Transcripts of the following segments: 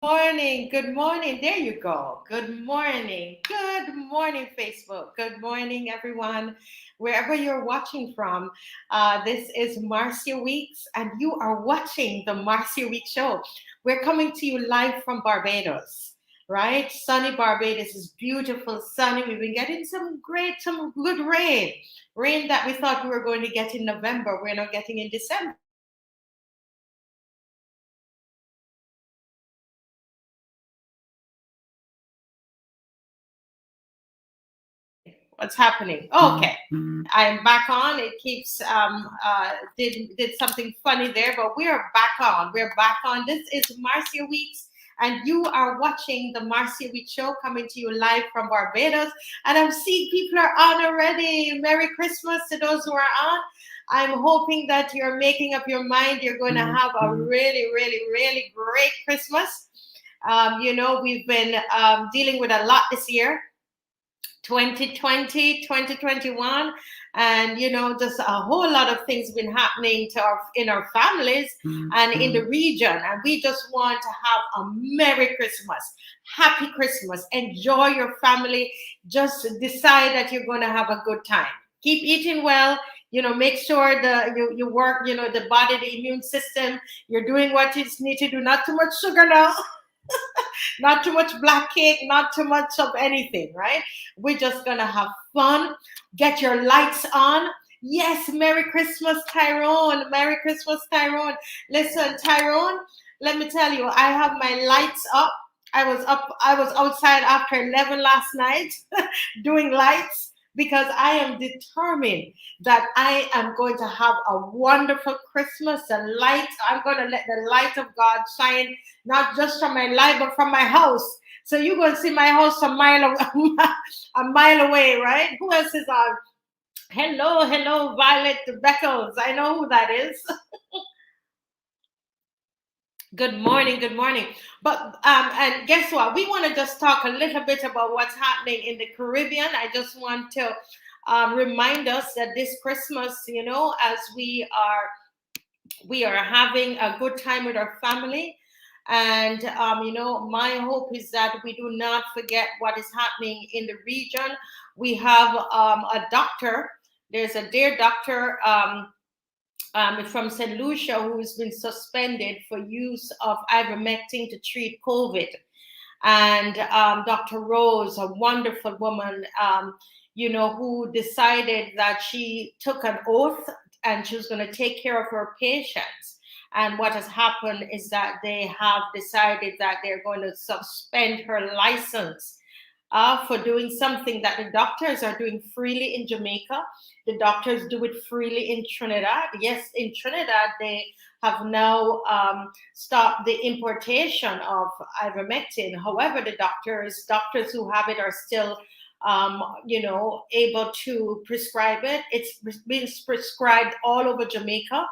Morning, good morning. There you go. Good morning. Good morning, Facebook. Good morning, everyone, wherever you're watching from. This is Marcia Weeks, and you are watching the Marcia Week Show. We're coming to you live from Barbados, right? Sunny Barbados is beautiful, sunny. We've been getting some good rain. Rain that we thought we were going to get in November. We're not getting in December. What's happening? Okay, I'm back on. It keeps did something funny there, but we are back on. We're back on. This is Marcia Weeks, and you are watching the Marcia Week Show coming to you live from Barbados. And I'm seeing people are on already. Merry Christmas to those who are on. I'm hoping that you're making up your mind. You're going to have a really, really, really great Christmas. We've been dealing with a lot this year. 2020, 2021, and just a whole lot of things been happening in our families and in the region, and we just want to have a Merry Christmas, Happy Christmas, enjoy your family. Just decide that you're going to have a good time. Keep eating well. Make sure you work, the body, the immune system, you're doing what you need to do. Not too much sugar now. Not too much black cake, not too much of anything, right? We're just gonna have fun. Get your lights on. Yes, Merry Christmas, Tyrone. Merry Christmas, Tyrone. Listen, Tyrone, let me tell you, I have my lights up. I was outside after 11 last night doing lights because I am determined that I am going to have a wonderful Christmas. I'm going to let the light of God shine, not just from my light, but from my house. So you're going to see my house a mile away, a mile away, right? Who else is on? Hello, Violet Beckles. I know who that is. Good morning, good morning. But and guess what? We want to just talk a little bit about what's happening in the Caribbean. I just want to remind us that this Christmas, as we are having a good time with our family, and my hope is that we do not forget what is happening in the region. We have a doctor. There's a dear doctor. From St. Lucia, who's been suspended for use of ivermectin to treat COVID. And Dr. Rose, a wonderful woman, who decided that she took an oath and she was going to take care of her patients. And what has happened is that they have decided that they're going to suspend her license for doing something that the doctors are doing freely in Jamaica. The doctors do it freely in Trinidad. Yes, in Trinidad, they have now stopped the importation of ivermectin. However, the doctors who have it are still able to prescribe it. It's being prescribed all over Jamaica.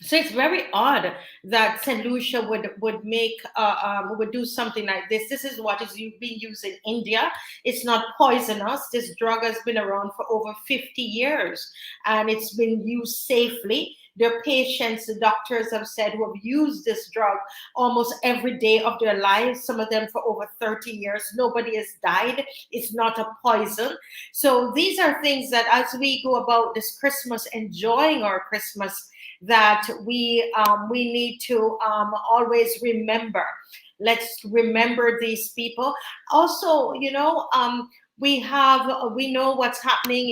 So it's very odd that St. Lucia would do something like this. This is what is being used in India. It's not poisonous. This drug has been around for over 50 years, and it's been used safely. Their patients, the doctors have said, who have used this drug almost every day of their lives, some of them for over 30 years. Nobody has died. It's not a poison. So these are things that as we go about this Christmas, enjoying our Christmas, that we need to always remember. Let's remember these people. Also, we know what's happening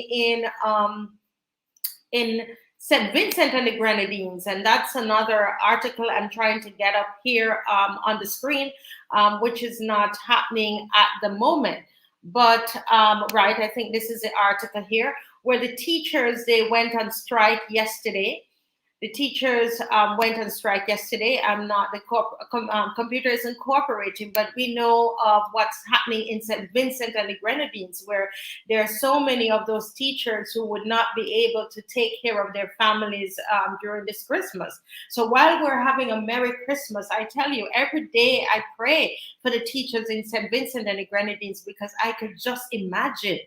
in St. Vincent and the Grenadines, and that's another article I'm trying to get up here on the screen, which is not happening at the moment. But right, I think this is the article here where the teachers, they went on strike yesterday. The teachers went on strike yesterday. I'm not the computer isn't cooperating, but we know of what's happening in St. Vincent and the Grenadines, where there are so many of those teachers who would not be able to take care of their families during this Christmas. So while we're having a Merry Christmas, I tell you, every day I pray for the teachers in St. Vincent and the Grenadines, because I could just imagine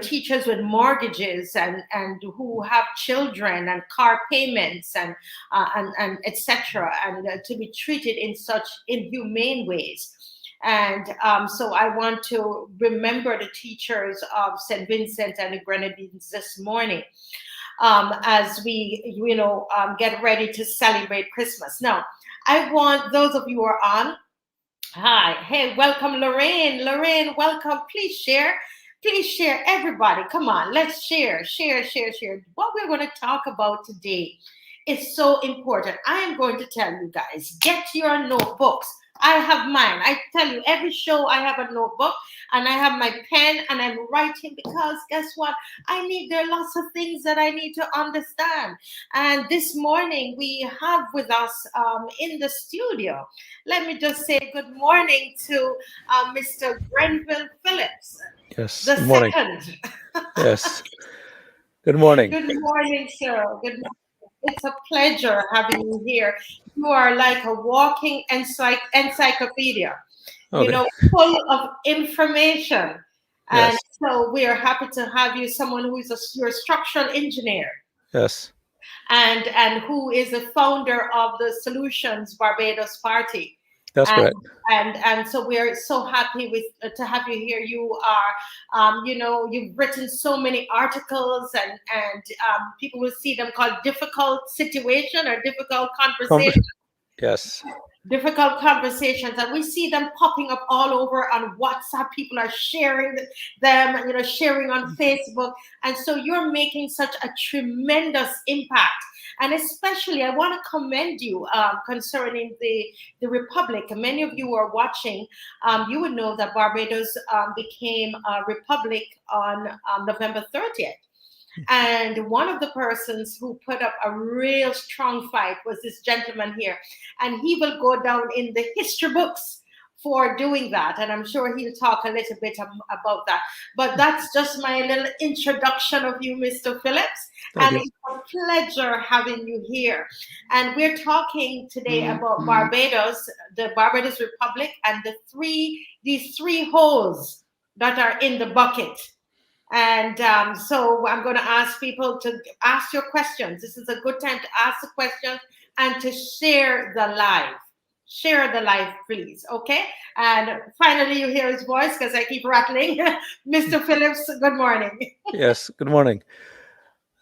teachers with mortgages and who have children and car payments and etc. and to be treated in such inhumane ways. And so I want to remember the teachers of St. Vincent and the Grenadines this morning as we, get ready to celebrate Christmas. Now, I want those of you who are on. Hi, hey, welcome, Lorraine. Lorraine, welcome. Please share. Please share, everybody. Come on, let's share. What we're going to talk about today is so important. I am going to tell you guys, get your notebooks. I have mine. I tell you, every show I have a notebook and I have my pen and I'm writing because guess what? There are lots of things that I need to understand. And this morning we have with us in the studio, let me just say good morning to Mr. Grenville Phillips. Yes. The Good morning. second. Yes. Good morning. Good morning, sir. Good morning. It's a pleasure having you here. You are like a walking encyclopedia, Okay. full of information. And Yes. so we are happy to have you, someone who is you're a structural engineer Yes. and who is the founder of the Solutions Barbados Party. That's And, correct. and so we're so happy to have you here. You are, you've written so many articles, and people will see them called difficult situation or difficult conversation. Yes. Difficult conversations, and we see them popping up all over on WhatsApp. People are sharing them, sharing on Facebook, and so you're making such a tremendous impact. And especially, I want to commend you concerning the Republic. Many of you who are watching, you would know that Barbados became a republic on November 30th. And one of the persons who put up a real strong fight was this gentleman here. And he will go down in the history books for doing that. And I'm sure he'll talk a little bit about that. But that's just my little introduction of you, Mr. Phillips. Thank And you. it's a pleasure having you here. And we're talking today about Barbados, the Barbados Republic, and these three holes that are in the bucket. And so I'm going to ask people to ask your questions. This is a good time to ask the questions and to share the live. Share the live, please. Okay. And finally, you hear his voice because I keep rattling. Mr. Phillips, good morning. Yes. Good morning.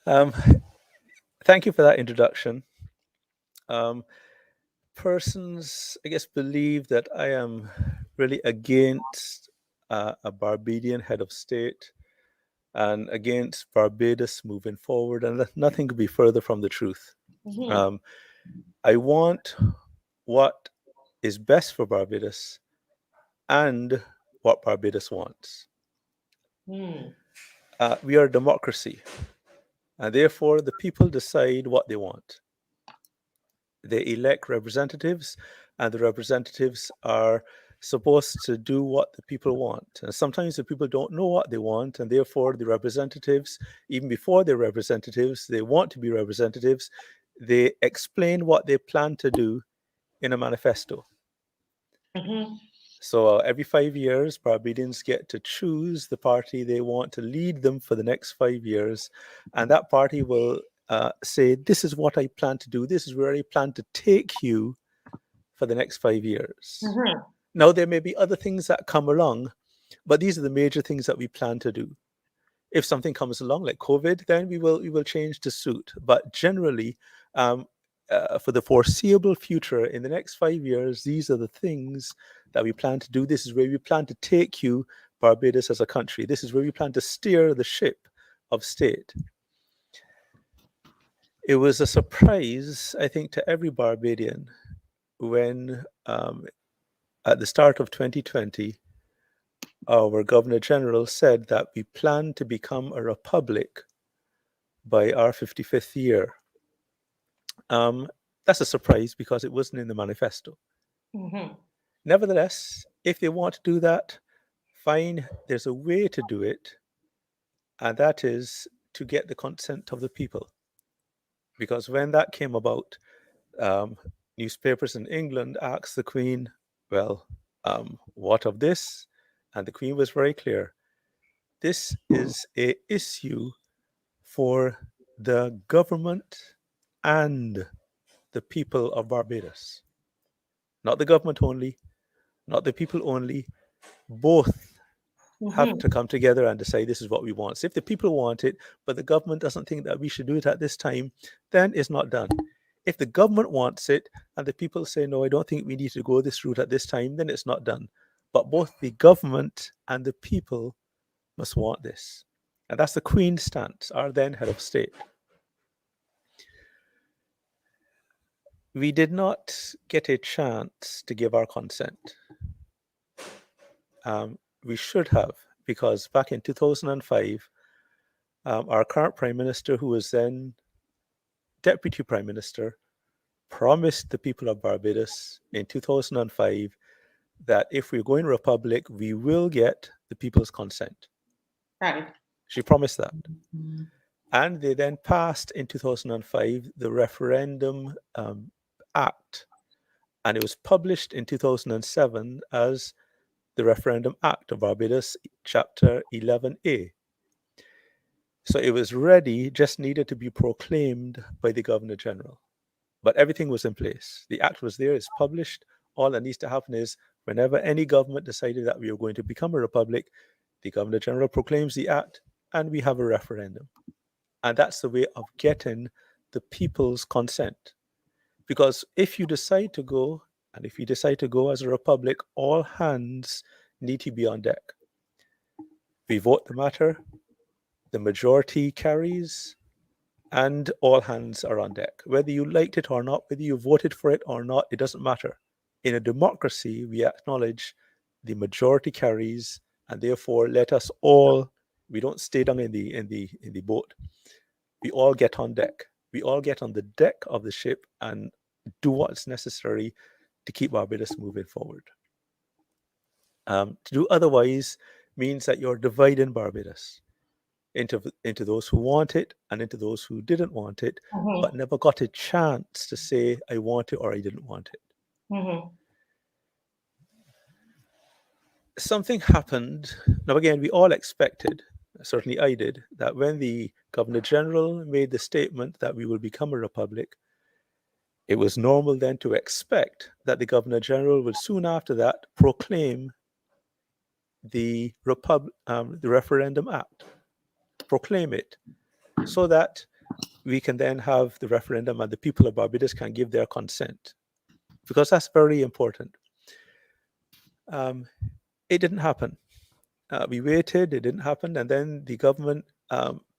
Thank you for that introduction. Persons, I guess, believe that I am really against a Barbadian head of state and against Barbados moving forward, and nothing could be further from the truth. Mhm. I want what is best for Barbados and what Barbados wants. Mm. We are a democracy, and therefore the people decide what they want. They elect representatives, and the representatives are supposed to do what the people want. And sometimes the people don't know what they want, and therefore the representatives, even before they're representatives, they want to be representatives. They explain what they plan to do in a manifesto. Mhm. So every 5 years, Barbadians get to choose the party they want to lead them for the next 5 years. And that party will say, this is what I plan to do. This is where I plan to take you for the next 5 years. Mhm. Now, there may be other things that come along, but these are the major things that we plan to do. If something comes along like COVID, then we will change to suit. But generally, for the foreseeable future, in the next 5 years, these are the things that we plan to do. This is where we plan to take you, Barbados, as a country. This is where we plan to steer the ship of state. It was a surprise, I think, to every Barbadian when, at the start of 2020, our Governor General said that we plan to become a republic by our 55th year. That's a surprise because it wasn't in the manifesto. Mhm. Nevertheless, if they want to do that, fine, there's a way to do it, and that is to get the consent of the people. Because when that came about, newspapers in England asked the Queen, well, what of this? And the Queen was very clear. this is a issue for the government and the people of Barbados. Not the government only, not the people only. Both have to come together and decide this is what we want. So if the people want it, but the government doesn't think that we should do it at this time, then it's not done. If the government wants it and the people say, no, I don't think we need to go this route at this time, then it's not done. But both the government and the people must want this. And that's the Queen's stance, our then head of state. We did not get a chance to give our consent. We should have, because back in 2005, our current Prime Minister, who was then Deputy Prime Minister, promised the people of Barbados in 2005 that if we're going republic, we will get the people's consent. Right. She promised that. And they then passed in 2005 the Referendum Act, and it was published in 2007 as the Referendum Act of Barbados, Chapter 11A. So it was ready, just needed to be proclaimed by the Governor General. But everything was in place. The act was there, it's published. All that needs to happen is whenever any government decided that we are going to become a republic, the Governor General proclaims the act and we have a referendum. And that's the way of getting the people's consent. Because if you decide to go, and if you decide to go as a republic, all hands need to be on deck. We vote the matter, the majority carries, and all hands are on deck. Whether you liked it or not, whether you voted for it or not, it doesn't matter. In a democracy, we acknowledge the majority carries, and therefore let us all, we don't stay down in the boat. We all get on deck. We all get on the deck of the ship and do what's necessary to keep Barbados moving forward. To do otherwise means that you're dividing Barbados into those who want it and into those who didn't want it, but never got a chance to say, I want it or I didn't want it. Something happened. Now, again, we all expected, certainly I did, that when the Governor General made the statement that we will become a republic, it was normal then to expect that the Governor General would soon after that proclaim the Referendum Act, proclaim it, so that we can then have the referendum and the people of Barbados can give their consent, because that's very important. It didn't happen. We waited, it didn't happen, and then the government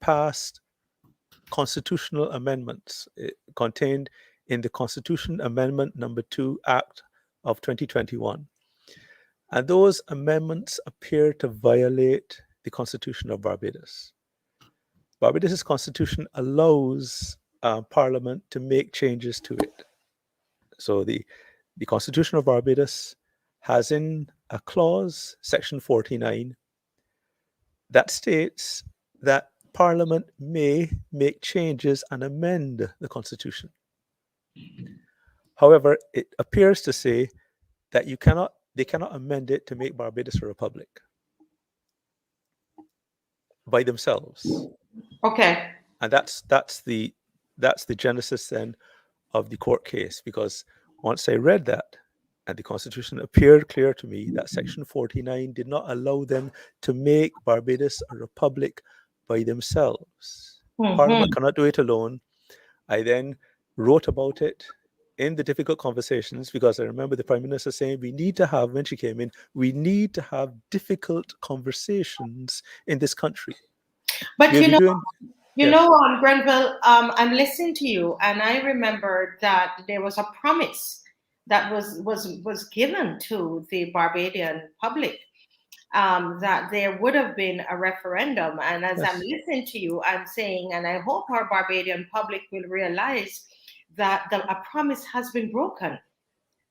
passed constitutional amendments contained in the Constitution Amendment Number 2 Act of 2021. And those amendments appear to violate the Constitution of Barbados. Barbados' constitution allows Parliament to make changes to it. So the Constitution of Barbados has in a clause, Section 49, that states that Parliament may make changes and amend the Constitution. However, it appears to say that they cannot amend it to make Barbados a republic by themselves. Okay. And that's the genesis then of the court case, because once I read that, and the Constitution appeared clear to me that Section 49 did not allow them to make Barbados a republic by themselves. Parliament cannot do it alone. I then wrote about it in the difficult conversations, because I remember the Prime Minister saying we need to have, when she came in, we need to have difficult conversations in this country. But Grenville, I'm listening to you, and I remember that there was a promise that was given to the Barbadian public, that there would have been a referendum. And as I'm listening to you, I'm saying, and I hope our Barbadian public will realize that a promise has been broken.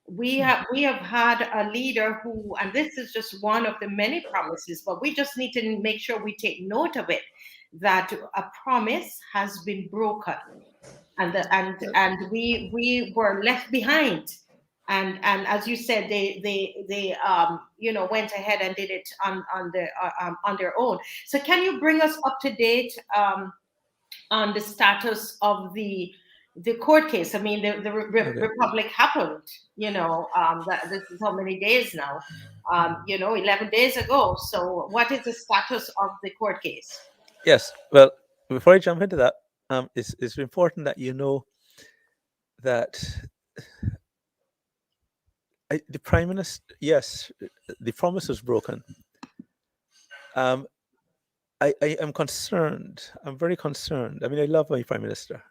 We have had a leader who, and this is just one of the many promises, but we just need to make sure we take note of it, that a promise has been broken, and we were left behind. And as you said, they went ahead and did it on their own. So can you bring us up to date on the status of the court case? I mean, the Okay. Republic happened, that this is how many days now, 11 days ago. So what is the status of the court case? Yes. Well, before I jump into that, it's important that you know that the Prime Minister, yes, the promise was broken. Um, I am concerned. I'm very concerned. I mean, I love my Prime Minister.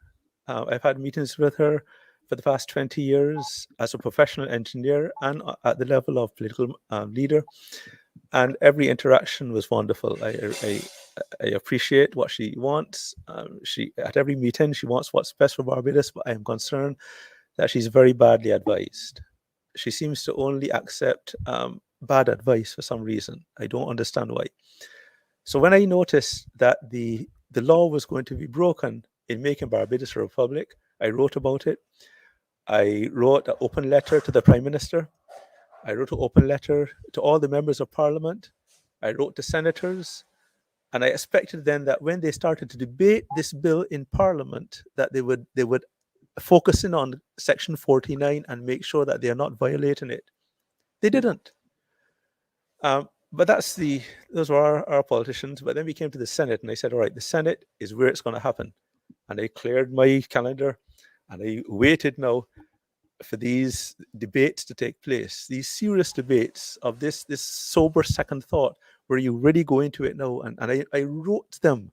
I've had meetings with her for the past 20 years as a professional engineer and at the level of political leader. And every interaction was wonderful. I appreciate what she wants. She at every meeting she wants what's best for Barbados, but I am concerned that she's very badly advised. She seems to only accept bad advice for some reason. I don't understand why. So when I noticed that the law was going to be broken in making Barbados a republic, I wrote about it. I wrote an open letter to the Prime Minister. I wrote an open letter to all the members of Parliament. I wrote to senators. And I expected then that when they started to debate this bill in Parliament, that they would focus in on Section 49 and make sure that they are not violating it. They didn't. But those were our politicians. But then we came to the Senate, and I said, all right, the Senate is where it's going to happen. And I cleared my calendar, and I waited now for these debates to take place, these serious debates of this sober second thought, where you really go into it now. And I wrote them.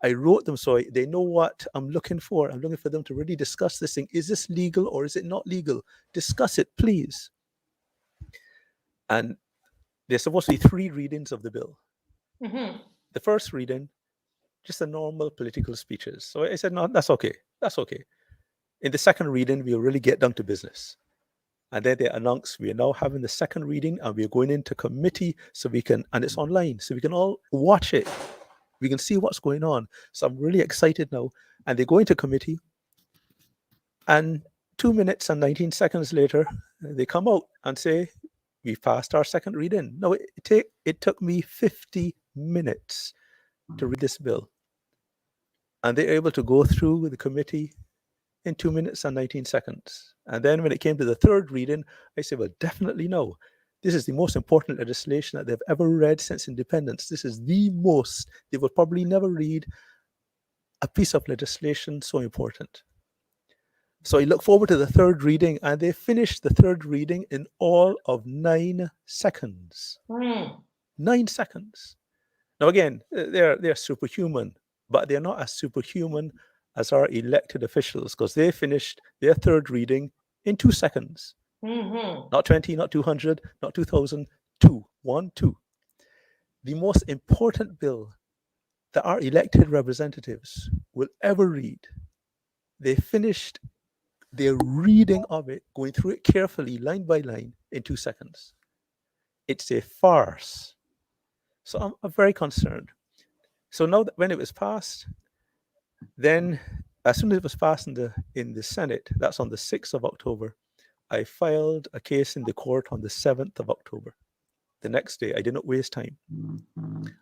I wrote them so they know what I'm looking for. I'm looking for them to really discuss this thing. Is this legal or is it not legal? Discuss it, please. And there's supposed to be 3 readings of the bill. Mm-hmm. The first reading, just the normal political speeches. So I said, no, that's okay. That's okay. In the second reading, we'll really get down to business. And then they announced we are now having the second reading and we're going into committee so we can, and it's online, so we can all watch it. We can see what's going on. So I'm really excited now. And they go into committee, and 2 minutes and 19 seconds later, they come out and say, we've passed our second reading. No, it took me 50 minutes to read this bill. And they're able to go through the committee in 2 minutes and 19 seconds. And then when it came to the third reading, I said, well, definitely no. This is the most important legislation that they've ever read since independence. This is the most. They will probably never read a piece of legislation so important. So I look forward to the third reading, and they finished the third reading in all of 9 seconds. 9 seconds. Now, again, they're superhuman, but they're not as superhuman as our elected officials, because they finished their third reading in 2 seconds. Mm-hmm. Not 20, not 200, not 2,000, 2. 1, 2. The most important bill that our elected representatives will ever read, they finished their reading of it, going through it carefully, line by line, in 2 seconds. It's a farce. So I'm very concerned. So now that when it was passed, then as soon as it was passed in the Senate, that's on the 6th of October, I filed a case in the court on the 7th of October. The next day, I did not waste time.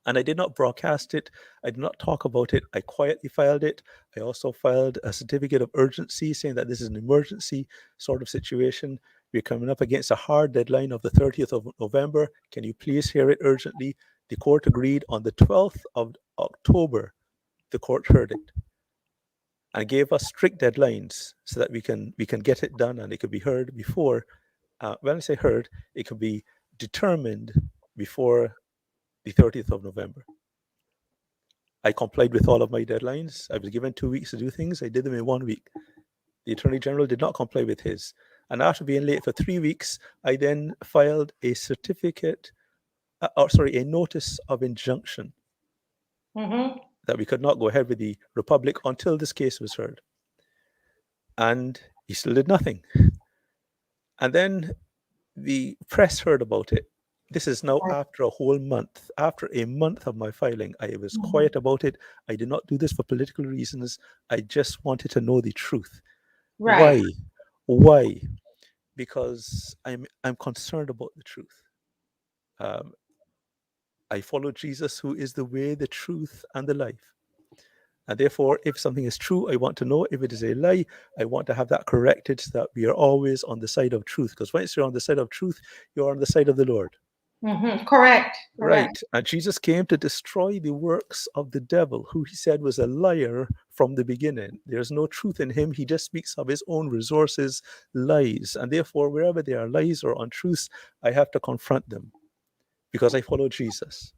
And I did not broadcast it. I did not talk about it. I quietly filed it. I also filed a certificate of urgency saying that this is an emergency sort of situation. We're coming up against a hard deadline of the 30th of November. Can you please hear it urgently? The court agreed on the 12th of October. The court heard it and gave us strict deadlines so that we can get it done and it could be heard before. When I say heard, it could be determined before the 30th of November. I complied with all of my deadlines. I was given 2 weeks to do things. I did them in 1 week. The Attorney General did not comply with his. And after being late for 3 weeks, I then filed a a notice of injunction that we could not go ahead with the Republic until this case was heard. And he still did nothing. And then the press heard about it. This is now after a whole month. After a month of my filing, I was quiet about it. I did not do this for political reasons. I just wanted to know the truth. Right. Why? because I'm concerned about the truth. Um, I follow Jesus, who is the way, the truth, and the life. And therefore, if something is true, I want to know. If it is a lie, I want to have that corrected so that we are always on the side of truth. Because once you're on the side of truth, you're on the side of the Lord. Correct. Right. And Jesus came to destroy the works of the devil, who he said was a liar from the beginning. There's no truth in him. He just speaks of his own resources, lies. And therefore, wherever there are lies or untruths, I have to confront them because I follow Jesus.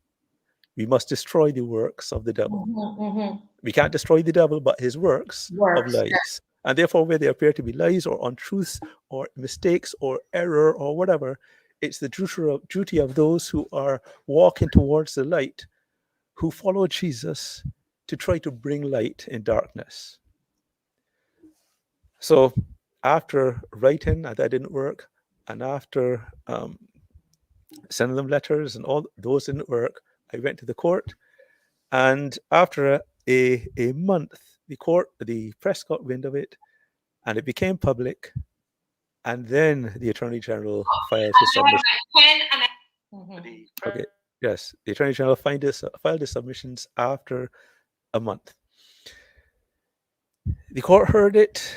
We must destroy the works of the devil. We can't destroy the devil, but his works of lies. And therefore, where there appear to be lies or untruths or mistakes or error or whatever, it's the duty of those who are walking towards the light, who follow Jesus, to try to bring light in darkness. So after writing, and that didn't work, and after sending them letters and all those didn't work, I went to the court. And after a month, the press got wind of it, and it became public. And then the Attorney General filed his submission. Okay, yes, the Attorney General filed his submissions after a month. The court heard it.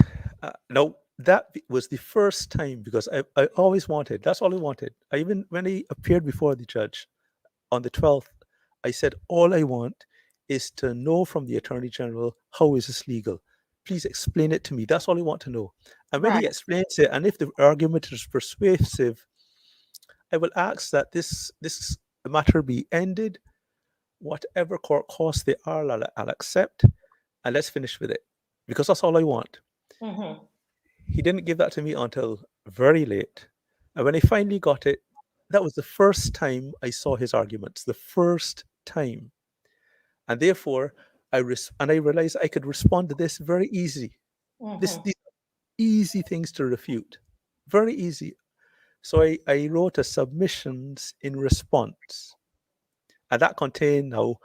No, that was the first time, because I always wanted, that's all I wanted. Even when I appeared before the judge on the 12th, I said, all I want is to know from the Attorney General, how is this legal? Please explain it to me. That's all I want to know. And when he explains it, and if the argument is persuasive, I will ask that this matter be ended. Whatever court costs they are, I'll accept, and let's finish with it, because that's all I want. He didn't give that to me until very late. And when I finally got it, that was the first time I saw his arguments, the first time. And therefore, I realized I could respond to this very easy. These easy things to refute, very easy. So I wrote a submissions in response, and that contained now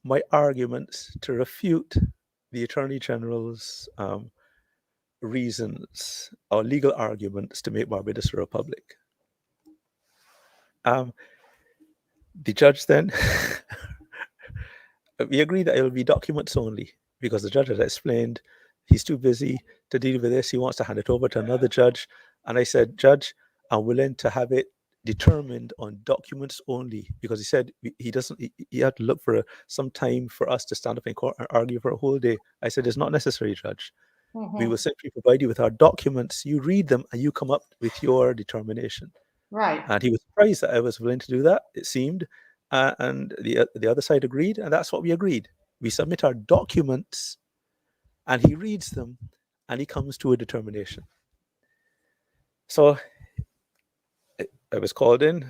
my arguments to refute the Attorney General's reasons or legal arguments to make Barbados a republic. The judge then, we agreed that it will be documents only, because the judge had explained he's too busy to deal with this. He wants to hand it over to another judge. And I said, Judge, I'm willing to have it determined on documents only, because he said he had to look for some time for us to stand up in court and argue for a whole day. I said, it's not necessary, Judge. We will simply provide you with our documents. You read them and you come up with your determination. Right. And he was surprised that I was willing to do that, it seemed. And the other side agreed, and that's what we agreed. We submit our documents, and he reads them, and he comes to a determination. So I was called in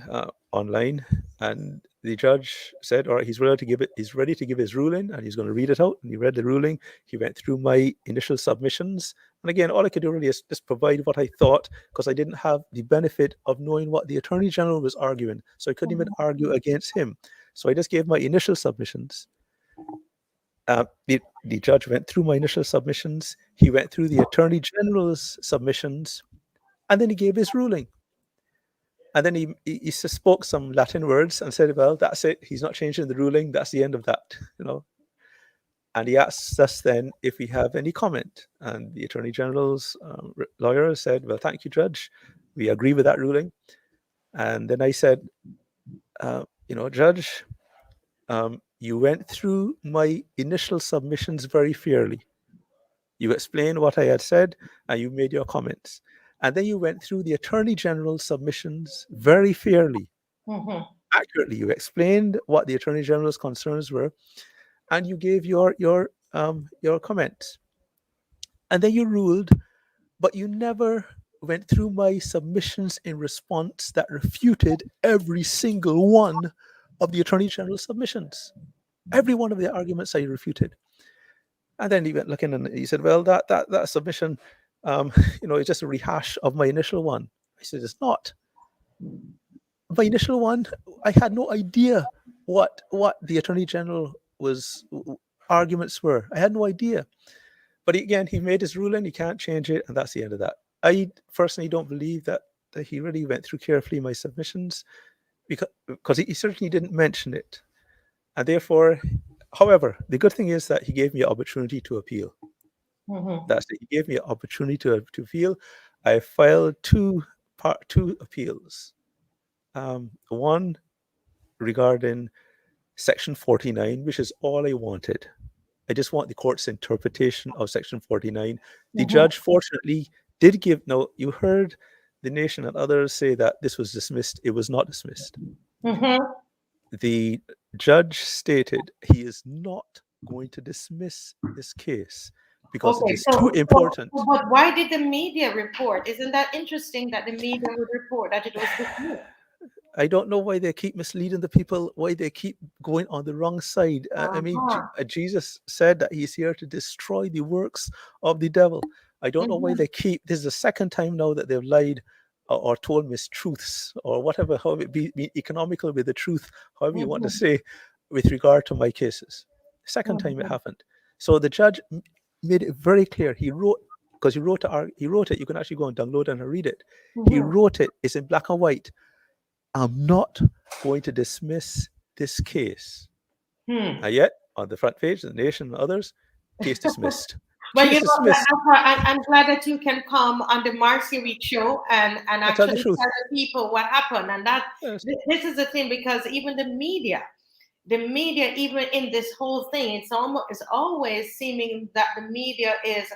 online, and the judge said, all right, he's ready to give his ruling, and he's going to read it out. And he read the ruling. He went through my initial submissions. And again, all I could do really is just provide what I thought, because I didn't have the benefit of knowing what the Attorney General was arguing. So I couldn't even argue against him. So I just gave my initial submissions. The judge went through my initial submissions. He went through the Attorney General's submissions, and then he gave his ruling. And then he spoke some Latin words and said, well, that's it. He's not changing the ruling. That's the end of that, And he asked us then if we have any comment. And the Attorney General's lawyer said, well, thank you, Judge. We agree with that ruling. And then I said, Judge, you went through my initial submissions very fairly. You explained what I had said, and you made your comments. And then you went through the Attorney General's submissions very fairly, accurately. You explained what the Attorney General's concerns were, and you gave your comments. And then you ruled, but you never went through my submissions in response that refuted every single one of the Attorney General's submissions. Every one of the arguments I refuted. And then he went looking, and he said, well, that submission, it's just a rehash of my initial one. I said, it's not. My initial one, I had no idea what the Attorney General arguments were. I had no idea. But again, he made his ruling. He can't change it, and that's the end of that. I personally don't believe that he really went through carefully my submissions, because he certainly didn't mention it. And therefore, however, the good thing is that he gave me an opportunity to appeal. That's it. He gave me an opportunity to appeal. I filed two appeals. One regarding Section 49, which is all I wanted. I just want the court's interpretation of Section 49. The judge, fortunately, did give. Now, you heard the nation and others say that this was dismissed. It was not dismissed. The judge stated he is not going to dismiss this case because it is too important. But why did the media report? Isn't that interesting that the media would report that it was dismissed? I don't know why they keep misleading the people, why they keep going on the wrong side. I mean, Jesus said that he's here to destroy the works of the devil. I don't know why they keep, this is the second time now that they've lied or told mistruths or whatever, how it be economical with the truth, however you want to say, with regard to my cases. Second time it happened. So the judge made it very clear. He wrote, because he wrote it, you can actually go and download it and read it. He wrote it, it's in black and white. I'm not going to dismiss this case. And yet, on the front page, the nation and others, case dismissed. Well, you know, I'm glad that you can come on the Marcy Week show and actually tell the people what happened. And that this is the thing, because even the media, even in this whole thing, it's always seeming that the media is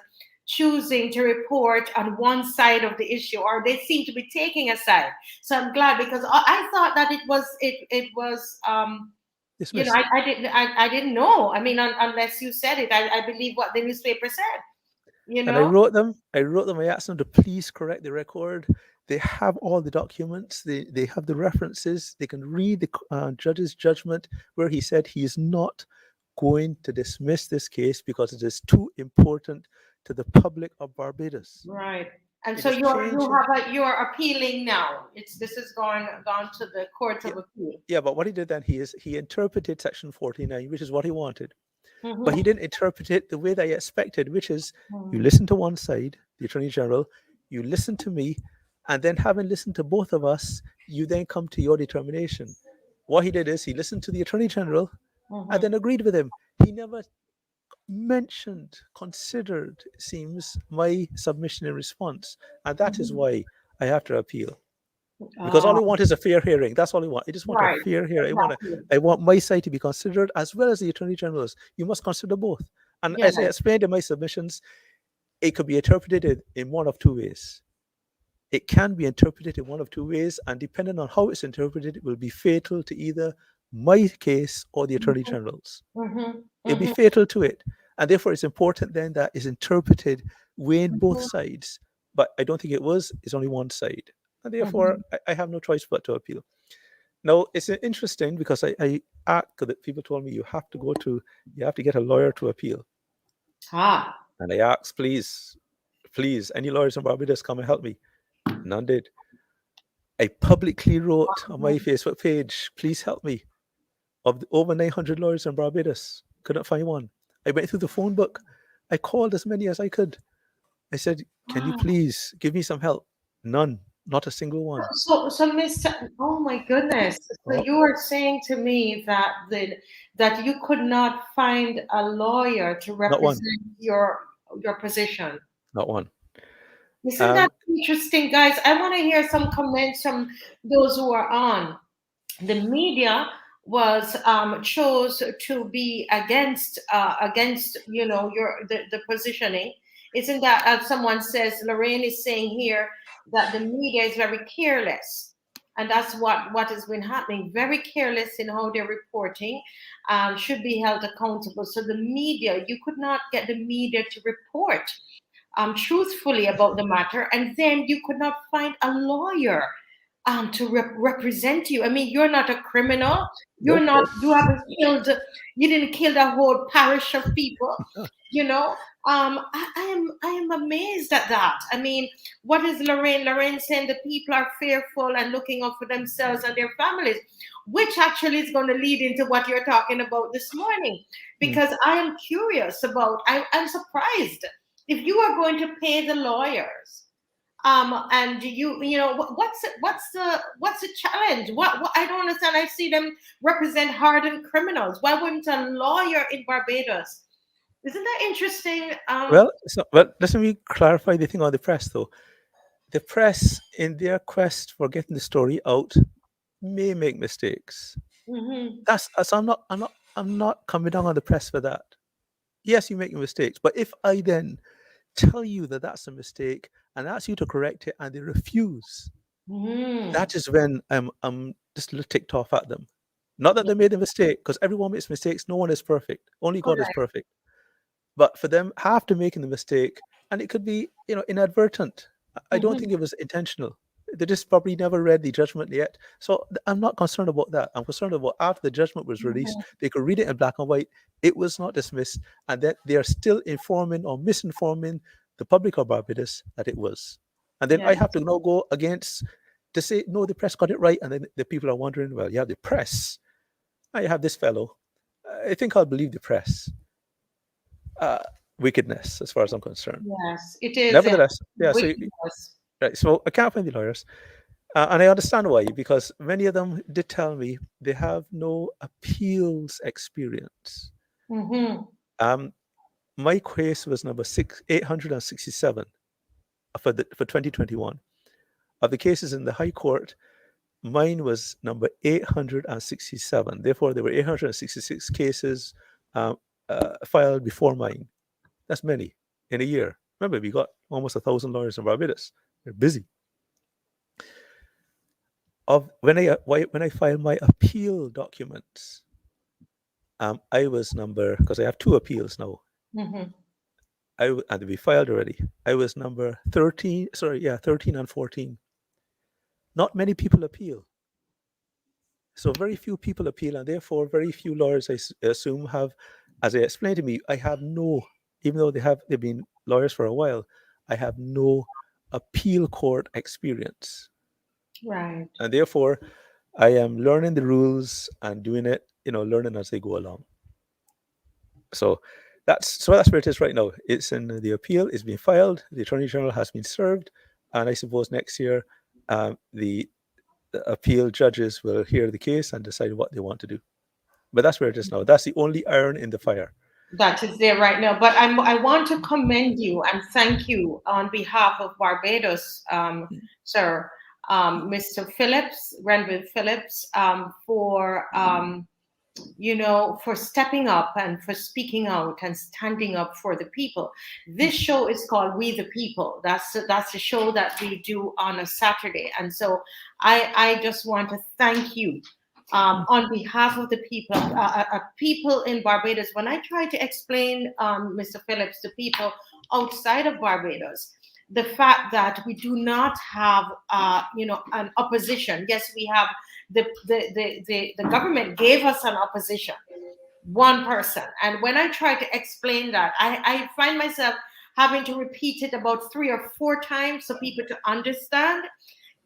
choosing to report on one side of the issue, or they seem to be taking a side. So I'm glad, because I thought that it was you know, I didn't know. I mean, unless you said it, I believe what the newspaper said. You know, and I wrote them. I asked them to please correct the record. They have all the documents. They have the references. They can read the judge's judgment where he said he is not going to dismiss this case because it is too important to the public of Barbados. Right. And so you're appealing now. This is gone to the court of appeal. Yeah, but what he did then, he interpreted Section 49, which is what he wanted. But he didn't interpret it the way that I expected, which is you listen to one side, the Attorney General, you listen to me, and then having listened to both of us, you then come to your determination. What he did is he listened to the Attorney General and then agreed with him. He never considered, it seems, my submission in response. And that is why I have to appeal. Because all I want is a fair hearing. That's all I want. I just want a fair hearing. I want my side to be considered as well as the Attorney General's. You must consider both. And as I explained in my submissions, it could be interpreted in one of two ways. It can be interpreted in one of two ways, and depending on how it's interpreted, it will be fatal to either my case or the Attorney General's. It'll be fatal to it. And therefore, it's important then that it's interpreted weighing both sides. But I don't think it was. It's only one side. And therefore, I have no choice but to appeal. Now, it's interesting because I act that people told me you have to get a lawyer to appeal. And I asked, please, any lawyers in Barbados come and help me. None did. I publicly wrote on my Facebook page, please help me. Of the over 900 lawyers in Barbados, couldn't find one. I went through the phone book. I called as many as I could. I said, can you please give me some help? None. Not a single one. So Mr. Oh my goodness. So you are saying to me that that you could not find a lawyer to represent your position? Not one. Isn't that interesting, guys? I want to hear some comments from those who are on. The media was chose to be against you know the positioning. Isn't that, as someone says, Lorraine is saying here, that the media is very careless, and that's what has been happening. Very careless in how they're reporting, should be held accountable. So the media, you could not get the media to report truthfully about the matter, and then you could not find a lawyer to represent you. I mean, you're not a criminal. You're not. You haven't killed. You didn't kill a whole parish of people. You know. I am amazed at that. I mean, what is Lorraine? Lorraine saying the people are fearful and looking out for themselves and their families, which actually is going to lead into what you're talking about this morning. Because I am curious about. I'm surprised if you are going to pay the lawyers And what's the challenge? What I don't understand. I see them represent hardened criminals. Why wouldn't a lawyer in Barbados? Isn't that interesting? Well, let me clarify the thing on the press, though. The press, in their quest for getting the story out, may make mistakes. Mm-hmm. So I'm not coming down on the press for that. Yes, you make mistakes, but if I then tell you that that's a mistake and ask you to correct it and they refuse, Mm-hmm. that is when I'm just a little ticked off at them. Not that Yeah, they made a mistake, because everyone makes mistakes. No one is perfect. Only God is correct. perfect. But for them after making the mistake, and it could be, inadvertent. I don't Mm-hmm. think it was intentional. They just probably never read the judgment yet. So I'm not concerned about that. I'm concerned about after the judgment was released, Mm-hmm. they could read it in black and white. It was not dismissed, and that they are still informing or misinforming the public of Barbados that it was. And then I Yes. have to now go against to say, no, the press got it right. And then the people are wondering, well, you have the press. I have this fellow. I think I'll believe the press. uh, Wickedness, as far as I'm concerned. Yes, it is Nevertheless, yeah. So wickedness. right, so I can't find the lawyers, and I understand why, because many of them did tell me they have no appeals experience. Mm-hmm. Um, my case was number 867 for 2021. Of the cases in the High Court, mine was number 867. Therefore, there were 866 cases um, filed before mine. That's many in a year. Remember, we got almost 1,000 lawyers in Barbados. They're busy. When I filed my appeal documents, I was number, because I have two appeals now. Mm-hmm. And we filed already. I was number 13. Sorry, yeah, 13 and 14. Not many people appeal. So very few people appeal, and therefore very few lawyers, I assume, have, as I explained to me, I have no, even though they've been lawyers for a while, I have no appeal court experience, Right. and therefore I am learning the rules and doing it, learning as I go along. So that's where it is right now. It's in the appeal. It's been filed. The Attorney General has been served, and I suppose next year the appeal judges will hear the case and decide what they want to do. But that's where it is now. That's the only iron in the fire. That is there right now. But I want to commend you and thank you on behalf of Barbados, sir, Mr. Phillips, Grenville Phillips, for stepping up and for speaking out and standing up for the people. This show is called We the People. That's a show that we do on a Saturday, and so I just want to thank you on behalf of the people in Barbados. When I try to explain, Mr. Phillips, to people outside of Barbados, the fact that we do not have, an opposition. Yes, we have the government gave us an opposition, one person. And when I try to explain that, I find myself having to repeat it about 3 or 4 times so people to understand.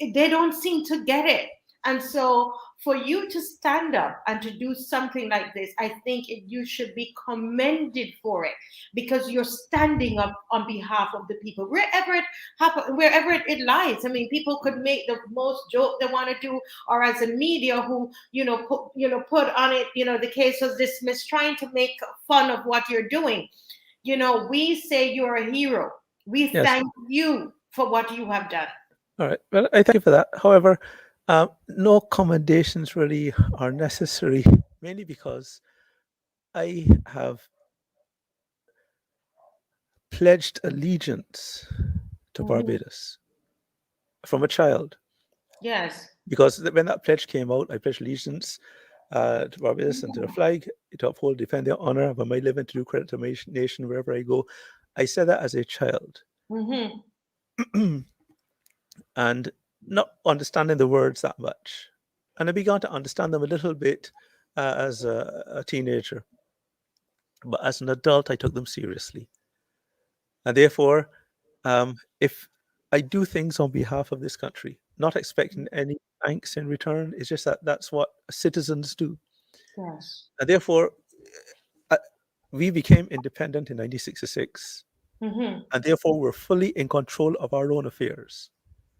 They don't seem to get it. And so for you to stand up and to do something like this, I think you should be commended for it, because you're standing up on behalf of the people wherever it happen, wherever it lies. I mean, people could make the most joke they want to do, or as a media who put on it, the case was dismissed, trying to make fun of what you're doing. We say you're a hero. We Yes. thank you for what you have done. All right. Well, I thank you for that. However, no commendations really are necessary, mainly because I have pledged allegiance to Mhm. Barbados from a child. Yes. Because when that pledge came out, I pledged allegiance to Barbados and to the flag, to uphold, defend their honor, by my living, to do credit to my nation wherever I go. I said that as a child. Mm-hmm. And not understanding the words that much. And I began to understand them a little bit as a teenager. But as an adult, I took them seriously. And therefore, if I do things on behalf of this country, not expecting any thanks in return, it's just that that's what citizens do. Yes. And therefore, uh, we became independent in 1966. And therefore, we're fully in control of our own affairs.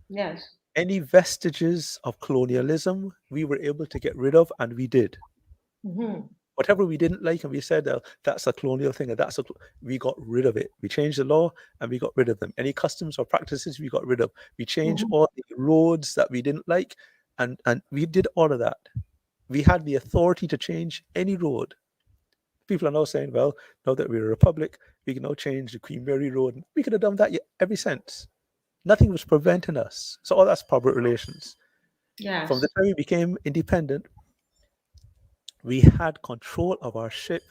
Yes. Any vestiges of colonialism, we were able to get rid of, and we did. Whatever we didn't like, and we said that's a colonial thing, and we got rid of it. We changed the law, and we got rid of them. Any customs or practices, we got rid of. We changed all the roads that we didn't like, and we did all of that. We had the authority to change any road. People are now saying, well, now that we're a republic, we can now change the Queen Mary Road. We could have done that ever since. Nothing was preventing us. So all that's public relations. Yes. From the time we became independent, we had control of our ship.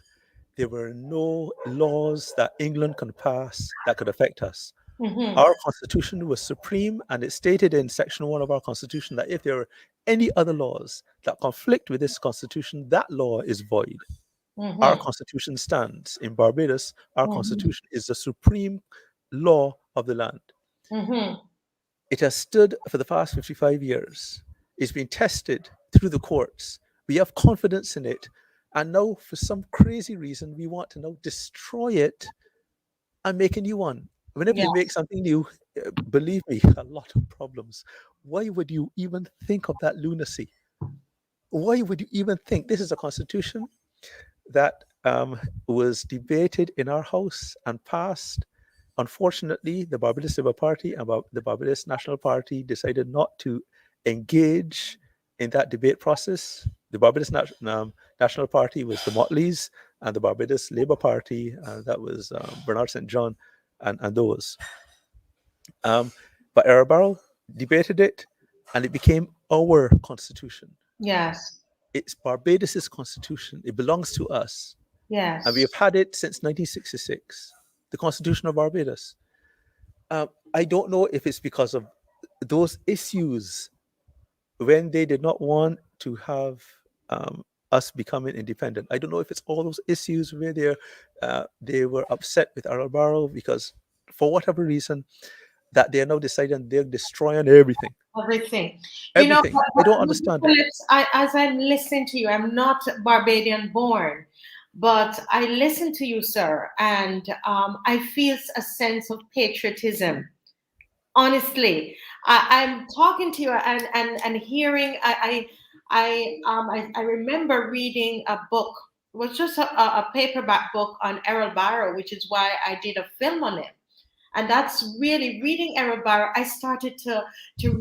There were no laws that England could pass that could affect us. Our constitution was supreme, and it stated in section 1 of our constitution that if there are any other laws that conflict with this constitution, that law is void. Our constitution stands. In Barbados, our constitution is the supreme law of the land. It has stood for the past 55 years. It's been tested through the courts. We have confidence in it. And now, for some crazy reason, we want to now destroy it and make a new one. Whenever you make something new, believe me, a lot of problems. Why would you even think of that lunacy? Why would you even think this is a constitution that was debated in our house and passed? Unfortunately, the Barbados Labour Party and the Barbados National Party decided not to engage in that debate process. The Barbados National Party was the Motleys, and the Barbados Labour Party, that was Bernard St. John and those. But Arabaro debated it, and it became our constitution. Yes. It's Barbados's constitution. It belongs to us. Yes. And we have had it since 1966, the Constitution of Barbados. I don't know if it's because of those issues when they did not want to have us becoming independent. I don't know if it's all those issues where they were upset with Arabaro because, for whatever reason, that they're now deciding they're destroying everything. Everything. Everything. I don't understand it. As I'm listening to you, I'm not Barbadian born, but I listen to you, sir, and I feel a sense of patriotism. Honestly, I'm talking to you and hearing. I remember reading a book. It was just a paperback book on Errol Barrow, which is why I did a film on it. And that's really reading Errol Barrow. I started to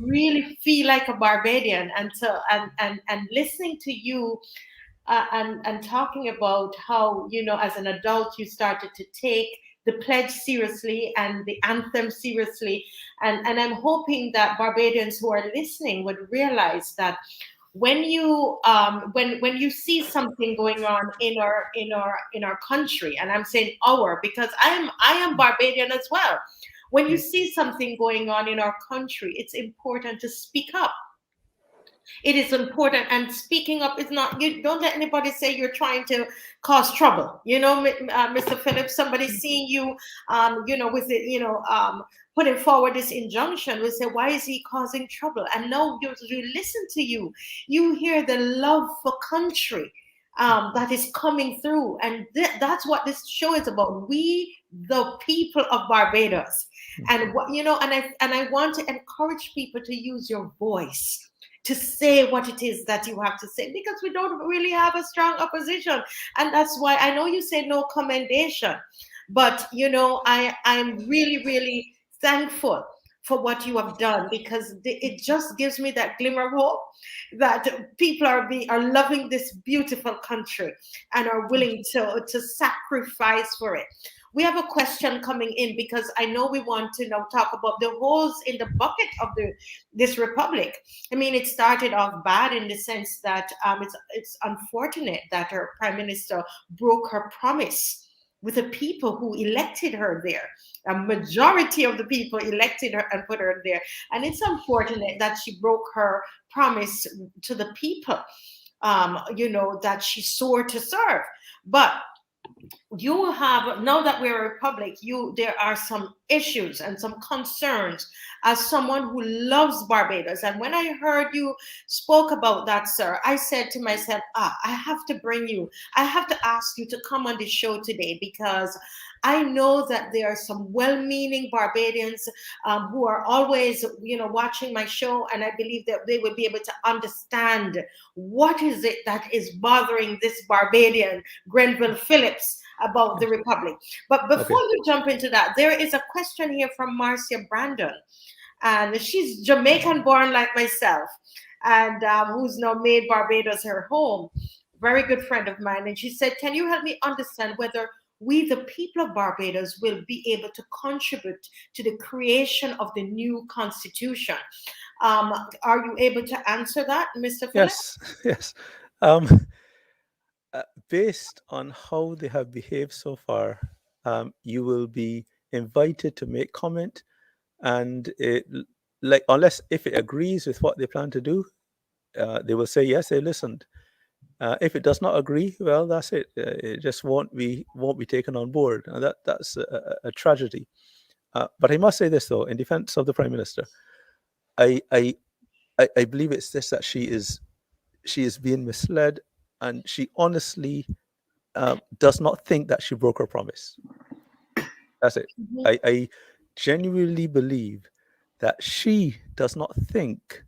really feel like a Barbadian, and listening to you and talking about how, as an adult you started to take the pledge seriously and the anthem seriously, and I'm hoping that Barbadians who are listening would realize that when you when you see something going on in our country, and I'm saying our because I am Barbadian as well. When you see something going on in our country, it's important to speak up. It is important, and speaking up is not. You don't let anybody say you're trying to cause trouble. Mr. Phillips, somebody seeing you, with it, putting forward this injunction, will say, "Why is he causing trouble?" And no, you listen to you. You hear the love for country that is coming through, and that's what this show is about. We, the people of Barbados, and what and I want to encourage people to use your voice to say what it is that you have to say, because we don't really have a strong opposition. And that's why I know you say no commendation, but I'm really, really thankful for what you have done, because it just gives me that glimmer of hope that people are loving this beautiful country and are willing to sacrifice for it. We have a question coming in, because I know we want to now talk about the holes in the bucket of this republic. I mean, it started off bad in the sense that it's unfortunate that our prime minister broke her promise with the people who elected her there. A majority of the people elected her and put her there. And it's unfortunate that she broke her promise to the people, that she swore to serve. But you have, now that we're a republic, there are some issues and some concerns as someone who loves Barbados. And when I heard you spoke about that, sir, I said to myself, I have to bring you, I have to ask you to come on the show today, because I know that there are some well-meaning Barbadians who are always, watching my show, and I believe that they will be able to understand what is it that is bothering this Barbadian, Grenville Phillips, about the Republic. But before Okay. you jump into that, there is a question here from Marcia Brandon, and she's Jamaican born like myself, and who's now made Barbados her home. Very good friend of mine. And she said, can you help me understand whether we, the people of Barbados, will be able to contribute to the creation of the new constitution? Are you able to answer that, Mr. Phillips? Yes, yes. Um, Based on how they have behaved so far, you will be invited to make comment, and like, unless if it agrees with what they plan to do, they will say yes, they listened. If it does not agree, well, that's it. It just won't be taken on board, and that's a tragedy. But I must say this though, in defense of the Prime Minister, I I I believe it's this, that she is being misled, and she honestly does not think that she broke her promise. That's it. Mhm. I genuinely believe that she does not think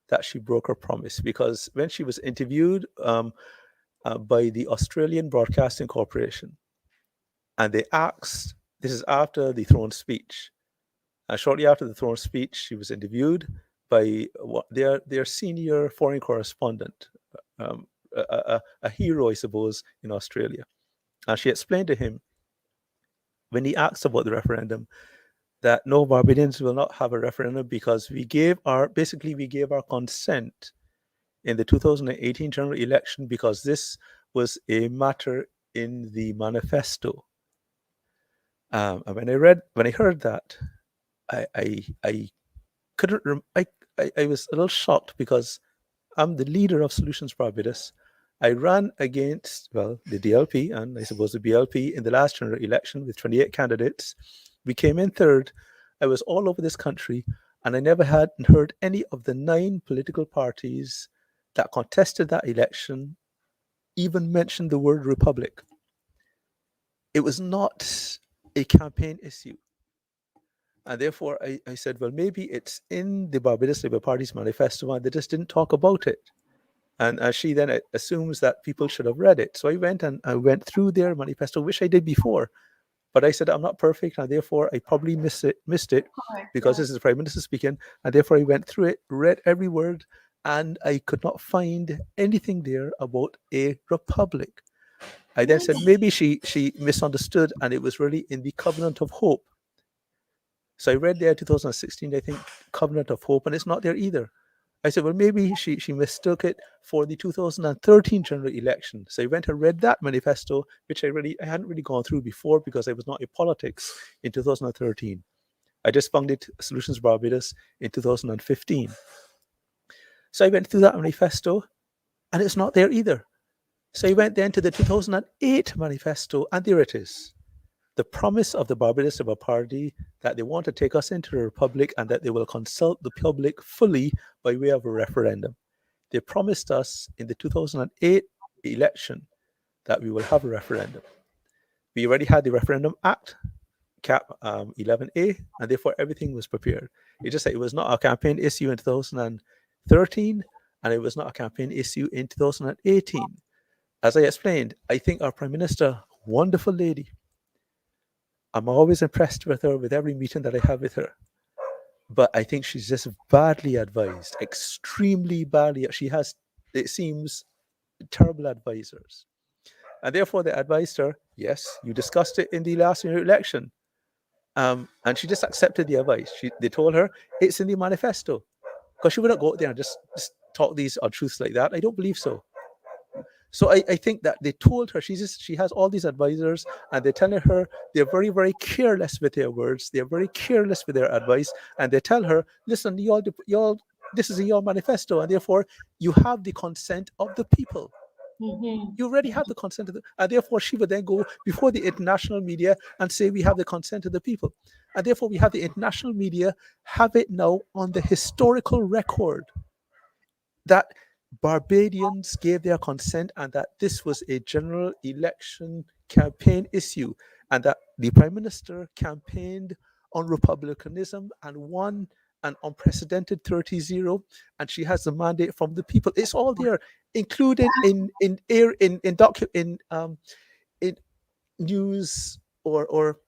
that she broke her promise, because when she was interviewed by the Australian Broadcasting Corporation, and they asked, this is after the throne speech, shortly after the throne speech, she was interviewed by their senior foreign correspondent, um, a hero, I suppose, in Australia. And she explained to him, when he asked about the referendum, that no, Barbadians will not have a referendum because we gave our consent in the 2018 general election, because this was a matter in the manifesto. And when I heard that, I couldn't. I was a little shocked, because I'm the leader of Solutions Barbados. I ran against, well, the DLP and I suppose the BLP in the last general election with 28 candidates. We came in third. I was all over this country, and I never had heard any of the 9 political parties that contested that election even mention the word republic. It was not a campaign issue. And therefore, I said, well, maybe it's in the Barbados Labour Party's manifesto and they just didn't talk about it. And she then assumes that people should have read it. So I went through their manifesto, which I did before. But I said, I'm not perfect, and therefore I probably missed it, Correct, because yeah. this is the Prime Minister speaking. And therefore I went through it, read every word, and I could not find anything there about a republic. I then said maybe she misunderstood, and it was really in the Covenant of Hope. So I read there 2016, I think, Covenant of Hope, and it's not there either. I said, well, maybe she mistook it for the 2013 general election. So I went and read that manifesto, which I hadn't really gone through before, because I was not in politics in 2013. I just founded Solutions Barbados in 2015. So I went through that manifesto, and it's not there either. So I went then to the 2008 manifesto, and there it is. The promise of the Barbados Labour Party that they want to take us into a republic, and that they will consult the public fully by way of a referendum. They promised us in the 2008 election that we will have a referendum. We already had the Referendum Act, Cap 11A, and therefore everything was prepared. It's just that it was not a campaign issue in 2013, and it was not a campaign issue in 2018. As I explained, I think our Prime Minister, wonderful lady. I'm always impressed with her with every meeting that I have with her. But I think she's just badly advised, extremely badly. She has, it seems, terrible advisors. And therefore, they advised her, yes, you discussed it in the last election. And she just accepted the advice. They told her it's in the manifesto. Because she wouldn't go out there and just talk these untruths like that. I don't believe so. So I think that they told her, she has all these advisors, and they're telling her they're very, very careless with their words. They're very careless with their advice. And they tell her, listen, y'all, this is your manifesto, and therefore you have the consent of the people. Mm-hmm. You already have the consent of the, and therefore she would then go before the international media and say we have the consent of the people, and therefore we have the international media have it now on the historical record that Barbadians gave their consent and that this was a general election campaign issue, and that the Prime Minister campaigned on republicanism and won an unprecedented 30-0, and she has the mandate from the people. It's all there, included in news or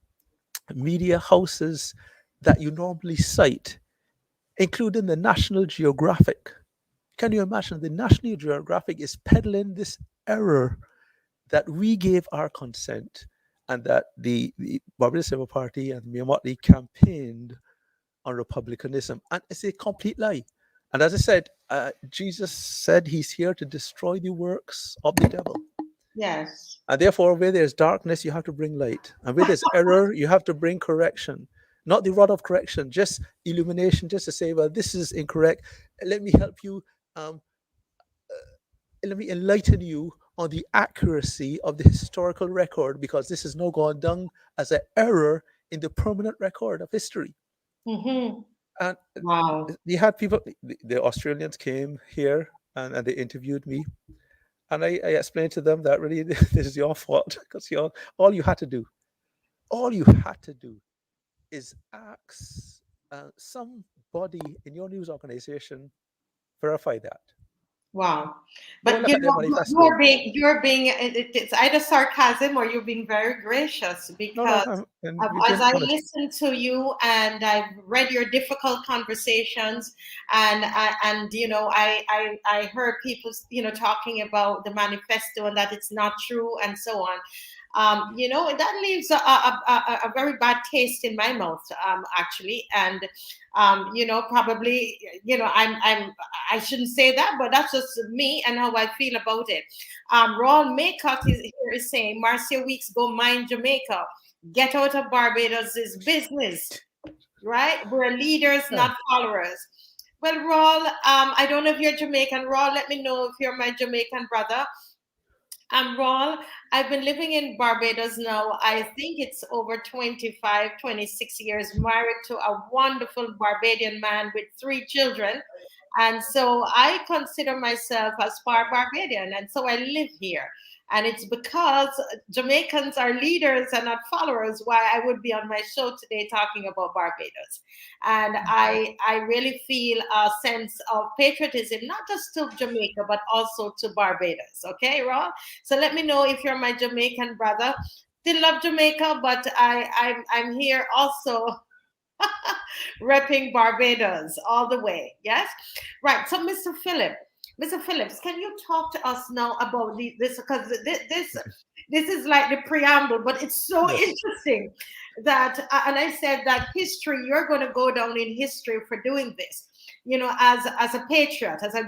media houses that you normally cite, including the National Geographic. Can you imagine? The National Geographic is peddling this error that we gave our consent and that the Barbados Labour Party and Mia Mottley campaigned on republicanism. And it's a complete lie. And as I said, Jesus said he's here to destroy the works of the devil. Yes. And therefore, where there's darkness, you have to bring light. And where there's error, you have to bring correction. Not the rod of correction, just illumination, just to say, well, this is incorrect. Let me help you. Let me enlighten you on the accuracy of the historical record, because this has now gone down as an error in the permanent record of history. Mm-hmm. And Wow. you had people, the Australians came here and they interviewed me. And I explained to them that really this is your fault, because all you had to do is ask somebody in your news organization, verify that. Wow. Go But look you at their know, manifesto. you're being, it's either sarcasm or you're being very gracious, because No, and you've as been I honest. listen to you and I've read your difficult conversations, and you know, I heard people, you know, talking about the manifesto and that it's not true and so on. You know, that leaves a very bad taste in my mouth, actually. And you know, probably, you know, I shouldn't say that, but that's just me and how I feel about it. Ron Maycock is saying, Marcia Weeks, go mind Jamaica. Get out of Barbados' business, right? We're leaders, not followers. Well, Raul, I don't know if you're Jamaican. Raul, let me know if you're my Jamaican brother. I'm Raul. I've been living in Barbados now. I think it's over 25, 26 years, married to a wonderful Barbadian man with 3 children. And so I consider myself as part Barbadian. And so I live here. And it's because Jamaicans are leaders and not followers why I would be on my show today talking about Barbados. And I really feel a sense of patriotism, not just to Jamaica, but also to Barbados. Okay, Rob? So let me know if you're my Jamaican brother. Still love Jamaica, but I'm here also repping Barbados all the way. Yes, right. So, Mr. Phillips, can you talk to us now about this? Because this is like the preamble, but it's so Yes. interesting that, and I said that history, you're going to go down in history for doing this. You know, as a patriot, as a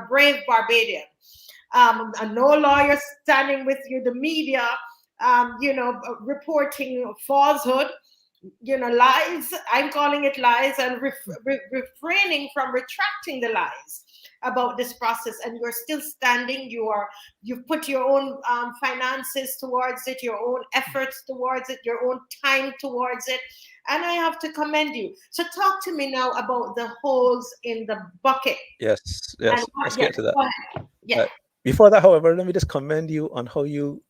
brave Barbadian, and no lawyer standing with you, the media, you know, reporting falsehood, you know, lies. I'm calling it lies, and refraining from retracting the lies about this process. And you're still standing. You've put your own finances towards it, your own efforts towards it, your own time towards it, and I have to commend you. So talk to me now about the holes in the bucket. Yes. And Let's yeah, get to that. go ahead. Yeah. Before that, however, let me just commend you on how you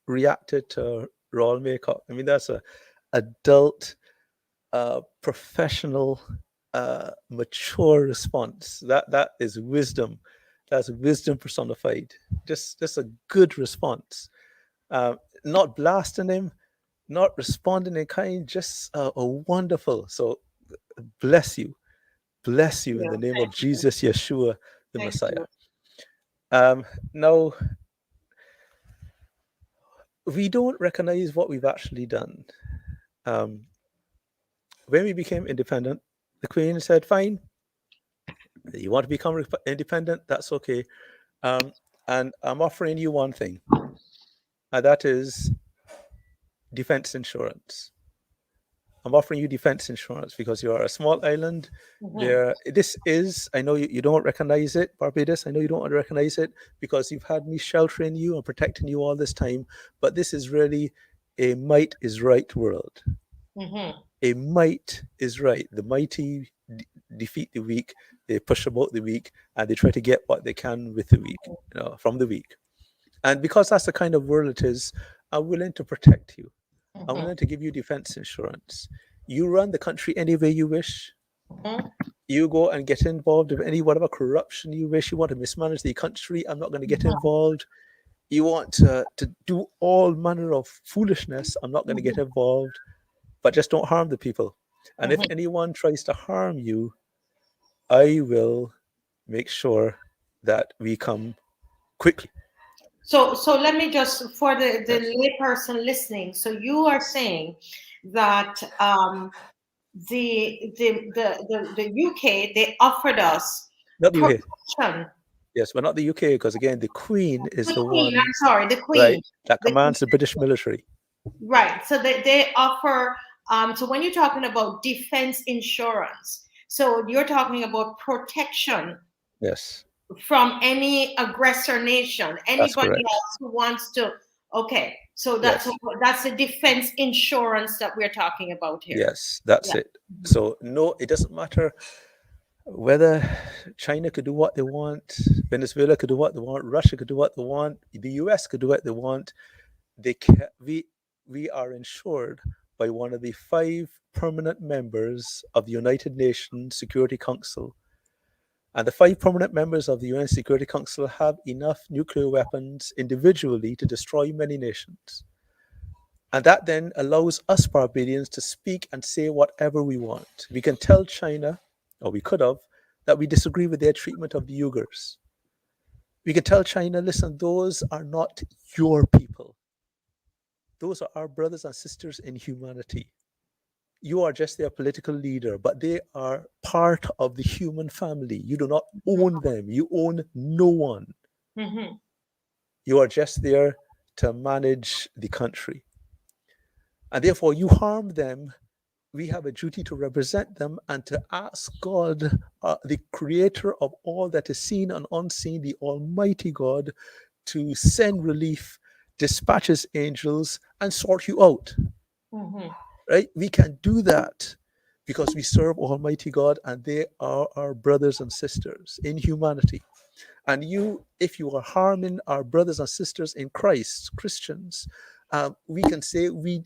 reacted to Raw Makeup. I mean, that's a adult, professional, mature response. That is wisdom. That's wisdom personified. Just a good response. Not blasting him, not responding in kind. Just a wonderful. So bless you in the name of Thank you. Jesus, Yeshua, the Thank Messiah. you. Now, we don't recognize what we've actually done. When we became independent, the Queen said, fine, you want to become independent, that's okay. And I'm offering you one thing, and that is defense insurance. I'm offering you defense insurance because you are a small island. This is, I know you don't recognize it, Barbados. I know you don't recognize it because you've had me sheltering you and protecting you all this time. But this is really a might is right world. A might is right. The mighty defeat the weak. They push about the weak, and they try to get what they can with the weak, from the weak. And because that's the kind of world it is, I'm willing to protect you. I'm willing to give you defense insurance. You run the country any way you wish. You go and get involved in any whatever corruption you wish. You want to mismanage the country, I'm not going to get involved. You want to do all manner of foolishness, I'm not going to get involved. But just don't harm the people. And if anyone tries to harm you, I will make sure that we come quickly. So let me just, for the Yes. lay person listening. So you are saying that the UK, they offered us Not the UK. protection. Yes, but not the UK, because again, the Queen is the Queen, one, I'm sorry, the Queen. right, that commands the British military. Right. So they offer. So when you're talking about defense insurance, so you're talking about protection. Yes. From any aggressor nation, anybody correct. else who wants to. Okay, so Yes. that's the defense insurance that we're talking about here. Yes, that's it. So no, it doesn't matter whether China could do what they want, Venezuela could do what they want, Russia could do what they want, the US could do what they want. We are insured by one of the 5 permanent members of the United Nations Security Council. And the 5 permanent members of the UN Security Council have enough nuclear weapons individually to destroy many nations. And that then allows us Barbadians to speak and say whatever we want. We can tell China, or we could have, that we disagree with their treatment of the Uyghurs. We can tell China, listen, those are not your people. Those are our brothers and sisters in humanity. You are just their political leader, but they are part of the human family. You do not own them. You own no one. You are just there to manage the country. And therefore, you harm them, we have a duty to represent them and to ask God, the creator of all that is seen and unseen, the Almighty God, to send relief, dispatch his angels, and sort you out. Right? We can do that because we serve Almighty God and they are our brothers and sisters in humanity. And if you are harming our brothers and sisters in Christ, Christians, we can say we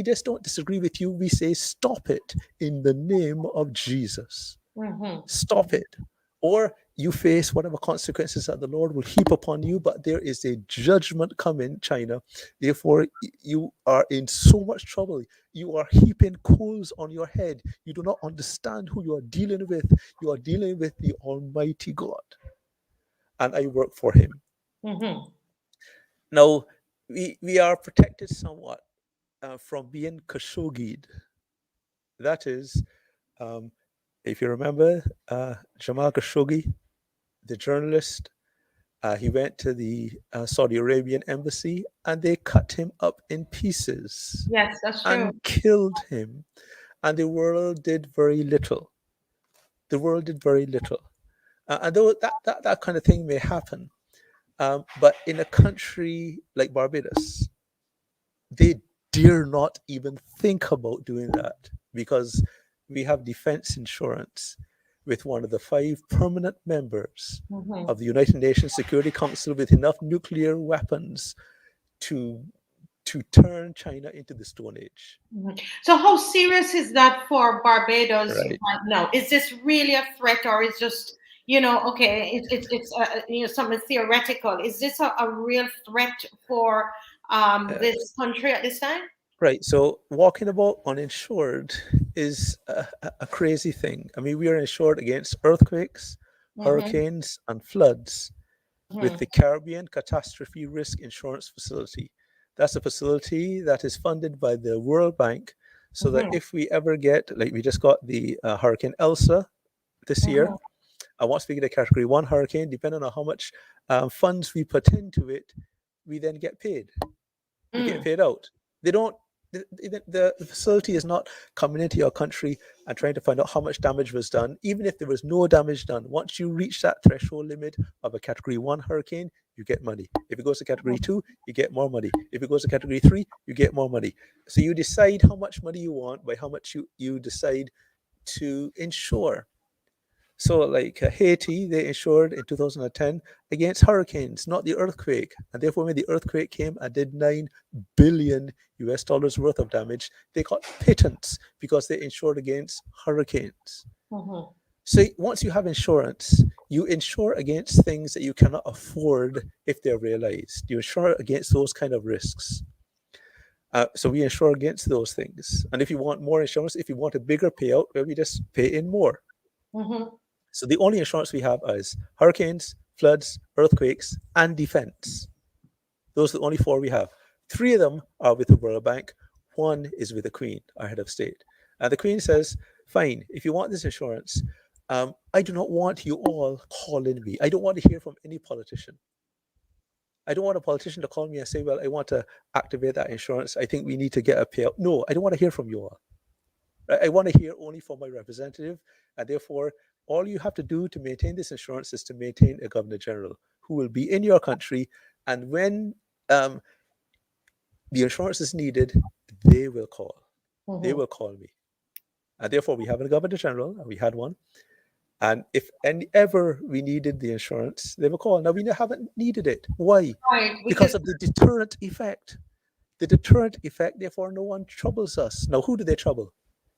just don't disagree with you. We say, stop it in the name of Jesus. Stop it. Or you face whatever consequences that the Lord will heap upon you, but there is a judgment coming, China. Therefore, you are in so much trouble. You are heaping coals on your head. You do not understand who you are dealing with. You are dealing with the Almighty God. And I work for him. Now, we are protected somewhat from being Khashoggi'd. That is, if you remember, Jamal Khashoggi, the journalist, he went to the Saudi Arabian embassy and they cut him up in pieces. Yes, that's true. And killed him. And the world did very little. The world did very little. And though that kind of thing may happen, but in a country like Barbados, they dare not even think about doing that because we have defense insurance with one of the 5 permanent members of the United Nations Security Council with enough nuclear weapons to turn China into the Stone Age. So how serious is that for Barbados Right now? Is this really a threat, or is just, okay, it's something theoretical? Is this a real threat for this country at this time? Right. So walking about uninsured is a crazy thing. I mean, we are insured against earthquakes, hurricanes, and floods with the Caribbean Catastrophe Risk Insurance Facility. That's a facility that is funded by the World Bank so that if we ever get, like we just got the Hurricane Elsa this year, once we get a Category 1 hurricane, depending on how much funds we put into it, we then get paid. We get paid out. They don't the facility is not coming into your country and trying to find out how much damage was done. Even if there was no damage done, once you reach that threshold limit of a Category 1 hurricane, you get money. If it goes to Category 2, you get more money. If it goes to Category 3, you get more money. So you decide how much money you want by how much you decide to insure. So, like Haiti, they insured in 2010 against hurricanes, not the earthquake. And therefore, when the earthquake came and did $9 billion US dollars worth of damage, they got patents because they insured against hurricanes. Mm-hmm. So, once you have insurance, you insure against things that you cannot afford if they're realized. You insure against those kind of risks. So we insure against those things. And if you want more insurance, if you want a bigger payout, well, we just pay in more. Mm-hmm. So the only insurance we have is hurricanes, floods, earthquakes, and defense. Those are the only 4 we have. 3 of them are with the World Bank. 1 is with the Queen, our head of state. And the Queen says, fine, if you want this insurance, I do not want you all calling me. I don't want to hear from any politician. I don't want a politician to call me and say, well, I want to activate that insurance. I think we need to get a payout. No, I don't want to hear from you all. I want to hear only from my representative. And therefore, all you have to do to maintain this insurance is to maintain a Governor General who will be in your country. And when the insurance is needed, they will call. Mm-hmm. They will call me. And therefore, we have a Governor General, and we had one. And if ever we needed the insurance, they will call. Now, we haven't needed it. Why? Right, Because of the deterrent effect. The deterrent effect, therefore, no one troubles us. Now, who do they trouble?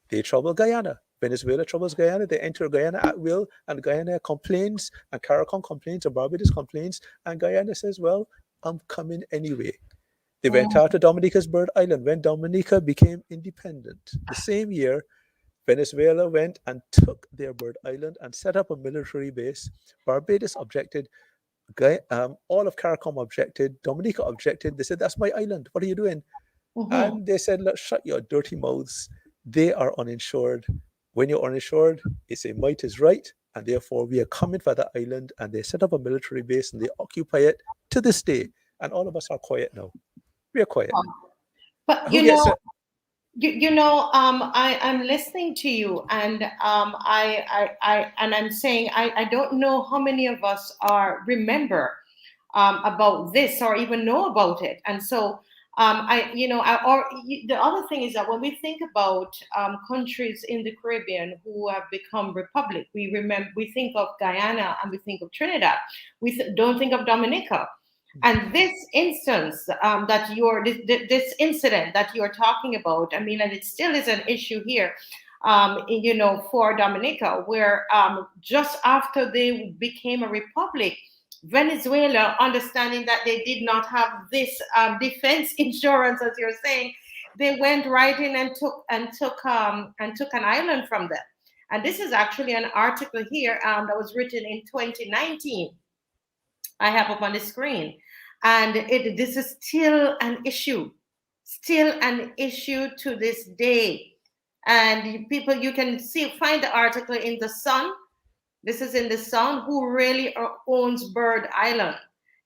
They trouble Guyana. Venezuela troubles Guyana. They enter Guyana at will, and Guyana complains, and Caracas complains, and Barbados complains, and Guyana says, well, I'm coming anyway. They went out to Dominica's Bird Island when Dominica became independent. The same year, Venezuela went and took their Bird Island and set up a military base. Barbados objected. All of CARICOM objected. Dominica objected. They said, that's my island. What are you doing? Mm-hmm. And they said, let's shut your dirty mouths. They are uninsured. When you're uninsured, it's a might is right. And therefore, we are coming for that island. And they set up a military base and they occupy it to this day. And all of us are quiet now. We are quiet. But I'm listening to you, and I'm saying I don't know how many of us remember about this or even know about it. And so the other thing is that when we think about countries in the Caribbean who have become republic, we think of Guyana and we think of Trinidad. We don't think of Dominica. And this instance this incident that you're talking about, I mean, and it still is an issue here, for Dominica, where just after they became a republic, Venezuela, understanding that they did not have this defense insurance, as you're saying, they went right in and took an island from them. And this is actually an article here that was written in 2019. I have up on the screen, and this is still an issue to this day. And people, you can find the article in the Sun. This is in the Sun. Who really owns Bird Island?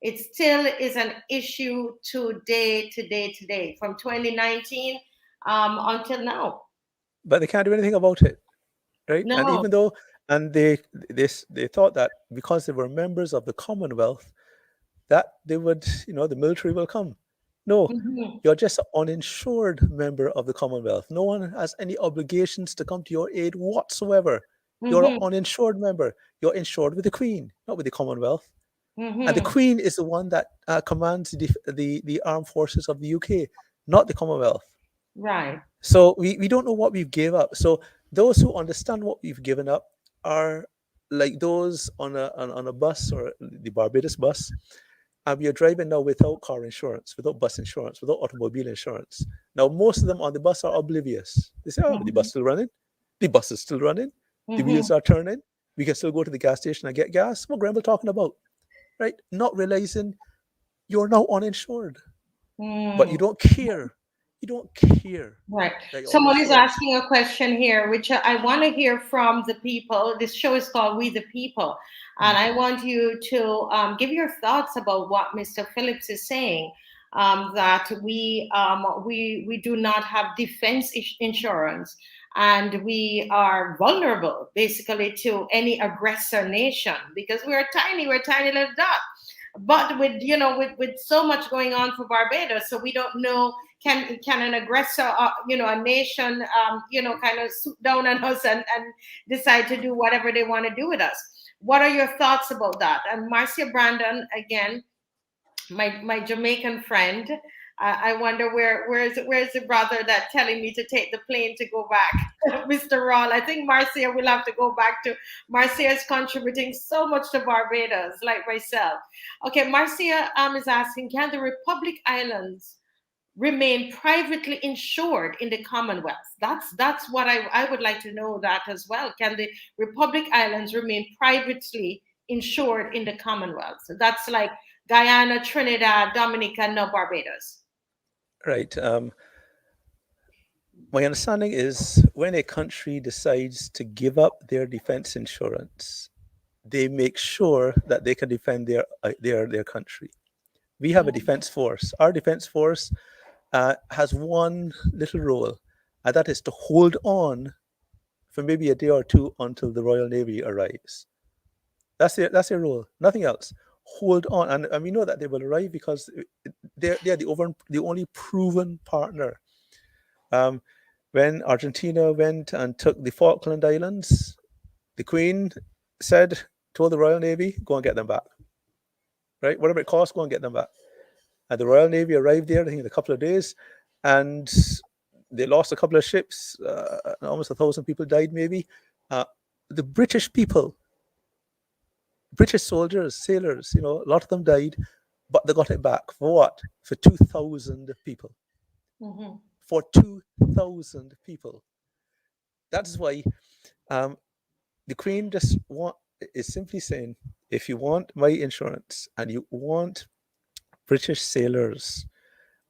It still is an issue today, from 2019 until now. But they can't do anything about it, right? No. And even though, they thought that because they were members of the Commonwealth, that they would, the military will come. No, you're just an uninsured member of the Commonwealth. No one has any obligations to come to your aid whatsoever. You're an uninsured member. You're insured with the Queen, not with the Commonwealth. And the Queen is the one that commands the armed forces of the UK, not the Commonwealth. Right. So we don't know what we've gave up. So those who understand what we've given up are like those on a bus or the Barbados bus. And we are driving now without car insurance, without bus insurance, without automobile insurance. Now, most of them on the bus are oblivious. They say, the bus is still running. The bus is still running. The wheels are turning. We can still go to the gas station and get gas. What Grenville talking about? Right? Not realizing you're now uninsured. But you don't care. You don't care. Right. Someone is asking a question here, which I want to hear from the people. This show is called We the People. And I want you to give your thoughts about what Mr. Phillips is saying. that we do not have defense insurance, and we are vulnerable basically to any aggressor nation because we're tiny little dot. But with with so much going on for Barbados, so we don't know, can an aggressor, a nation, kind of swoop down on us and decide to do whatever they want to do with us. What are your thoughts about that? And Marcia Brandon, again, my Jamaican friend. I wonder where's the brother that telling me to take the plane to go back, Mr. Rawl. I think Marcia will have to go back to. Marcia is contributing so much to Barbados, like myself. Okay, Marcia is asking, can the Republic Islands remain privately insured in the Commonwealth? That's what I would like to know that as well. Can the Republic Islands remain privately insured in the Commonwealth? So that's like Guyana, Trinidad, Dominica, no Barbados. Right. My understanding is when a country decides to give up their defense insurance, they make sure that they can defend their country. We have a defense force. Our defense force has one little role, and that is to hold on for maybe a day or two until the Royal Navy arrives. That's their role. Nothing else. Hold on, and we know that they will arrive because they're the only proven partner. When Argentina went and took the Falkland Islands, the Queen told the Royal Navy, go and get them back. Right? Whatever it costs, go and get them back. And the Royal Navy arrived there, I think, in a couple of days, and they lost a couple of ships. Almost 1,000 people died, maybe. The British people, British soldiers, sailors, a lot of them died, but they got it back. For what? For 2,000 people. Mm-hmm. For 2,000 people. That's why the Queen is simply saying, if you want my insurance and you want British sailors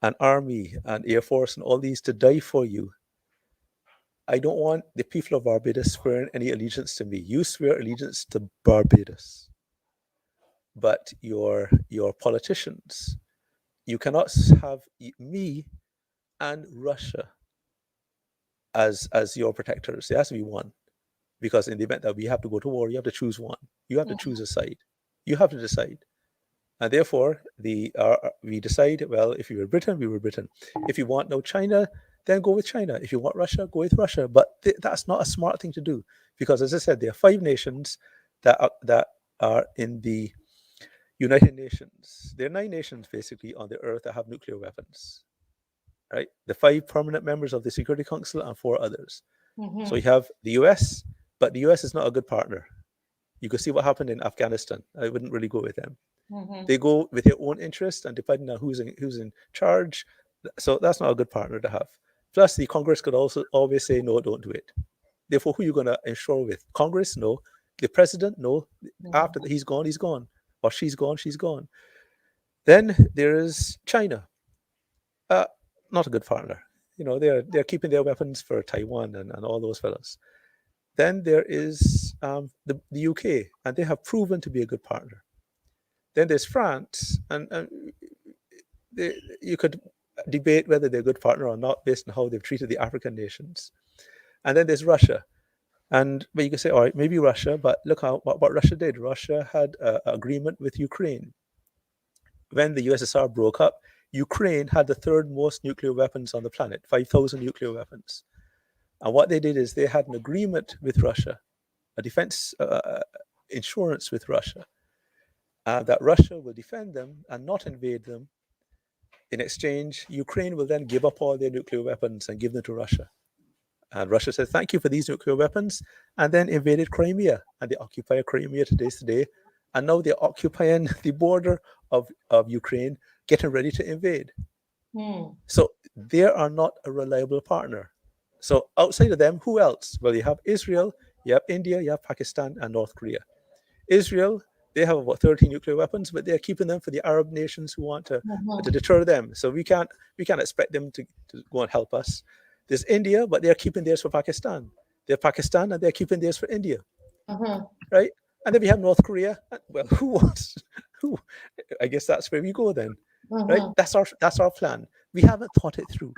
and army and air force and all these to die for you, I don't want the people of Barbados swearing any allegiance to me. You swear allegiance to Barbados. But your politicians, you cannot have me and Russia as your protectors. There has to be one. Because in the event that we have to go to war, you have to choose one. You have to choose a side. You have to decide. And therefore, we decide, well, if you were Britain, we were Britain. If you want no China, then go with China. If you want Russia, go with Russia. But that's not a smart thing to do. Because as I said, there are 5 nations that are in the United Nations. There are 9 nations, basically, on the earth that have nuclear weapons. Right? The 5 permanent members of the Security Council and 4 others. Mm-hmm. So you have the US, but the US is not a good partner. You can see what happened in Afghanistan. I wouldn't really go with them. Mm-hmm. They go with their own interest and depending on who's in charge. So that's not a good partner to have. Plus, the Congress could also always say, no, don't do it. Therefore, who are you going to insure with? Congress? No. The president? No. Mm-hmm. After he's gone, he's gone. Or she's gone, she's gone. Then there is China. Not a good partner. They're keeping their weapons for Taiwan and all those fellows. Then there is the UK, and they have proven to be a good partner. Then there's France, and you could debate whether they're a good partner or not based on how they've treated the African nations. And then there's Russia. But you can say, all right, maybe Russia, but look what Russia did. Russia had an agreement with Ukraine. When the USSR broke up, Ukraine had the 3rd most nuclear weapons on the planet, 5,000 nuclear weapons. And what they did is they had an agreement with Russia, a defense insurance with Russia, that Russia will defend them and not invade them. In exchange, Ukraine will then give up all their nuclear weapons and give them to Russia. And Russia said, thank you for these nuclear weapons, and then invaded Crimea. And they occupy Crimea today. And now they're occupying the border of Ukraine, getting ready to invade. So they are not a reliable partner. So outside of them, who else? Well, you have Israel, you have India, you have Pakistan, and North Korea. Israel, they have about 13 nuclear weapons, but they're keeping them for the Arab nations who want to deter them. So we can't expect them to go and help us. There's India, but they're keeping theirs for Pakistan. They're Pakistan, and they're keeping theirs for India. Right? And then we have North Korea. Well, who? I guess that's where we go then. right? Mm-hmm. That's our plan. We haven't thought it through.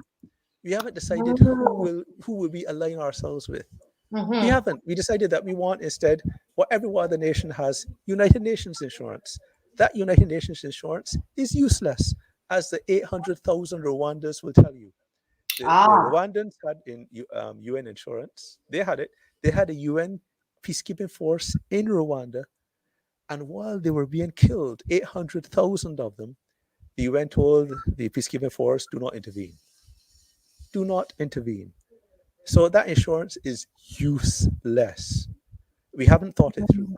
We haven't decided who will we align ourselves with. We Mm-hmm. haven't. We decided that we want instead what every other nation has: United Nations insurance. That United Nations insurance is useless, as the 800,000 Rwandans will tell you. The Ah. Rwandans had in UN insurance. They had it. They had a UN peacekeeping force in Rwanda, and while they were being killed, 800,000 of them, the UN told the peacekeeping force, "Do not intervene. Do not intervene." So that insurance is useless. We haven't thought it through.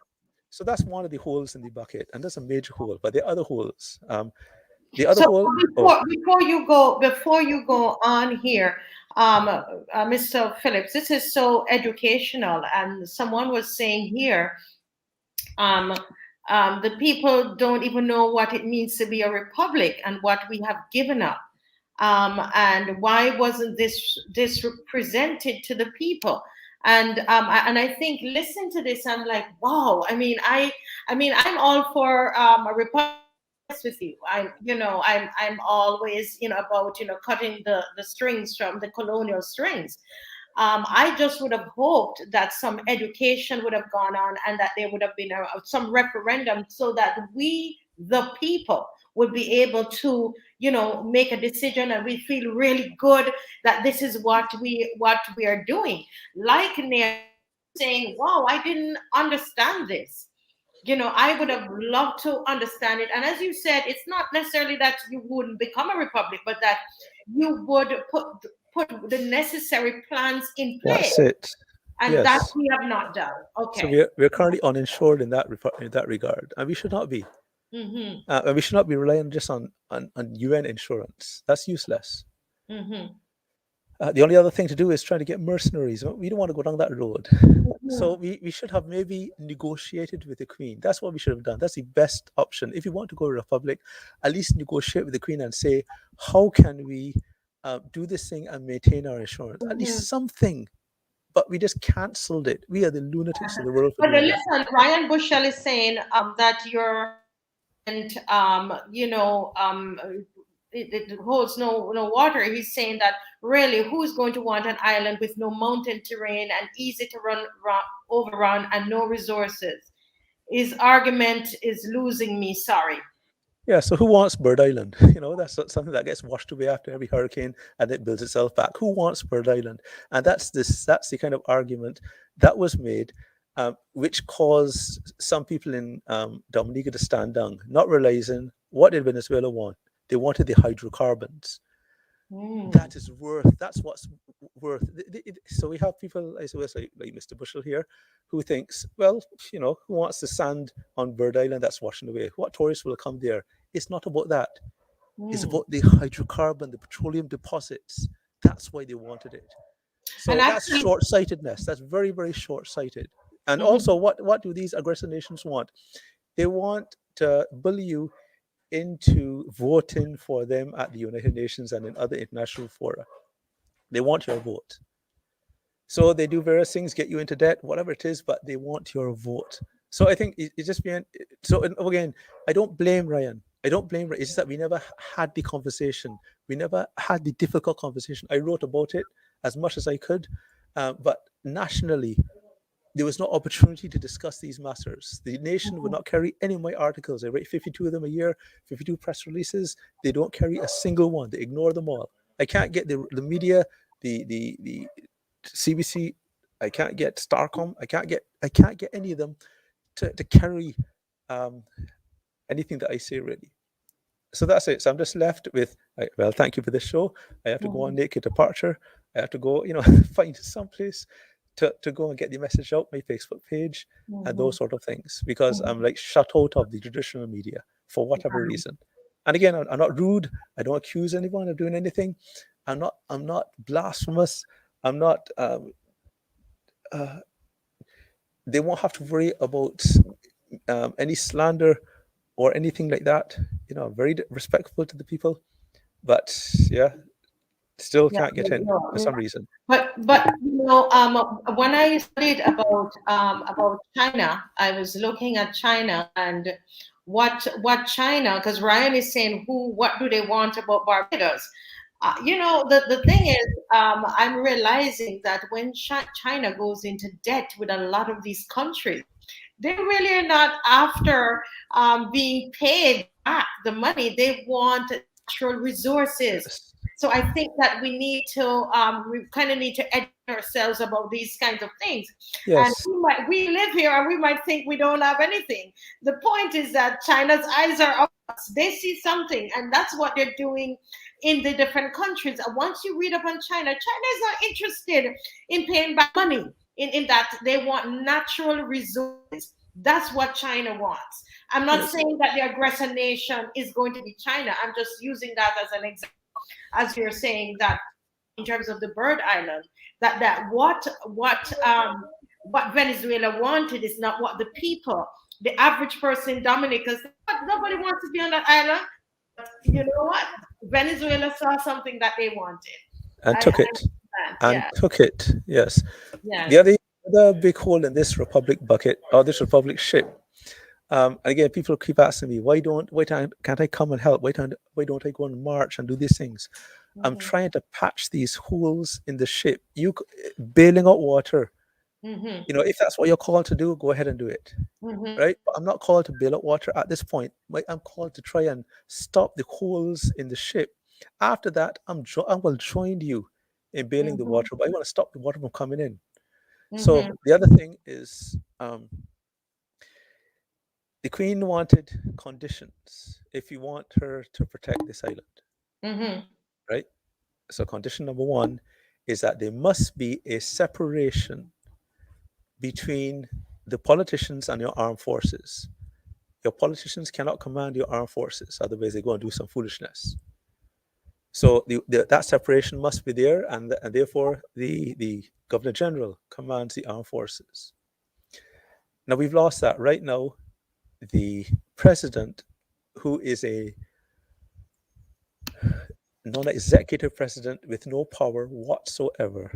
So that's one of the holes in the bucket, and that's a major hole. But the other holes, the other So hole. Oh, before you go on here, Mr. Phillips, this is so educational, and someone was saying here, um, the people don't even know what it means to be a republic and what we have given up. And why wasn't this presented to the people? And I think listen to this. I'm like, wow. I mean, I'm all for a republic. With you, I'm always about cutting the strings from the colonial strings. I just would have hoped that some education would have gone on and that there would have been some referendum so that we, the people, would be able to, make a decision, and we feel really good that this is what we are doing. Like Nair saying, "Wow, I didn't understand this." I would have loved to understand it. And as you said, it's not necessarily that you wouldn't become a republic, but that you would put the necessary plans in place, that's it. and that Yes. we have not done. So Okay. we're currently uninsured in in that regard, and we should not be. Mm-hmm. And we should not be relying just on UN insurance. That's useless. Mm-hmm. The only other thing to do is try to get mercenaries. We don't want to go down that road. So Mm-hmm. we should have maybe negotiated with the Queen. That's what we should have done. That's the best option. If you want to go to Republic, at least negotiate with the Queen and say, how can we do this thing and maintain our insurance? At Mm-hmm. least something. But we just cancelled it. We are the lunatics of the world for But doing that. listen, Ryan Bushell is saying that your argument, it holds no water. He's saying that really, who's going to want an island with no mountain terrain and easy to overrun and no resources? His argument is losing me. Sorry. Yeah, so who wants Bird Island? That's something that gets washed away after every hurricane and it builds itself back. Who wants Bird Island? And that's the kind of argument that was made, which caused some people in Dominica to stand down, not realizing what did Venezuela want. They wanted the hydrocarbons. Mm. That's what's worth. So we have people, I suppose, like Mr. Bushell here, who thinks, well, who wants the sand on Bird Island that's washing away? What tourists will come there? It's not about that. It's Mm. about the hydrocarbon, the petroleum deposits. That's why they wanted it. And So that's actually, short-sightedness. That's very, very short-sighted. And mhm. also, what do these aggressive nations want? They want to bully you into voting for them at the United Nations and in other international fora. They want your vote. So they do various things, get you into debt, whatever it is, but they want your vote. So I think it's just being so. And again, I don't blame Ryan. I don't blame Ryan. It's just that we never had the conversation. We never had the difficult conversation. I wrote about it as much as I could, but nationally, there was no opportunity to discuss these matters. The nation would not carry any of my articles. I write 52 of them a year, 52 press releases. They don't carry a single one. They ignore them all. I can't get the media, the CBC. I can't get Starcom. I can't get any of them to carry um, anything that I say really. So that's it. So I'm just left with, well, thank you for this show. I have to go on Mhm. naked departure. I have to go, find someplace to go and get the message out, my Facebook page, and those Mhm. sort of things, because I'm Mhm. like shut out of the traditional media for whatever reason. And again, I'm not rude. I don't accuse anyone of doing anything. I'm not blasphemous. I'm not. Uh, they won't have to worry about any slander or anything like that. I'm very respectful to the people, but yeah, still Yeah, can't get in for yeah. some reason. But when I studied about China, I was looking at China, and what China, because Ryan is saying what do they want about Barbados? The thing is, I'm realizing that when China goes into debt with a lot of these countries, they really are not after being paid back the money. They want natural resources. Yes. So I think that we kind of need to educate ourselves about these kinds of things. And Yes. we live here and we might think we don't have anything. The point is that China's eyes are on us. They see something, and that's what they're doing in the different countries. And once you read up on China, China is not interested in paying back money. In that they want natural resources. That's what China wants. I'm not Yes. saying that the aggressor nation is going to be China. I'm just using that as an example, as you're saying that in terms of the Bird Island, that what Venezuela wanted is not what the people, the average person in Dominica, said, nobody wants to be on that island. But you know what? Venezuela saw something that they wanted. And I took it. understand. And Yeah. took it. Yes. The Yes. other big hole in this Republic bucket, or this Republic ship. And again, people keep asking me, can't I come and help? Why don't I go and march and do these things? I'm Mm-hmm. trying to patch these holes in the ship. Bailing out water. Mm-hmm. If that's what you're called to do, go ahead and do it. Mm-hmm. Right? But I'm not called to bail out water at this point. I'm called to try and stop the holes in the ship. After that, I will join you in bailing the Mm-hmm. water, but I want to stop the water from coming in. So Mm-hmm. the other thing is, the Queen wanted conditions if you want her to protect this island, Mm-hmm. right? So condition number one is that there must be a separation between the politicians and your armed forces. Your politicians cannot command your armed forces, otherwise they go and do some foolishness. So that separation must be there, and therefore the Governor General commands the armed forces. Now we've lost that. Right now, the president, who is a non-executive president with no power whatsoever,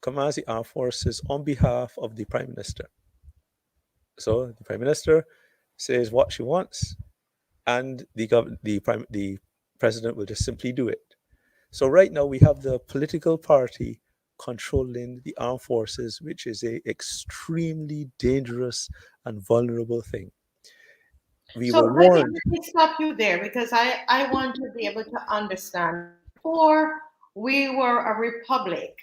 commands the armed forces on behalf of the prime minister. So the prime minister says what she wants, and the president will just simply do it. So right now we have the political party controlling the armed forces, which is a extremely dangerous and vulnerable thing. We So were let warned. me stop you there because I want to be able to understand. Before we were a republic,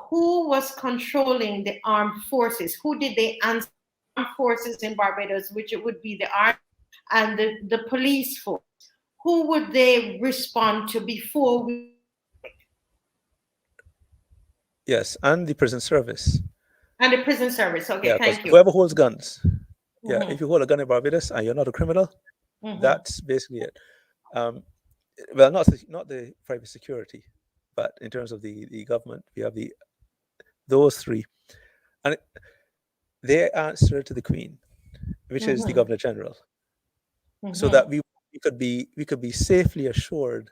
who was controlling the armed forces? Who did they answer? Armed forces in Barbados, which it would be the army and the police force. Who would they respond to before we? Yes, and the prison service. And the prison service. Okay, Yeah, because thank you. whoever holds guns, yeah, if Mm-hmm. you hold a gun in Barbados and you're not a criminal, Mm-hmm. that's basically it. Um, well, not the private security, but in terms of the government, we have those three, and they answer to the Queen, which is the Mm-hmm. Governor General, so Mm-hmm. that we could be safely assured.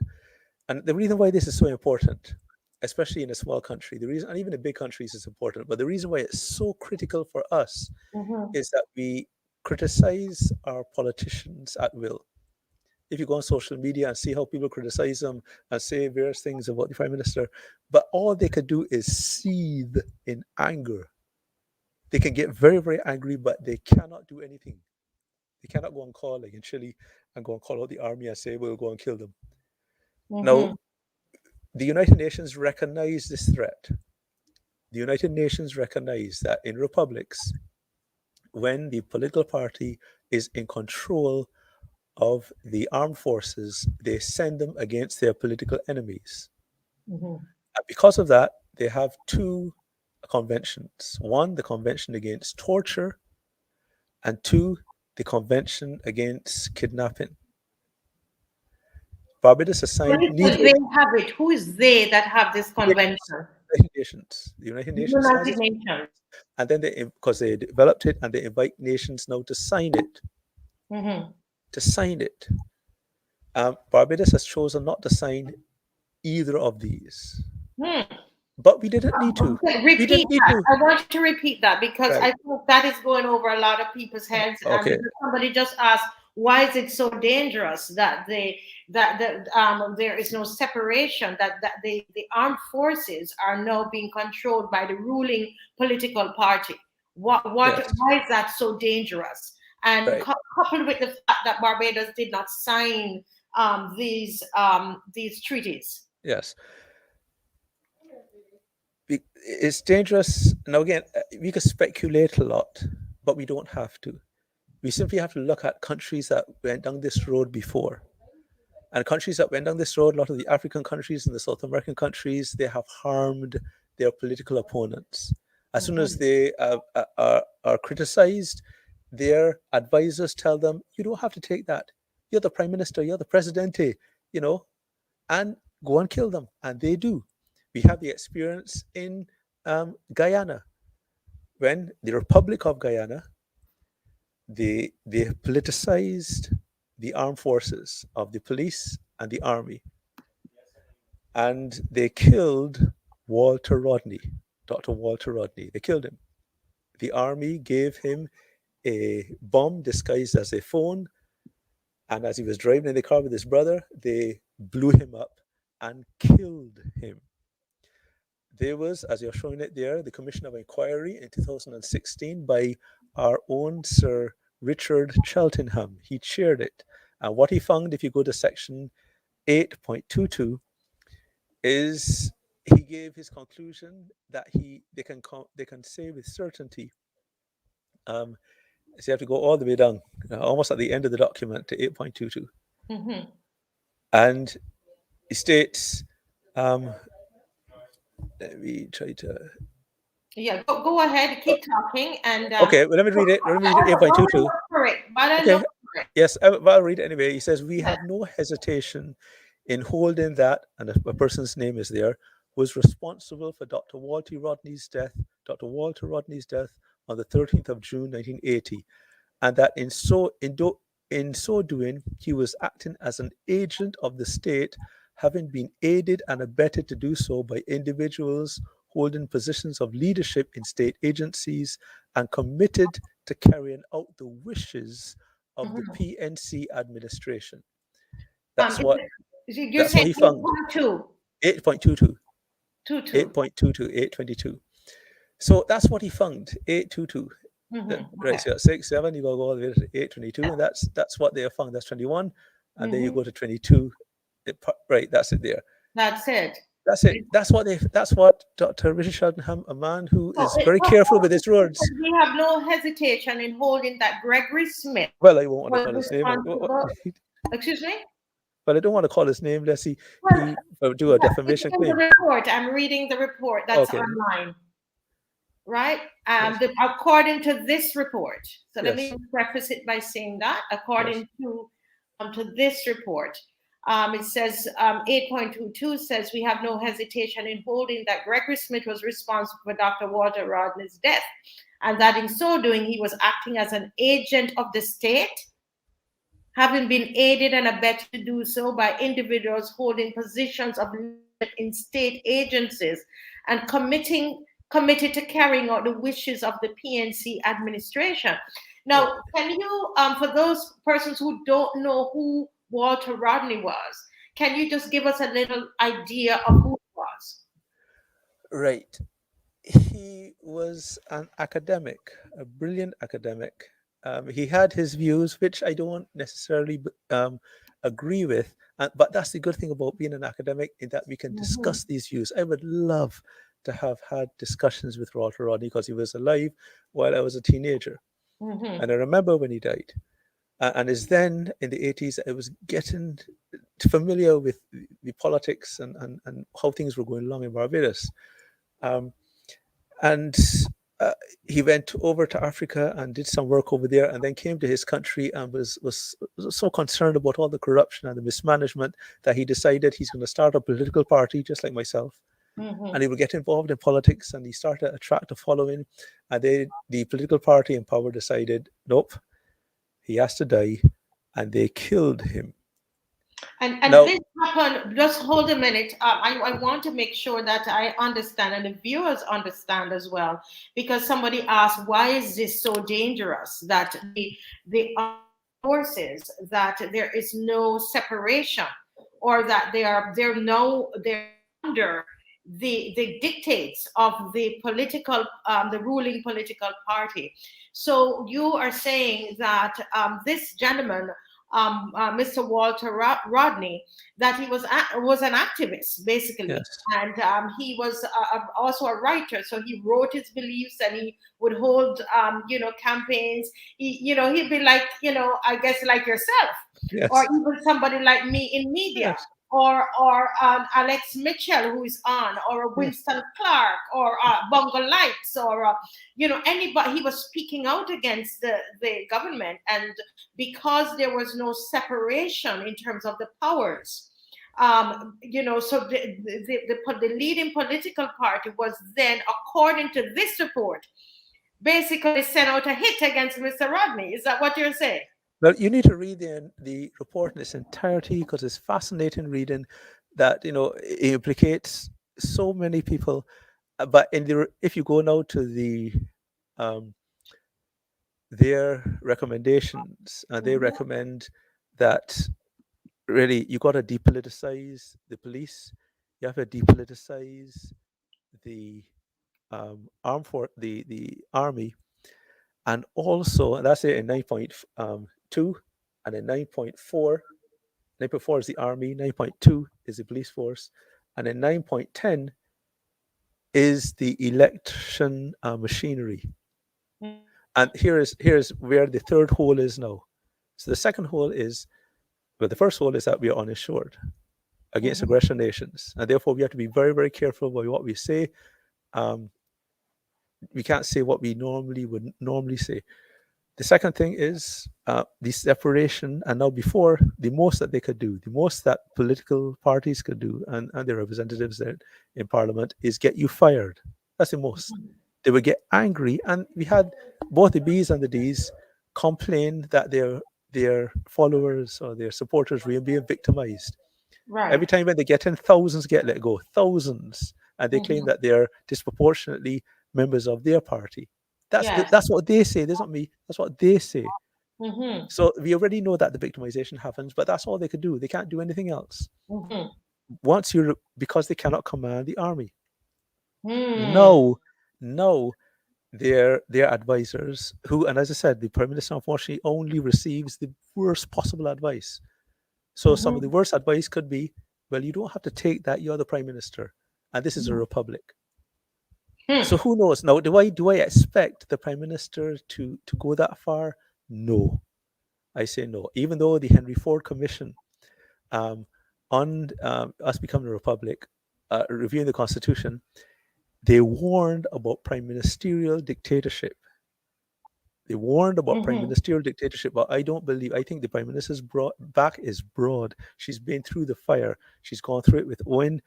And the reason why this is so important, especially in a small country, the reason, and even in big countries, is important, but the reason why it's so critical for us Mm-hmm. is that we criticize our politicians at will. If you go on social media and see how people criticize them and say various things about the prime minister, but all they could do is seethe in anger. They can get very, very angry, but they cannot do anything. They cannot go and call, like in Chile, and go and call out the army and say, we'll go and kill them. Now, Mm-hmm. the United Nations recognize this threat. The United Nations recognize that in republics, when the political party is in control of the armed forces, they send them against their political enemies. Mm-hmm. And because of that, they have two conventions. One, the Convention Against Torture, and two, the Convention Against Kidnapping. Barbados has When signed you neither say of they have it, who is they that have this the convention? United Nations. The United The Nations has United it, Nations. and then because they developed it, and they invite nations now to sign it. Mm-hmm. To sign it. Barbados has chosen not to sign either of these. Hmm. But we didn't need to. We Repeat didn't need that. to. I want you to repeat that because I Right. think that is going over a lot of people's heads. And Okay. because somebody just asked, why is it so dangerous that there is no separation, that the armed forces are now being controlled by the ruling political party? Yes. Why is that so dangerous? And Right. coupled with the fact that Barbados did not sign these treaties. Yes. It's dangerous. Now, again, we could speculate a lot, but we don't have to. We simply have to look at countries that went down this road before. And countries that went down this road, a lot of the African countries and the South American countries, they have harmed their political opponents. As soon as they are criticized, their advisors tell them, you don't have to take that. You're the prime minister, you're the presidente, you know, and go and kill them. And they do. We have the experience in Guyana, when the Republic of Guyana, they politicized the armed forces of the police and the army, and they killed Walter Rodney, Dr. Walter Rodney. They killed him. The army gave him a bomb disguised as a phone, and as he was driving in the car with his brother, they blew him up and killed him. There was, as you're showing it there, the Commission of Inquiry in 2016 by our own Sir Richard Cheltenham. He chaired it. And what he found, if you go to section 8.22, is he gave his conclusion that they can say with certainty. So you have to go all the way down, almost at the end of the document, to 8.22. And he states, let me try to. Yeah, go ahead, keep talking, and Okay, well, let me read it. Let me read it. 8.22. Okay. Yes, I'll read it anyway. He says, we have no hesitation in holding that, and a person's name is there, was responsible for Dr. Walter Rodney's death on the 13th of June, 1980, and that in so doing, he was acting as an agent of the state, having been aided and abetted to do so by individuals holding positions of leadership in state agencies and committed to carrying out the wishes of the PNC administration. That's what you're that's what saying he found. 8.22. 8.22. So that's what he found. 822. Right, so 6, 7, you go all the way to 822, and that's what they have found. That's 21, and then you go to 22. Right, that's it there. That's it. That's it. That's what Dr. Richard Cheltenham, a man who is very careful with his words. We have no hesitation in holding that Gregory Smith. Well, I won't want to call his name. Excuse me? But I don't want to call his name lest he do a defamation claim. I'm reading the report that's online. Right? According to this report. So let me preface it by saying that according to this report, it says 8.22 says we have no hesitation in holding that Gregory Smith was responsible for Dr. Walter Rodney's death, and that in so doing he was acting as an agent of the state, having been aided and abetted to do so by individuals holding positions of leadership in state agencies and committed to carrying out the wishes of the PNC administration. Now, can you, for those persons who don't know who Walter Rodney was, can you just give us a little idea of who he was? Right. He was an academic, a brilliant academic. He had his views, which I don't necessarily agree with. But that's the good thing about being an academic, in that we can discuss these views. I would love to have had discussions with Walter Rodney because he was alive while I was a teenager. And I remember when he died. And it's then in the 80s, I was getting familiar with the politics and how things were going along in Barbados. He went over to Africa and did some work over there, and then came to his country and was so concerned about all the corruption and the mismanagement that he decided he's going to start a political party, just like myself. And he would get involved in politics, and he started to attract a following. And the political party in power decided, nope, he has to die, and they killed him. And Now, this happened. Just hold a minute. I want to make sure that I understand and the viewers understand as well, because somebody asked, "Why is this so dangerous?" That the armed forces, that there is no separation, or that they're under the dictates of the ruling political party. So you are saying that this gentleman, Mr. Walter Rodney, that was an activist basically, yes, and he was also a writer. So he wrote his beliefs, and he would hold campaigns. He'd be like, I guess like yourself, or yes, even somebody like me in media, yes, or Alex Mitchell, who is on, or yes. Winston Clark, or Bongo Lights, or anybody. He was speaking out against the government, and because there was no separation in terms of the powers, so the leading political party was then, according to this report, basically sent out a hit against Mr. Rodney. Is that what you're saying? Well, you need to read the report in its entirety because it's fascinating reading. That it implicates so many people. But if you go now to um, their recommendations, and they Mhm. recommend that really you got to depoliticize the police, you have to depoliticize the armed for the army, and also, and that's it in 9.2, and in 9.4. 9.4 is the army, 9.2 is the police force, and then 9.10 is the election machinery. And here's where the third hole is now. So the second hole is, well, the first hole is that we are uninsured against Mhm. aggressor nations, and therefore we have to be very, very careful about what we say. Um, we can't say what we would normally say. The second thing is the separation, and now before, the most that they could do, the most that political parties could do, and their representatives in parliament, is get you fired. That's the most. They would get angry, and we had both the Bs and the Ds complain that their followers or their supporters were being victimized. Right. Every time when they get in, thousands get let go, thousands, and they claim Mhm. that they're disproportionately members of their party. Yes. That's what they say. That's not me. That's what they say. Mhm. So we already know that the victimization happens, but that's all they could do. They can't do anything else. Mhm. Because they cannot command the army. Hmm. No, no, their advisors who, and as I said, the prime minister unfortunately only receives the worst possible advice. So some of the Mhm. worst advice could be, well, you don't have to take that. You're the prime minister, and this is a republic. Hmm. So who knows? Now, do I expect the prime minister to go that far? No, I say no. Even though the Henry Ford Commission um, on us becoming a republic, reviewing the constitution, they warned about prime ministerial dictatorship. They warned about prime Mhm. ministerial dictatorship, but I don't believe. I think the prime minister's back is broad. She's been through the fire. She's gone through it with Owen.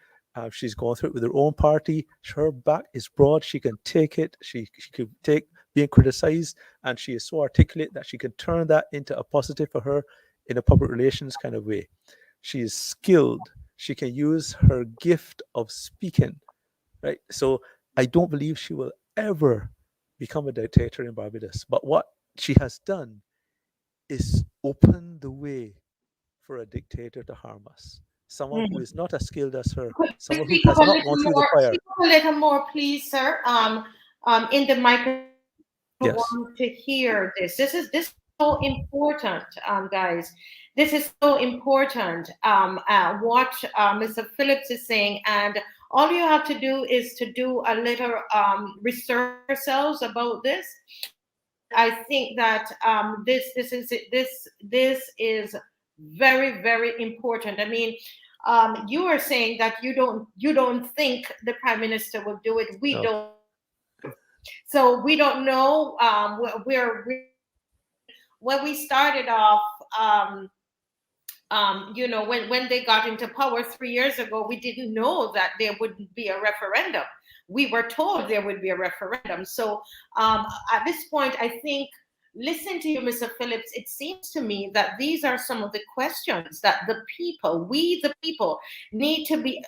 She's gone through it with her own party. Her back is broad. She can take it. She could take being criticized, and she is so articulate that she can turn that into a positive for her in a public relations kind of way. She is skilled. She can use her gift of speaking, right? So I don't believe she will ever become a dictator in Barbados. But what she has done is open the way for a dictator to harm us. Someone who Hmm. is not as skilled as her, Could you someone who speak up has a not gone little through the more? fire. Speak up a little more, please, sir. In the microphone. Yes. Want to hear this. This is so important, guys. This is so important. What Mr. Phillips is saying, and all you have to do is to do a little research yourselves about this. And I think that this is very, very important. I mean, you are saying that you don't think the prime minister will do it. We No. don't. So we don't know where when we started off. When they got into power 3 years ago, we didn't know that there wouldn't be a referendum. We were told there would be a referendum. So at this point, I think listening to you, Mr. Phillips, it seems to me that these are some of the questions that the people, we the people, need to be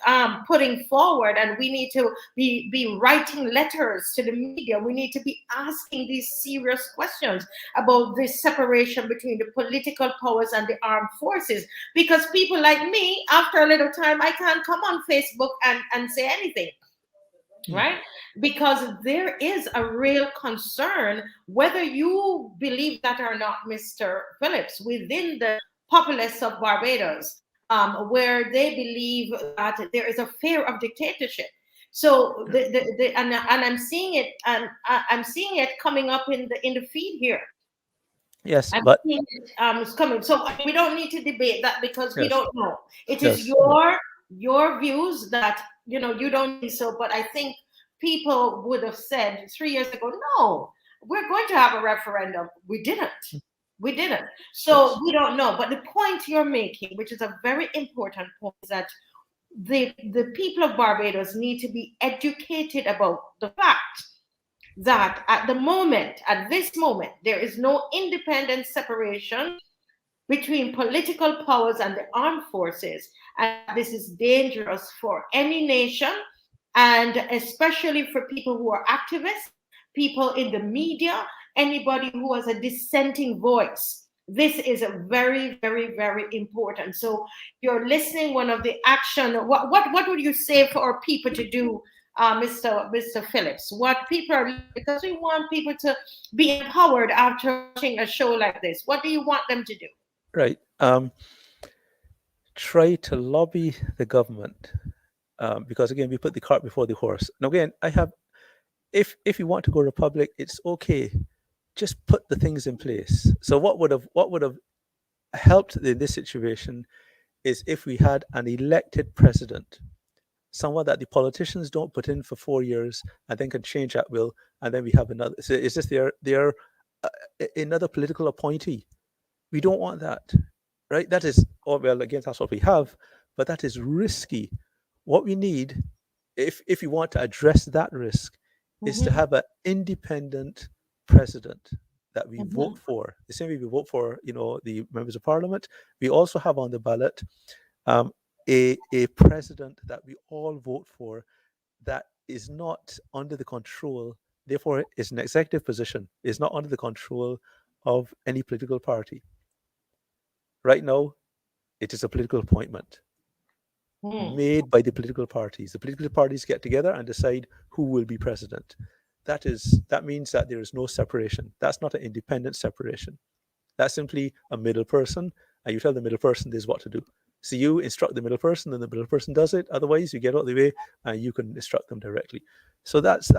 putting forward, and we need to be writing letters to the media. We need to be asking these serious questions about this separation between the political powers and the armed forces. Because people like me, after a little time, I can't come on Facebook and say anything, right? Because there is a real concern, whether you believe that or not, Mr. Phillips, within the populace of Barbados, where they believe that there is a fear of dictatorship. So and I'm seeing it, and I'm seeing it coming up in the feed here. Yes, I'm but seeing it it's coming. So we don't need to debate that because we yes, don't know. It is yes, your views that you don't think so. But I think people would have said 3 years ago, no, we're going to have a referendum. We didn't. We didn't. So yes, we don't know. But the point you're making, which is a very important point, is that the people of Barbados need to be educated about the fact that at this moment, there is no independent separation between political powers and the armed forces, and that this is dangerous for any nation, and especially for people who are activists, people in the media, anybody who has a dissenting voice. This is a very, very, very important. So you're listening. One of the action. What would you say for our people to do, Mr. Phillips? What people are, because we want people to be empowered after watching a show like this. What do you want them to do? right. Try to lobby the government, because again, we put the cart before the horse. And again, if you want to go republic, it's okay. Just put the things in place. So what would have helped in this situation is if we had an elected president, someone that the politicians don't put in for 4 years and then can change at will, and then we have another. So it's just they're uh, another political appointee. We don't want that, right? That is, oh well, again, that's what we have, but that is risky. What we need, if you want to address that risk, is to Mm-hmm, have an independent president that we mm-hmm, vote for. The same way we vote for, the members of parliament. We also have on the ballot um, a president that we all vote for, that is not under the control, therefore is an executive position, is not under the control of any political party. Right now, it is a political appointment mm-hmm. made by the political parties. The political parties get together and decide who will be president. That means that there is no separation. That's not an independent separation. That's simply a middle person, and you tell the middle person this is what to do. So you instruct the middle person, and the middle person does it. Otherwise, you get out of the way, and you can instruct them directly. So that's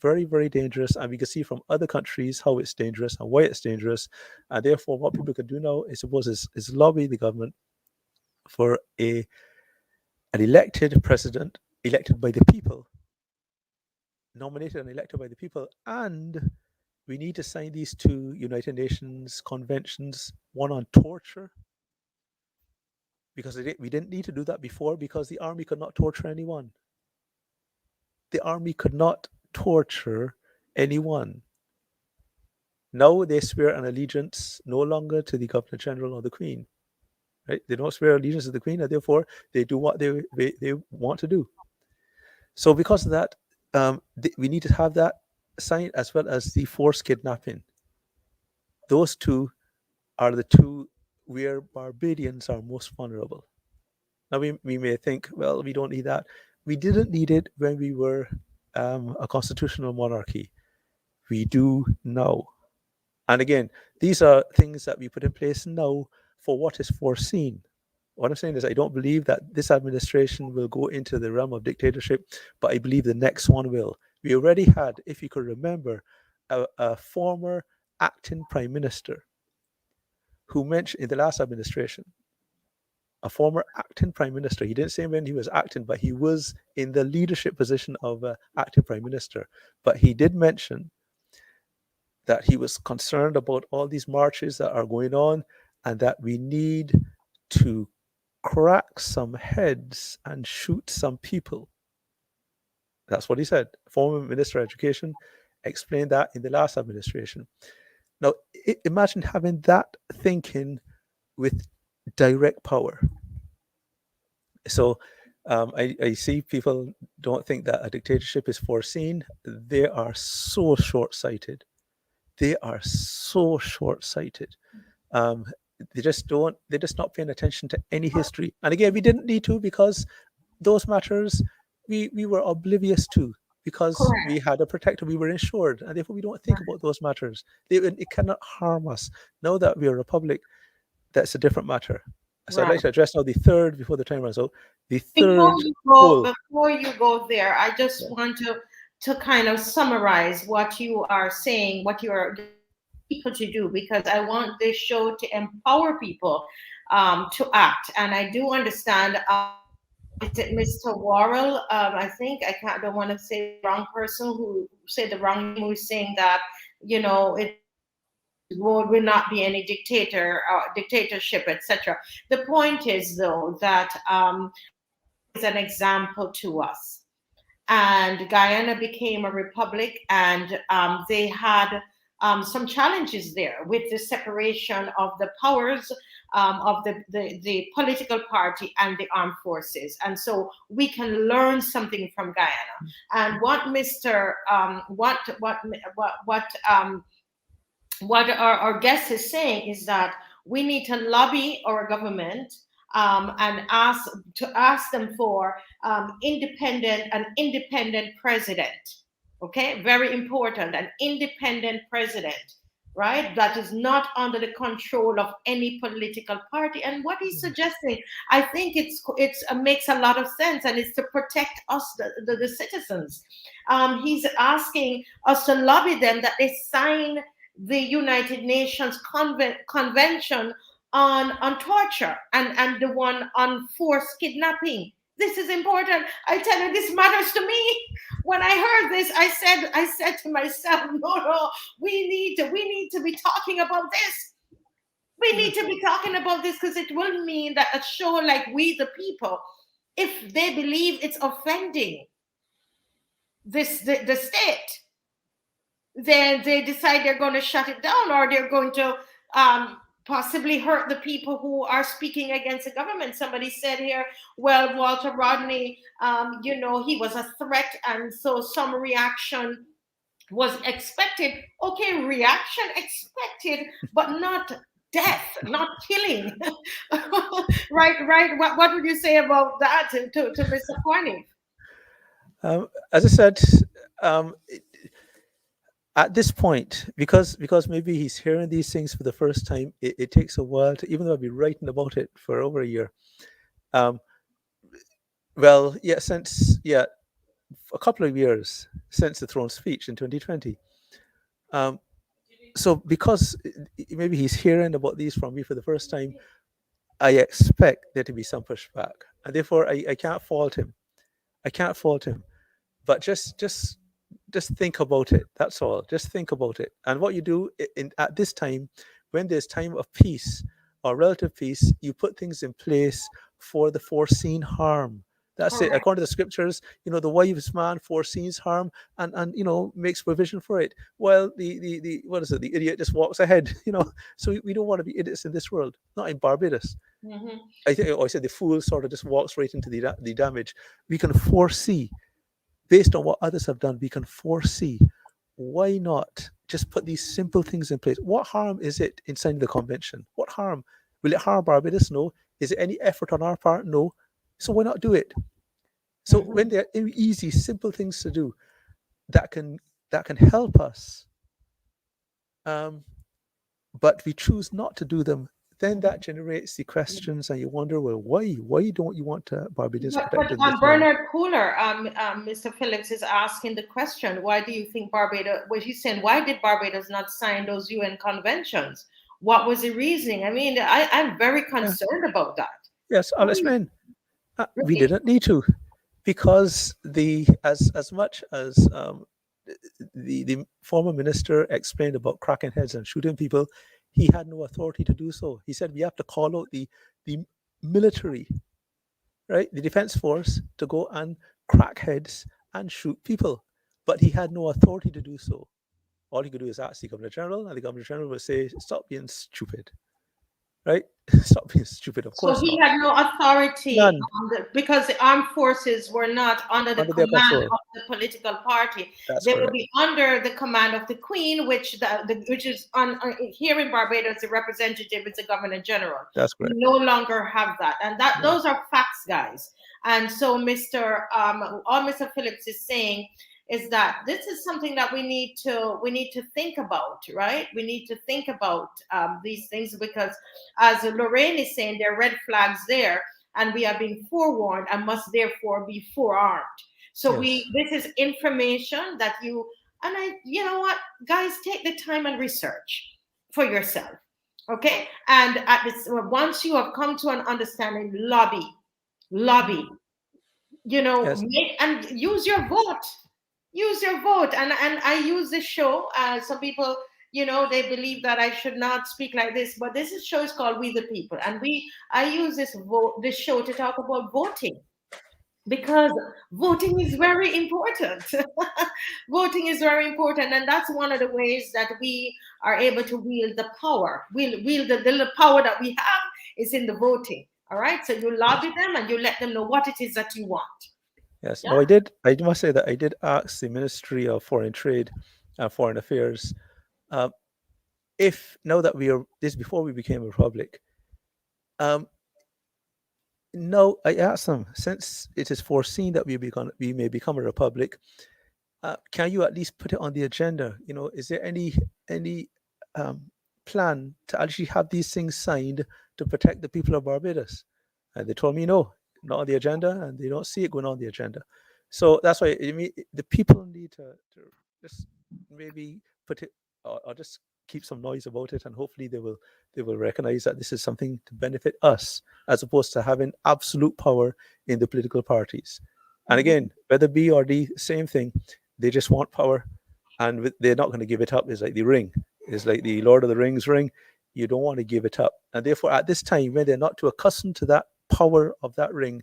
very, very dangerous, and we can see from other countries how it's dangerous and why it's dangerous. And therefore, what people can do now, I suppose, is lobby the government for an elected president, elected by the people, nominated and elected by the people, and we need to sign these two United Nations conventions, one on torture, because we didn't need to do that before, because the army could not torture anyone. The army could not torture anyone. Now they swear an allegiance no longer to the Governor General or the Queen. Right? They don't swear allegiance to the Queen, and therefore they do what they want to do. So because of that, we need to have that signed, as well as the forced kidnapping. Those two are the two where Barbadians are most vulnerable. Now, we may think, well, we don't need that. We didn't need it when we were a constitutional monarchy. We do now. And again, these are things that we put in place now for what is foreseen. What I'm saying is, I don't believe that this administration will go into the realm of dictatorship, but I believe the next one will. We already had, if you could remember, a former acting prime minister who mentioned in the last administration, a former acting prime minister. He didn't say when he was acting, but he was in the leadership position of acting prime minister. But he did mention that he was concerned about all these marches that are going on, and that we need to crack some heads and shoot some people. That's what he said. Former Minister of Education explained that in the last administration. Now, imagine having that thinking with direct power. So I see people don't think that a dictatorship is foreseen. They are so short-sighted. They are so short-sighted. Um, they just don't. They're just not paying attention to any history. And again, we didn't need to, because those matters we were oblivious to, because we Correct. had a protector, we were insured, and therefore we don't think about those matters. It cannot harm us. Now that we are a republic, that's a different matter. So I'd Right. like to address now the third, before the time runs out, the Before third you go, goal. before you go there, I just Yeah. want to kind of summarize what you are saying, what you are people to do, because I want this show to empower people to act. And I do understand. Is it Mr. Worrell? I think I can't. Don't want to say the wrong person who said the wrong name. Who's saying that it will not be any dictatorship, etc. The point is, though, that is an example to us. And Guyana became a republic, and they had some challenges there with the separation of the powers of the political party and the armed forces. And so we can learn something from Guyana. And what Mr. What our guest is saying is that we need to lobby our government and ask them for an independent president. Okay, very important, an independent president, right? That is not under the control of any political party. And what he's suggesting, I think it's makes a lot of sense, and it's to protect us, the citizens. He's asking us to lobby them that they sign the United Nations Convention on torture and the one on forced kidnapping. This is important. I tell you, this matters to me. When I heard this, I said to myself, no, we need to be talking about this. We need to be talking about this, because it will mean that a show like We the People, if they believe it's offending the state, then they decide they're going to shut it down, or they're going to possibly hurt the people who are speaking against the government. Somebody said here, well, Walter Rodney, he was a threat, and so some reaction was expected. Okay, reaction expected, but not death, not killing. Right. What would you say about that to Mr. Corney? As I said, um, at this point, because maybe he's hearing these things for the first time, it takes a while to, even though I've been writing about it for over a year. Well, yeah, since a couple of years since the throne speech in 2020. So because maybe he's hearing about these from me for the first time, I expect there to be some pushback, and therefore I can't fault him. I can't fault him. But just think about it. That's all. Just think about it. And what you do at this time, when there's time of peace or relative peace, you put things in place for the foreseen harm. That's it. Correct. According to the scriptures, the wise man foresees harm and makes provision for it. While the what is it? The idiot just walks ahead. So we don't want to be idiots in this world. Not in Barbados. Mm-hmm. I think I said the fool sort of just walks right into the damage. We can foresee, based on what others have done, we can foresee. Why not just put these simple things in place? What harm is it in signing the convention? What harm? Will it harm Barbados? No. Is it any effort on our part? No. So why not do it? So when there are easy, simple things to do that can help us, but we choose not to do them, then that generates the questions, and you wonder, well, why? Why don't you want Barbados protected But this time? Bernard Cooler, Mr. Phillips is asking the question: why do you think Barbados? Well, he's saying, why did Barbados not sign those UN conventions? What was the reasoning? I mean, I'm very Yeah. concerned about that. Yes, I'll explain. We Really? didn't need to, because as much as the former minister explained about cracking heads and shooting people, he had no authority to do so. He said we have to call out the military, right, the defense force, to go and crack heads and shoot people, but he had no authority to do so. all you could do is ask the Governor General, and the Governor General would say, "Stop being stupid." Right? Stop being stupid. Of So course he not. had no authority None because the armed forces were not under the under their command control. of the political party. That's They would correct. be under the command of the Queen, which is on here in Barbados. The representative is the Governor General. That's We correct. no longer have that, and that Yeah. those are facts, guys. And so, all Mr. Phillips is saying is that this is something that we need to think about, right? We need to think about these things because, as Lorraine is saying, there are red flags there, and we are being forewarned and must therefore be forearmed. So Yes. this is information that you know what, guys, take the time and research for yourself, okay? And once you have come to an understanding, lobby, Yes. and use your vote. Use your vote. And I use this show. Some people, they believe that I should not speak like this, but show is called We the People, and I use this show to talk about voting, because voting is very important. Voting is very important, and that's one of the ways that we are able to wield the power. Wield the power that we have is in the voting. All right, so you Yes. lobby them and you let them know what it is that you want. Yes. Yeah. No, I did. I must say that I did ask the Ministry of Foreign Trade and Foreign Affairs, uh, if now that we are this before we became a republic. Um, no, I asked them, since it is foreseen that we may become a republic. Can you at least put it on the agenda? Is there any um, plan to actually have these things signed to protect the people of Barbados? And they told me no, not on the agenda, and they don't see it going on the agenda. So that's why the people need to just maybe put it, or just keep some noise about it, and hopefully they will recognize that this is something to benefit us, as opposed to having absolute power in the political parties. And Mhm. again, whether B or D, same thing. They just want power, and they're not going to give it up. It's like the ring. It's like the Lord of the Rings ring. You don't want to give it up. And therefore, at this time, when they're not too accustomed to that power of that ring,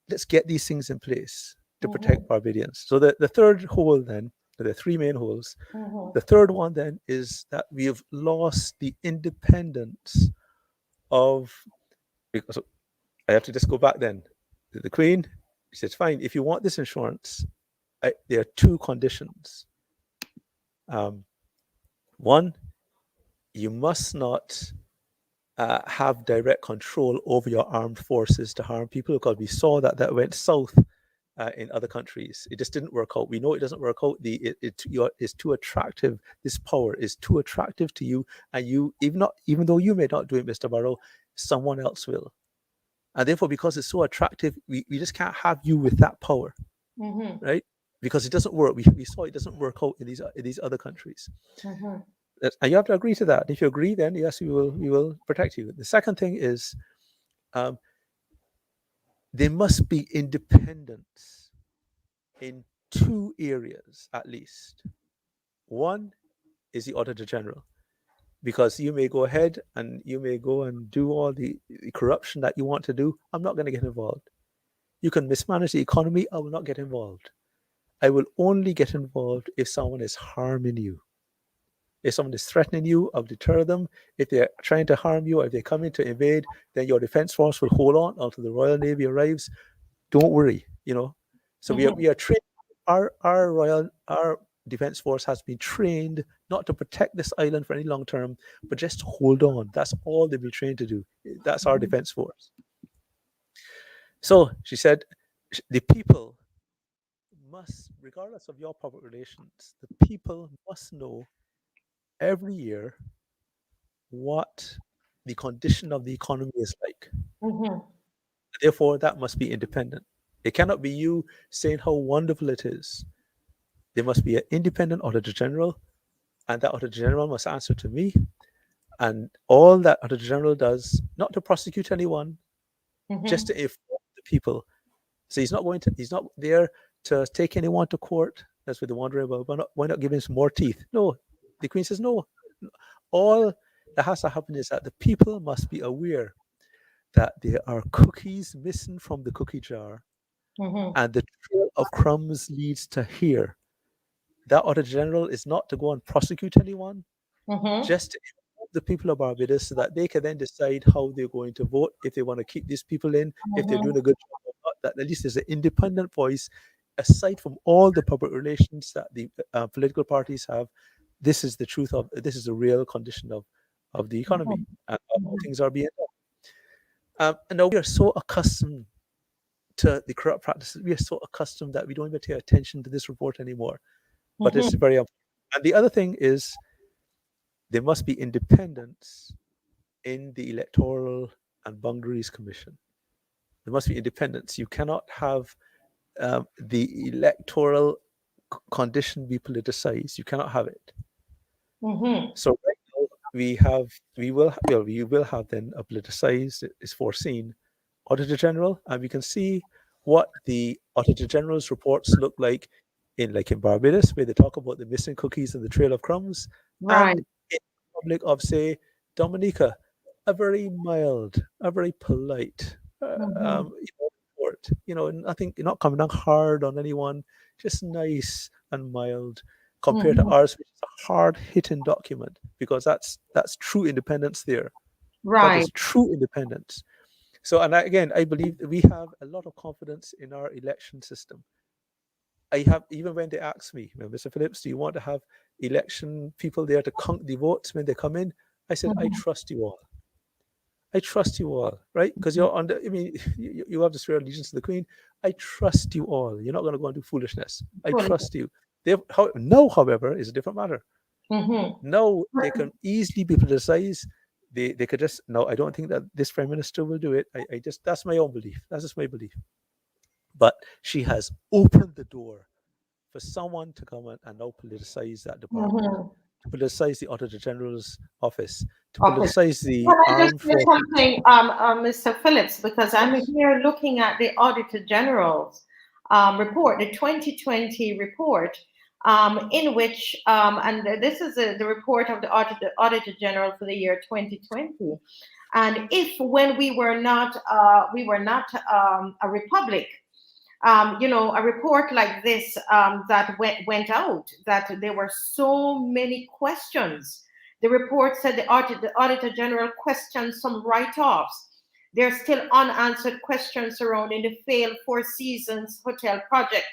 let's get these things in place to Mhm. protect Barbadians. So the third hole then, the three main holes, Mhm. the third one then is that we have lost the independence of, because I have to just go back then. The Queen, she says, fine, if you want this insurance, there are two conditions. Um, One, you must not have direct control over your armed forces to harm people, because we saw that went south in other countries. It just didn't work out. We know it doesn't work out. It's too attractive. This power is too attractive to you, and even though you may not do it, Mr. Barrow, someone else will. And therefore, because it's so attractive, we just can't have you with that power, Mhm. right? Because it doesn't work. We saw it doesn't work out in these other countries. Mhm. And you have to agree to that. If you agree, then yes, we will protect you. The second thing is, um, there must be independence in two areas at least. One is the Auditor General, because you may go ahead and you may go and do all the corruption that you want to do. I'm not going to get involved. You can mismanage the economy. I will not get involved. I will only get involved if someone is harming you. If someone is threatening you, I'll deter them. If they're trying to harm you, or if they're coming to invade, then your defense force will hold on until the Royal Navy arrives. Don't worry. So we are Mhm. we are trained. Our defense force has been trained not to protect this island for any long term, but just to hold on. That's all they've been trained to do. That's our defense force. So she said, the people must, regardless of your public relations, the people must know every year what the condition of the economy is like. Mhm. Therefore, that must be independent. It cannot be you saying how wonderful it is. There must be an independent Auditor General, and that Auditor General must answer to me. And all that Auditor General does, not to prosecute anyone, just Mhm. to inform the people. So he's not there to take anyone to court. That's what they're wondering about. Why not give him some more teeth? No. The Queen says no. All that has to happen is that the people must be aware that there are cookies missing from the cookie jar, Mhm. and the trail of crumbs leads to here. that Auditor General is not to go and prosecute anyone, just to inform the people of Barbados so that they can then decide how they're going to vote, if they want to keep these people in, if they're doing a good job or not, that at least there's an independent voice, aside from all the public relations that the political parties have. This is the truth of, this is the real condition of the economy and how things are being done. And now we are so accustomed to the corrupt practices, we are so accustomed that we don't even pay attention to this report anymore. But it's very important. And the other thing is, there must be independence in the Electoral and Boundaries Commission. There must be independence. You cannot have the electoral condition be politicized. You cannot have it. So right now we will have then a politicized, is foreseen, Auditor General, and we can see what the Auditor General's reports look like in Barbados, where they talk about the missing cookies and the trail of crumbs, Right. and in the Republic of, say, Dominica, a very mild, a very polite report. Nothing, not coming down hard on anyone, just nice and mild, compared to ours, which is a hard-hitting document, because that's true independence there. That Right. is true independence. So, and again, I believe that we have a lot of confidence in our election system. I have, even when they ask me, Mr. Phillips, do you want to have election people there to count the votes when they come in? I said, I trust you all. I trust you all, right? Because you're under, I mean, you have to swear allegiance to the Queen. I trust you all. You're not going to go and do foolishness. I trust you. No, however, is a different matter. No, they can easily be politicized. They could just, no, I don't think that this Prime Minister will do it. I just, that's my own belief. That's just my belief. But she has opened the door for someone to come and now politicize that department, to politicize the Auditor General's office, to politicize the Can I just armed say forces. something, Mr. Phillips, because I'm here looking at the Auditor General's report, the 2020 report, in which, and this is the report of the Auditor General for the year 2020. And if when we were not a republic, a report like this that went out, that there were so many questions. The report said the Auditor General questioned some write-offs. There are still unanswered questions surrounding the failed Four Seasons Hotel project,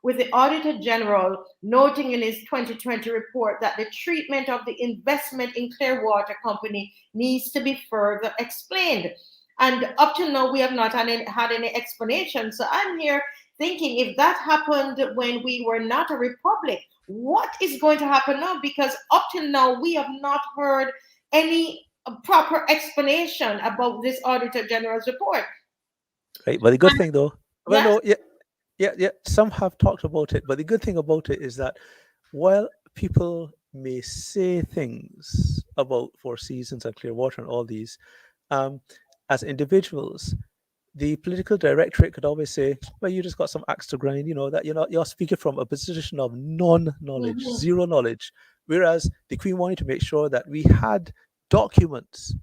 with the Auditor General noting in his 2020 report that the treatment of the investment in Clearwater Company needs to be further explained. And up till now, we have not had any explanation. So I'm here thinking, if that happened when we were not a republic, what is going to happen now? Because up till now, we have not heard any proper explanation about this Auditor General's report. Right, but the good thing though, well, Yes. no, yeah, some have talked about it, but the good thing about it is that while people may say things about Four Seasons and Clearwater and all these, as individuals, the political directorate could always say, well, you just got some axe to grind, that you're speaking from a position of non-knowledge, zero knowledge. Whereas the Queen wanted to make sure that we had documents,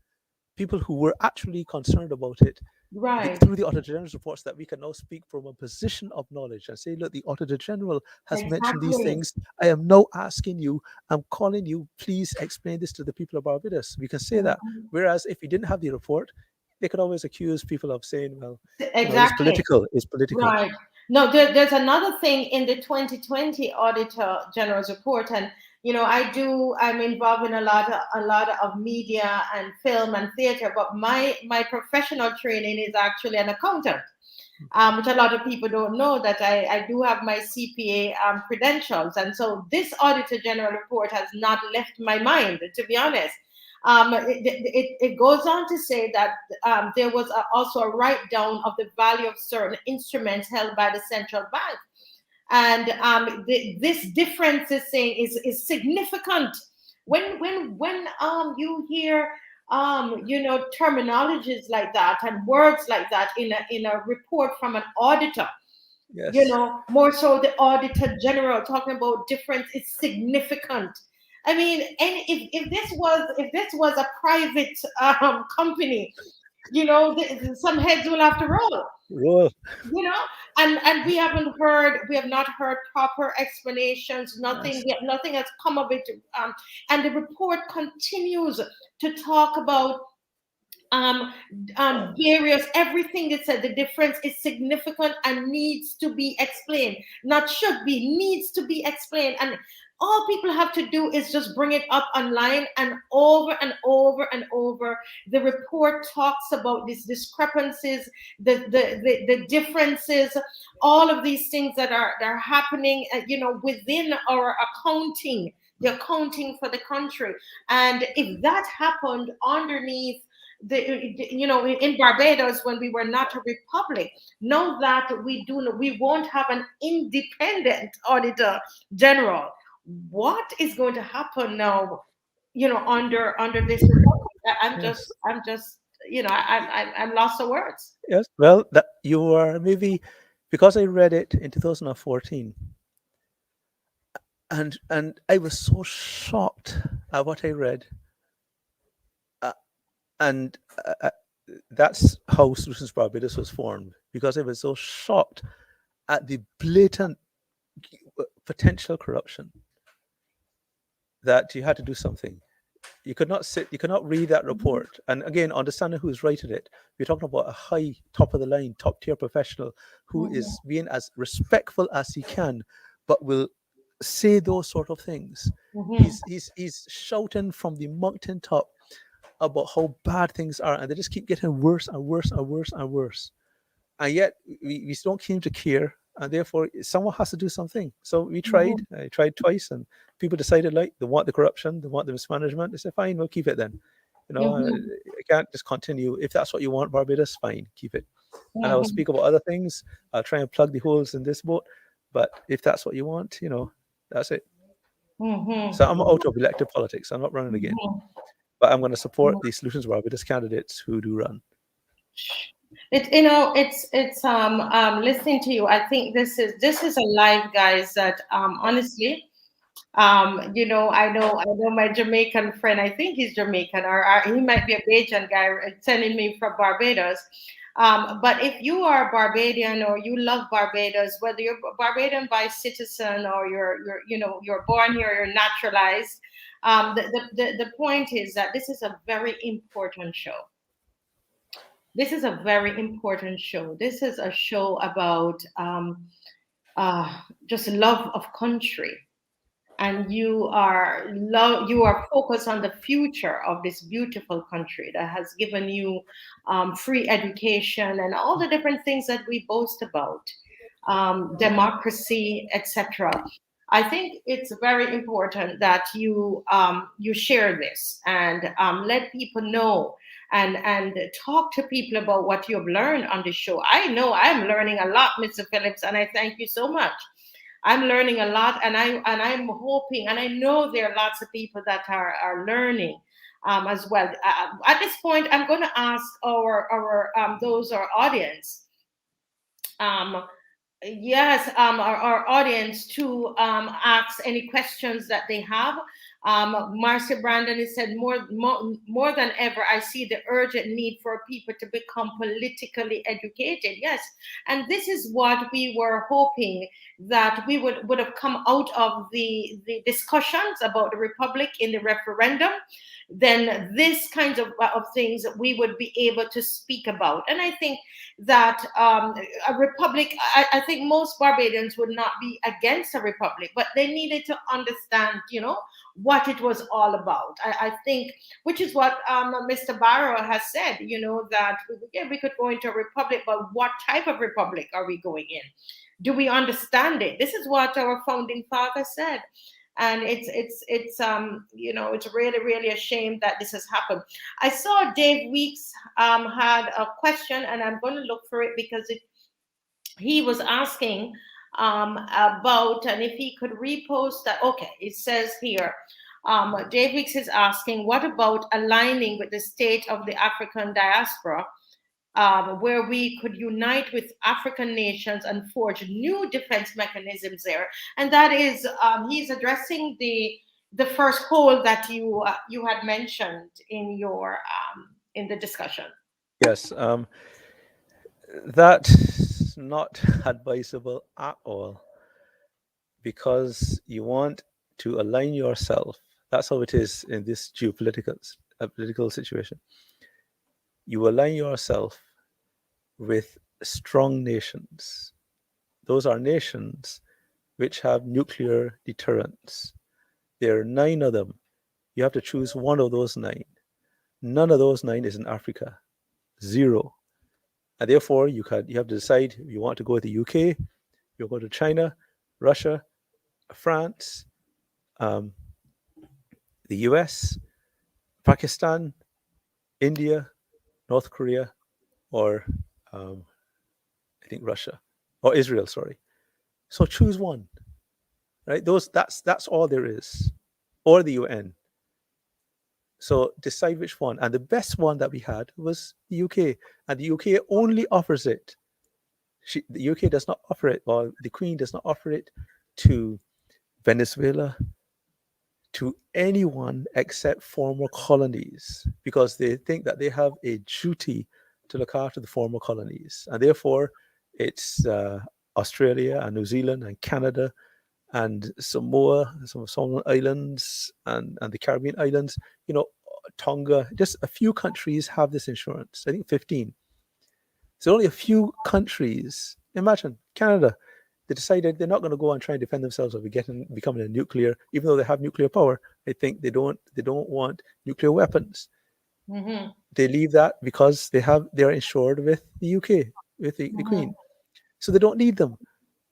people who were actually concerned about it, Right. through the Auditor General's reports, that we can now speak from a position of knowledge and say, look, the Auditor General has mentioned these things. I am now asking you, I'm calling you, please explain this to the people of Barbados. We can say that. Whereas if we didn't have the report, they could always accuse people of saying, well, it's political. It's political. Right. No, there's another thing in the 2020 Auditor General's report, and I'm involved in a lot of media and film and theater, but my professional training is actually an accountant, which a lot of people don't know, that I do have my CPA credentials, and so this Auditor General report has not left my mind, to be honest. It goes on to say that there was also a write down of the value of certain instruments held by the central bank, and this difference is saying is significant. When you hear terminologies like that and words like that in a report from an auditor, yes, more so the Auditor General talking about difference is significant. I mean, and if this was a private company, some heads will have to roll. Well, And we have not heard proper explanations. yes. Nothing has come of it. And the report continues to talk about um, various everything. It said the difference is significant and needs to be explained. Not should be, needs to be explained. And all people have to do is just bring it up online, and over and over and over. The report talks about these discrepancies, the differences, all of these things that are happening, within our accounting, the accounting for the country. And if that happened underneath in Barbados, when we were not a republic, now that we won't have an independent auditor general, what is going to happen now, under this republic? Yes. I'm just, I'm lost for words. Yes. Well, that you are maybe because I read it in 2014, and I was so shocked at what I read, uh, and that's how Solutions Barbados was formed, because I was so shocked at the blatant potential corruption that you had to do something. You could not read that report. And again, understanding who's writing it, we're talking about a high, top of the line, top tier professional who is being as respectful as he can, but will say those sort of things. He's shouting from the mountain top about how bad things are, and they just keep getting worse and worse and worse and worse. And yet we don't seem to care, and therefore someone has to do something. So we tried. I tried twice, and people decided like they want the corruption, they want the mismanagement. They said, "Fine, we'll keep it then." I can't just continue. If that's what you want, Barbados, fine, keep it. And I will speak about other things. I'll try and plug the holes in this boat. But if that's what you want, that's it. So I'm out of elected politics. I'm not running again. But I'm going to support the Solutions Barbados candidates who do run. It's listening to you. I think this is a live, guys, that honestly, I know my Jamaican friend. I think he's Jamaican, or he might be a Bajan guy sending me from Barbados. But if you are Barbadian or you love Barbados, whether you're Barbadian by citizen or you're born here, you're naturalized, the point is that this is a very important show. This is a very important show. This is a show about just love of country, and you are focused on the future of this beautiful country that has given you free education and all the different things that we boast about, democracy, etc. I think it's very important that you share this and let people know, and talk to people about what you've learned on the show. I know I'm learning a lot, Mr. Phillips, and I thank you so much. I'm learning a lot, and I'm hoping, and I know there are lots of people that are learning as well. At this point, I'm going to ask our audience. Um, Yes, our audience to ask any questions that they have. Marcia Brandon has said, more than ever, I see the urgent need for people to become politically educated. Yes, and this is what we were hoping, that we would have come out of the discussions about the republic in the referendum. Then this kinds of things we would be able to speak about. And I think that a republic, I think most Barbadians would not be against a republic, but they needed to understand, what it was all about. I think, which is what Mr. Barrow has said, that we could go into a republic, but what type of republic are we going in? Do we understand it? This is what our founding father said. And it's really, really a shame that this has happened. I saw Dave Weeks had a question, and I'm going to look for it because he was asking about, and if he could repost that. Okay, it says here, Dave Weeks is asking, what about aligning with the state of the African diaspora, where we could unite with African nations and forge new defense mechanisms there? And that is, he's addressing the first hole that you had mentioned in your in the discussion. Yes, that's not advisable at all because you want to align yourself. That's how it is in this geopolitical political situation. You align yourself with strong nations. Those are nations which have nuclear deterrence. There are 9 of them. You have to choose one of those 9. None of those 9 is in Africa. Zero. And therefore, you have to decide if you want to go with the UK, you go to China, Russia, France, um, the US, Pakistan, India, North Korea, or um, I think Russia or Israel. Sorry. So choose one, right? That's all there is, or the UN. So decide which one. And the best one that we had was the UK, and the UK only offers it. The UK does not offer it, or the Queen does not offer it to Venezuela, to anyone except former colonies, because they think that they have a duty to look after the former colonies. And therefore, it's Australia and New Zealand and Canada and Samoa, some Solomon Islands and the Caribbean islands, you know, Tonga, just a few countries have this insurance. I think 15. So only a few countries. Imagine Canada. They decided they're not going to go and try and defend themselves by becoming a nuclear, even though they have nuclear power. I think they don't want nuclear weapons. Mm-hmm. They leave that because they're insured with the UK, with the Mm-hmm. Queen. So they don't need them.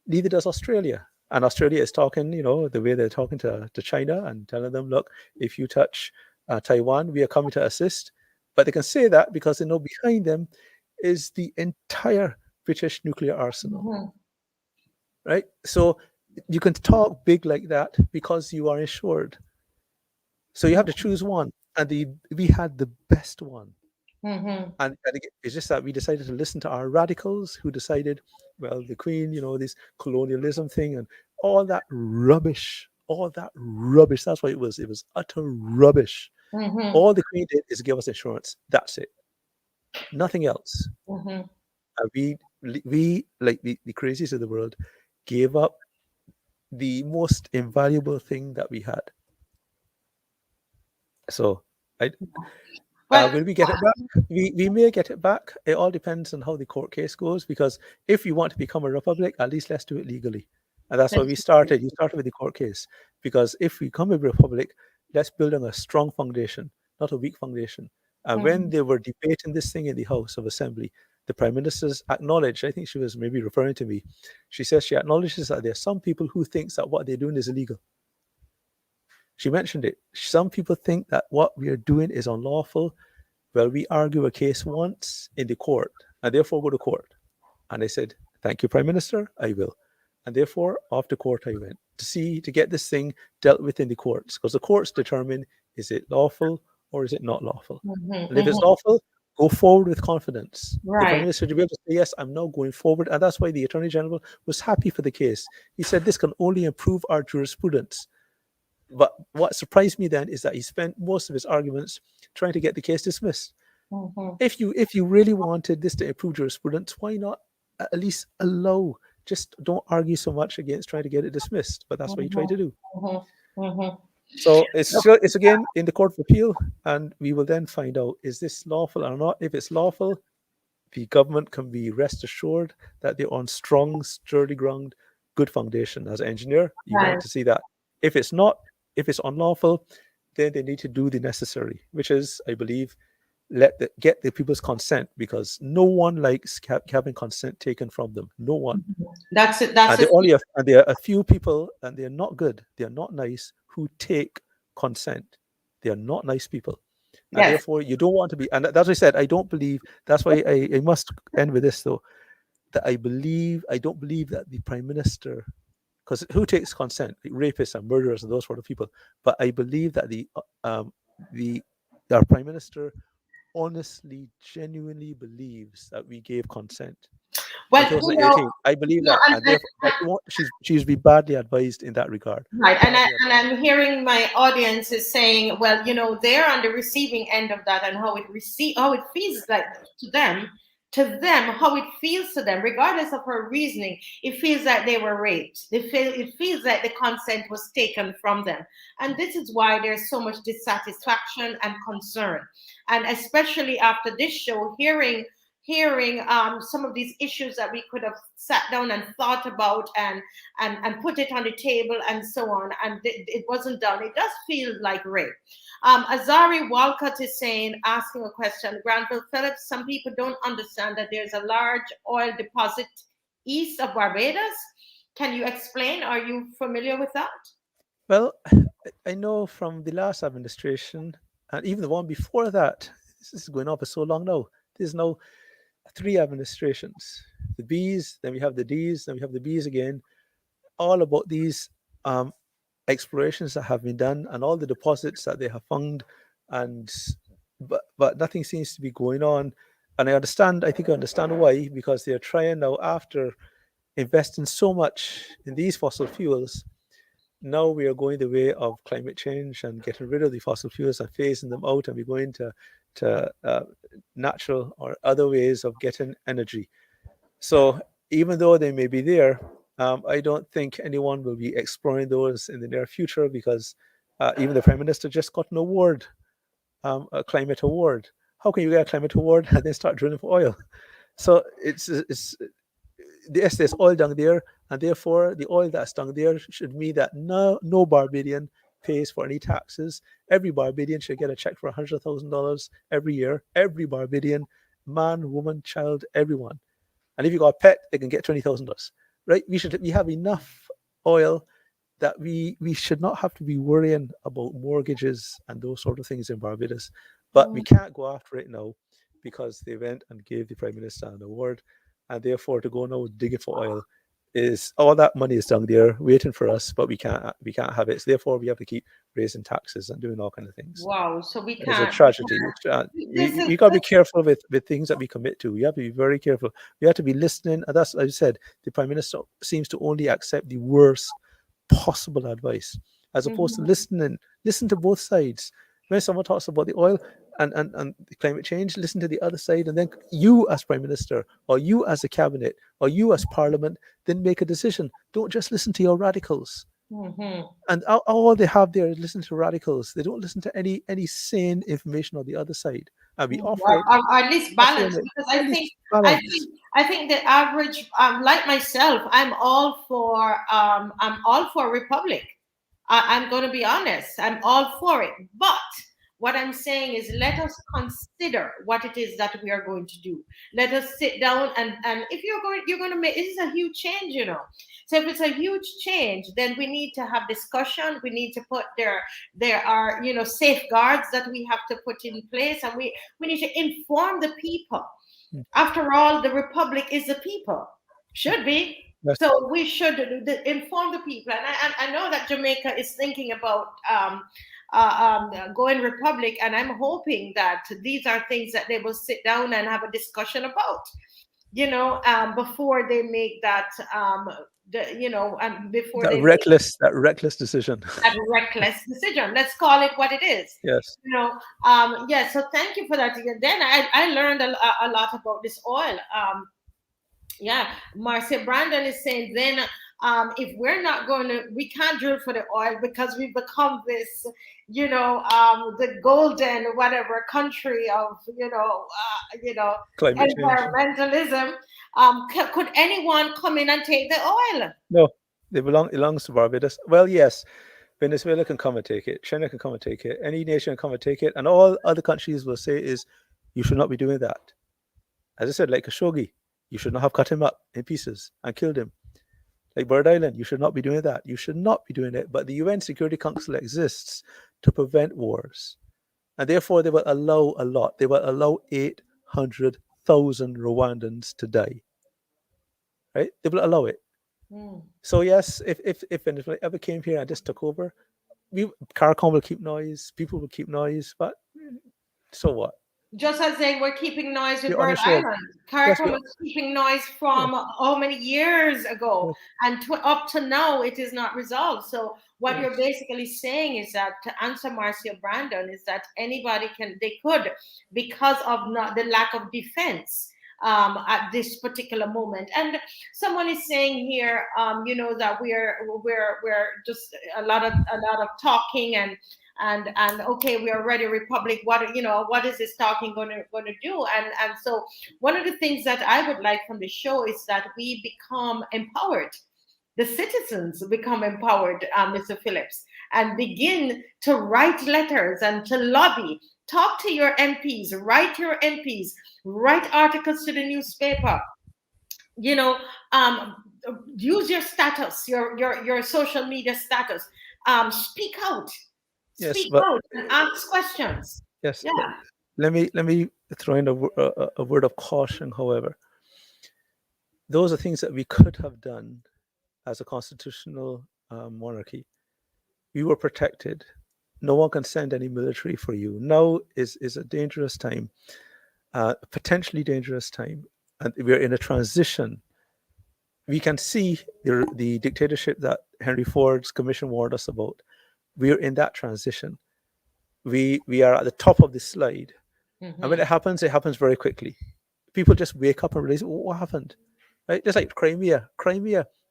Neither does Australia. And Australia is talking, the way they're talking to China and telling them, look, if you touch Taiwan, we are coming to assist. But they can say that because they know behind them is the entire British nuclear arsenal, Mm-hmm. right? So you can talk big like that because you are insured. So you have to choose one. And we had the best one. Mm-hmm. And again, it's just that we decided to listen to our radicals who decided, well, the Queen, this colonialism thing and all that rubbish, all that rubbish. That's what it was. It was utter rubbish. Mm-hmm. All the Queen did is give us insurance. That's it. Nothing else. Mm-hmm. And we like the crazies of the world, gave up the most invaluable thing that we had. So I But will we get it back? We may get it back. It all depends on how the court case goes. Because if you want to become a republic, at least let's do it legally. And that's why we started. You started with the court case. Because if we become a republic, let's build on a strong foundation, not a weak foundation. And when Mhm. they were debating this thing in the House of Assembly, the Prime Minister's acknowledged, I think she was maybe referring to me, she says she acknowledges that there are some people who thinks that what they're doing is illegal. She mentioned it. Some people think that what we are doing is unlawful. Well, we argue a case once in the court and therefore go to court. And I said, thank you, Prime Minister, I will. And therefore, off to court I went to get this thing dealt with in the courts, because the courts determine, is it lawful or is it not lawful? Mhm. And if it's Mhm. lawful, go forward with confidence. The Prime Right. Minister to be able to say, yes, I'm now going forward. And that's why the Attorney General was happy for the case. He said, this can only improve our jurisprudence. But what surprised me then is that he spent most of his arguments trying to get the case dismissed. Mhm. If you really wanted this to improve jurisprudence, why not at least allow? Just don't argue so much against trying to get it dismissed. But that's what you try Mhm. to do. Mhm. Mhm. So it's again in the Court of Appeal, and we will then find out, is this lawful or not. If it's lawful, the government can be rest assured that they're on strong, sturdy ground, good foundation. As an engineer, you want Right. to see that. If it's not, if it's unlawful, then they need to do the necessary, which is, I believe, get the people's consent, because no one likes having consent taken from them. No one. That's it. That's And it. there are a few people, and they're not good. They're not nice, who take consent. They are not nice people, and Yes. therefore you don't want to be. And that's what I said. I don't believe. That's why I must end with this though. That I don't believe that the prime minister, because who takes consent? Like rapists and murderers and those sort of people. But I believe that the our prime minister honestly, genuinely believes that we gave consent. in Well, 2018. I believe that, and and therefore, but she's be badly advised in that regard. right, and Badly I'm hearing my audience is saying, well, they're on the receiving end of that, and how it feels like to them, how it feels to them, regardless of her reasoning, it feels like they were raped. It feels like the consent was taken from them, and this is why there's so much dissatisfaction and concern, and especially after this show, hearing some of these issues that we could have sat down and thought about and put it on the table and so on, and it wasn't done. It does feel like rape. Azari Walcott is asking a question. Granville Phillips, some people don't understand that there's a large oil deposit east of Barbados. Can you explain? Are you familiar with that? Well, I know from the last administration and even the one before that, this is going on for so long now. There's now 3 administrations: the Bs, then we have the Ds, then we have the Bs again, all about these explorations that have been done and all the deposits that they have found, and but nothing seems to be going on. And I think I understand why, because they are trying now, after investing so much in these fossil fuels. Now we are going the way of climate change and getting rid of the fossil fuels and phasing them out, and we're going to natural or other ways of getting energy. So even though they may be there, I don't think anyone will be exploring those in the near future, because even the Prime Minister just got an award, a climate award. How can you get a climate award and then start drilling for oil? So it's yes, there's oil down there, and therefore the oil that's down there should mean that no Barbadian pays for any taxes. Every Barbadian should get a check for $100,000 every year. Every Barbadian, man, woman, child, everyone. And if you got a pet, they can get $20,000. Right? We have enough oil that we should not have to be worrying about mortgages and those sort of things in Barbados. But we can't go after it now, because they went and gave the Prime Minister an award, and therefore to go now digging for oil is all that money is down there waiting for us, but we can't have it. So therefore we have to keep raising taxes and doing all kind of things. Wow. So we It's a can't. tragedy. We got to be careful with things that we commit to. We have to be very careful. We have to be listening. And that's, as I said, the Prime Minister seems to only accept the worst possible advice, as opposed to listen to both sides. When someone talks about the oil and the climate change, listen to the other side, and then you as Prime Minister, or you as a cabinet, or you as Parliament, then make a decision. Don't just listen to your radicals. And all they have there is listen to radicals. They don't listen to any sane information on the other side. And we offer it, or at least balance, because I think the average, like myself, I'm all for republic. I'm going to be honest. I'm all for it. But what I'm saying is, let us consider what it is that we are going to do. Let us sit down and if you're going to make, this is a huge change, So if it's a huge change, then we need to have discussion. We need to put there are safeguards that we have to put in place, and we need to inform the people. After all, the republic is the people. Should be. Yes. So we should inform the people. And I know that Jamaica is thinking about going republic, and I'm hoping that these are things that they will sit down and have a discussion about, before they make that before that they reckless decision. that reckless decision. Let's call it what it is. Yes. Yeah. So thank you for that. Then I learned a lot about this oil. Yeah, Marcia Brandon is saying then if we're not going to, we can't drill for the oil because we've become this, the golden whatever country of, Climate environmentalism. Could anyone come in and take the oil? No, it belongs to Barbados. Well, yes, Venezuela can come and take it. China can come and take it. Any nation can come and take it. And all other countries will say is, you should not be doing that. As I said, like Khashoggi, you should not have cut him up in pieces and killed him. Like Bird Island, you should not be doing that. You should not be doing it. But the UN Security Council exists to prevent wars. And therefore, they will allow a lot. They will allow 800,000 Rwandans to die. Right? They will allow it. So yes, if Venezuela ever came here and just took over, CARICOM will keep noise, people will keep noise, but so what? Just as they were keeping noise with We're Rhode uninsured. Island, Yes, CARICOM we are. was keeping noise Yeah, from how many years ago, yes, and up to now it is not resolved. So what you're yes. basically saying is that, to answer Marcia Brandon, is that they could, because of not the lack of defense at this particular moment. And someone is saying here, that we're just a lot of talking, and okay, we are ready republic. What is this talking going to do? And so one of the things that I would like from the show is that we become empowered, the citizens become empowered, Mr. Phillips, and begin to write letters and to lobby. Talk to your MPs, write to your MPs, write articles to the newspaper, you know um, use your status, your social media status, speak out, Yes, speak but out and ask questions. yes, Yeah. but let me throw in a word of caution. However, those are things that we could have done as a constitutional monarchy. We were protected. No one can send any military for you. Now is a dangerous time, potentially dangerous time, and we're in a transition. We can see the dictatorship that Henry Ford's commission warned us about. We're in that transition. We are at the top of the slide, and when Hmm. it happens very quickly. People just wake up and realize, oh, what happened, right? Just like Crimea,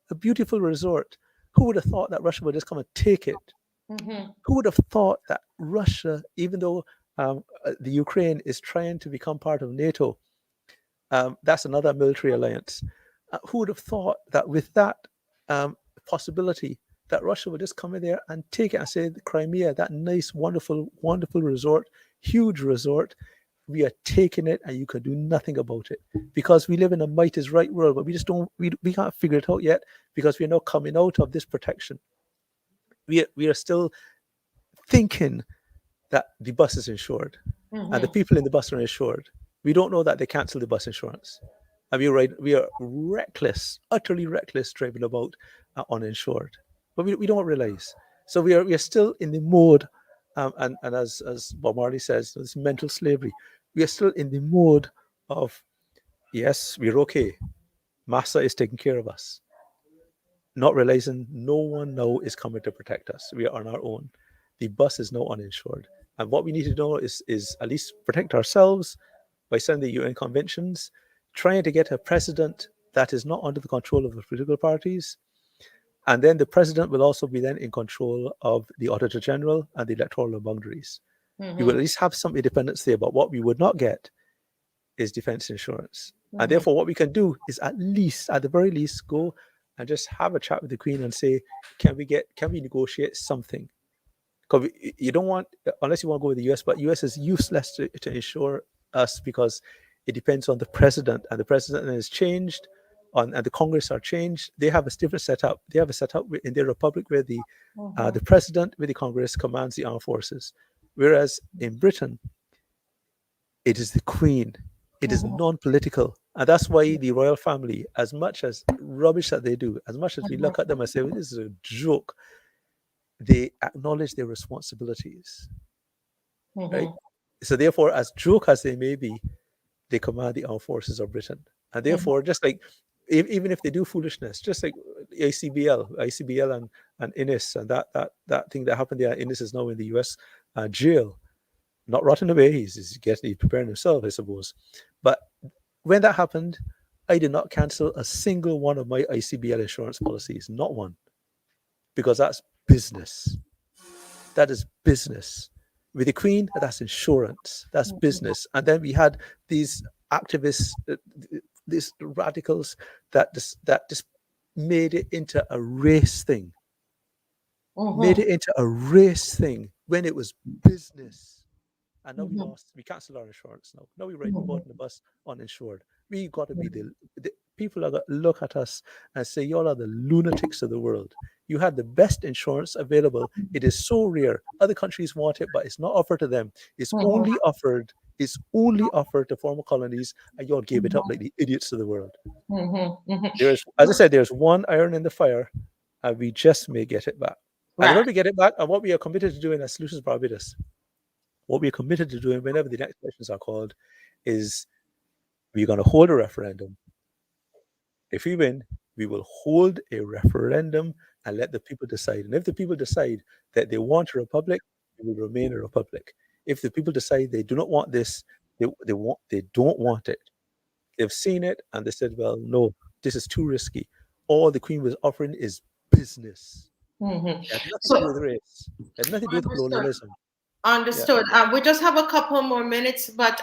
a beautiful resort. Who would have thought that Russia would just come and take it? Hmm. Who would have thought that Russia, even though the Ukraine is trying to become part of NATO, that's another military alliance. Who would have thought that with that um, possibility, that Russia would just come in there and take it and say, Crimea, that nice, wonderful, wonderful resort, huge resort, we are taking it and you can do nothing about it. Because we live in a might is right world, but we just don't, we can't figure it out yet because we're not coming out of this protection. We are still thinking that the bus is insured and the Hmm. people in the bus are insured. We don't know that they cancel the bus insurance. And we are reckless, utterly reckless, driving about uninsured. But we don't realize. So we are still in the mode, and as Bob Marley says, this mental slavery. We are still in the mode of, yes, we're okay. Massa is taking care of us, not realizing no one now is coming to protect us. We are on our own. The bus is now uninsured. And what we need to know is at least protect ourselves by signing the UN conventions, trying to get a president that is not under the control of the political parties. And then the president will also be then in control of the Auditor General and the electoral boundaries. We will Hmm. at least have some independence there, but what we would not get is defense insurance. And Hmm. therefore, what we can do is at least, at the very least, go and just have a chat with the Queen and say, can we negotiate something? Because you don't want, unless you want to go with the US, but US is useless to insure us because it depends on the president, and the president is changed, and the Congress are changed. They have a different setup. They have a setup in their republic where Hmm. the president with the Congress commands the armed forces, whereas in Britain it is the Queen. It is Hmm. non-political, and that's why the royal family, as much as rubbish that they do, as much as we look at them and say, well, this is a joke, they acknowledge their responsibilities, right? Hmm. So therefore, as joke as they may be, they command the armed forces of Britain. And Hmm. therefore, just like even if they do foolishness, just like ICBL and Innis and that thing that happened there, Innis is now in the US jail, not rotting away. He's preparing himself, I suppose. But when that happened, I did not cancel a single one of my ICBL insurance policies, not one, because that's business. That is business. With the Queen, that's insurance. That's business. And then we had these activists, these radicals that just made it into a race thing, made Hmm. it into a race thing when it was business. And now we Hmm. lost. We cancelled our insurance now. Now we ride the boat Hmm. in the bus uninsured. We got to be the people are going to look at us and say, y'all are the lunatics of the world. You had the best insurance available. It is so rare. Other countries want it, but it's not offered to them. Hmm. It's only offered to former colonies, and y'all gave it up like the idiots of the world. Hmm. Hmm. There is, as I said, there's one iron in the fire, and we just may get it back. And Right. when we get it back, and what we are committed to doing as Solutions Barbados, what we're committed to doing whenever the next elections are called is we're going to hold a referendum. If we win, we will hold a referendum and let the people decide. And if the people decide that they want a republic, it will remain a republic. If the people decide they do not want this, they don't want it. They've seen it and they said, well, no, this is too risky. All the Queen was offering is business. Mm-hmm. It had nothing to do So with race. It had nothing to do with understood. colonialism. Understood. We just have a couple more minutes, but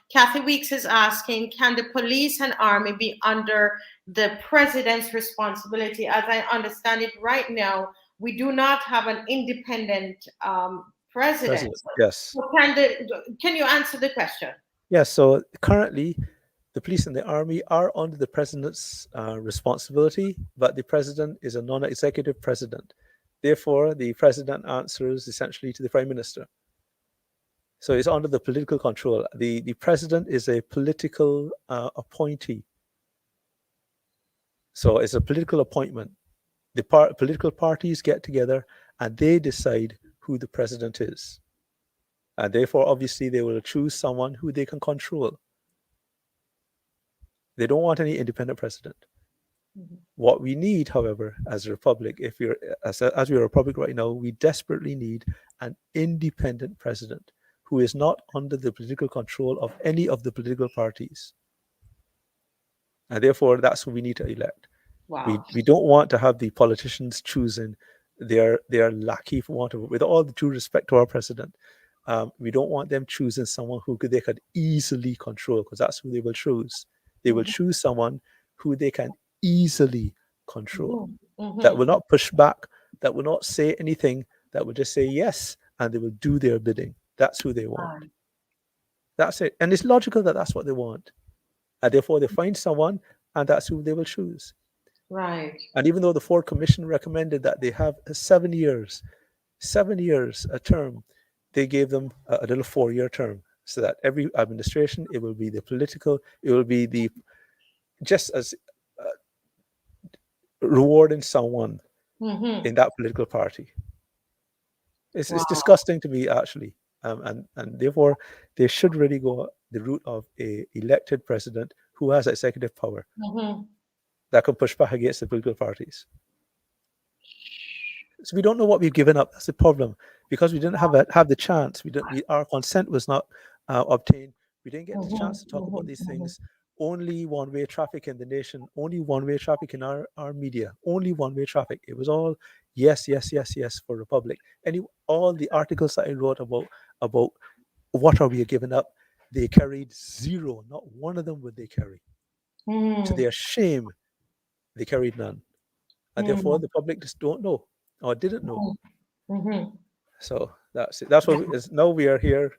Kathy Weeks is asking, can the police and army be under the president's responsibility? As I understand it right now, we do not have an independent president. Yes. So can you answer the question? Yes. So currently, the police and the army are under the president's responsibility, but the president is a non-executive president. Therefore, the president answers essentially to the prime minister. So it's under the political control. The president is a political appointee. So it's a political appointment. The political parties get together and they decide who the president is. And therefore, obviously, they will choose someone who they can control. They don't want any independent president. Mm-hmm. What we need, however, as a republic, as we're a republic right now, we desperately need an independent president who is not under the political control of any of the political parties. And therefore, that's who we need to elect. Wow. We don't want to have the politicians choosing their lackey, for want of, with all the due respect to our president. We don't want them choosing someone who they could easily control, because that's who they will choose. They will choose someone who they can easily control, that will not push back, that will not say anything, that will just say yes, and they will do their bidding. That's who they want. That's it. And it's logical that that's what they want. And therefore, they find someone, and that's who they will choose. Right. And even though the Ford Commission recommended that they have 7 years a term, they gave them a little 4-year term, so that every administration, it will be just as rewarding someone in that political party. It's disgusting to me, actually. And therefore, they should really go the route of a elected president who has executive power that can push back against the political parties. So we don't know what we've given up. That's the problem, because we didn't have the chance. Our consent was not obtained. We didn't get the chance to talk about these things. Only one-way traffic in the nation. Only one-way traffic in our media. Only one-way traffic. It was all yes, yes, yes, yes for Republic. All the articles that I wrote about what are we giving up, they carried zero. Not one of them would they carry. To their shame, they carried none. And therefore, the public just don't know or didn't know. So that's it. That's what now we are here,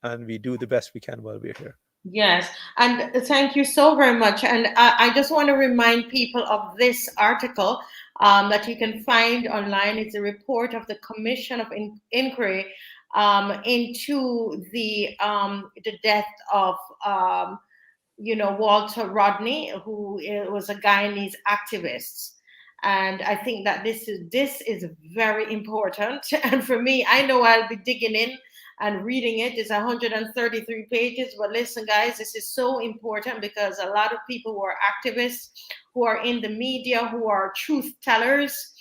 and we do the best we can while we're here. Yes, and thank you so very much. And I just want to remind people of this article that you can find online. It's a report of the Commission of Inquiry into the death of Walter Rodney, who was a Guyanese activist. And I think that this is very important. And for me, I know I'll be digging in and reading it. It's 133 pages. But listen, guys, this is so important, because a lot of people who are activists, who are in the media, who are truth tellers,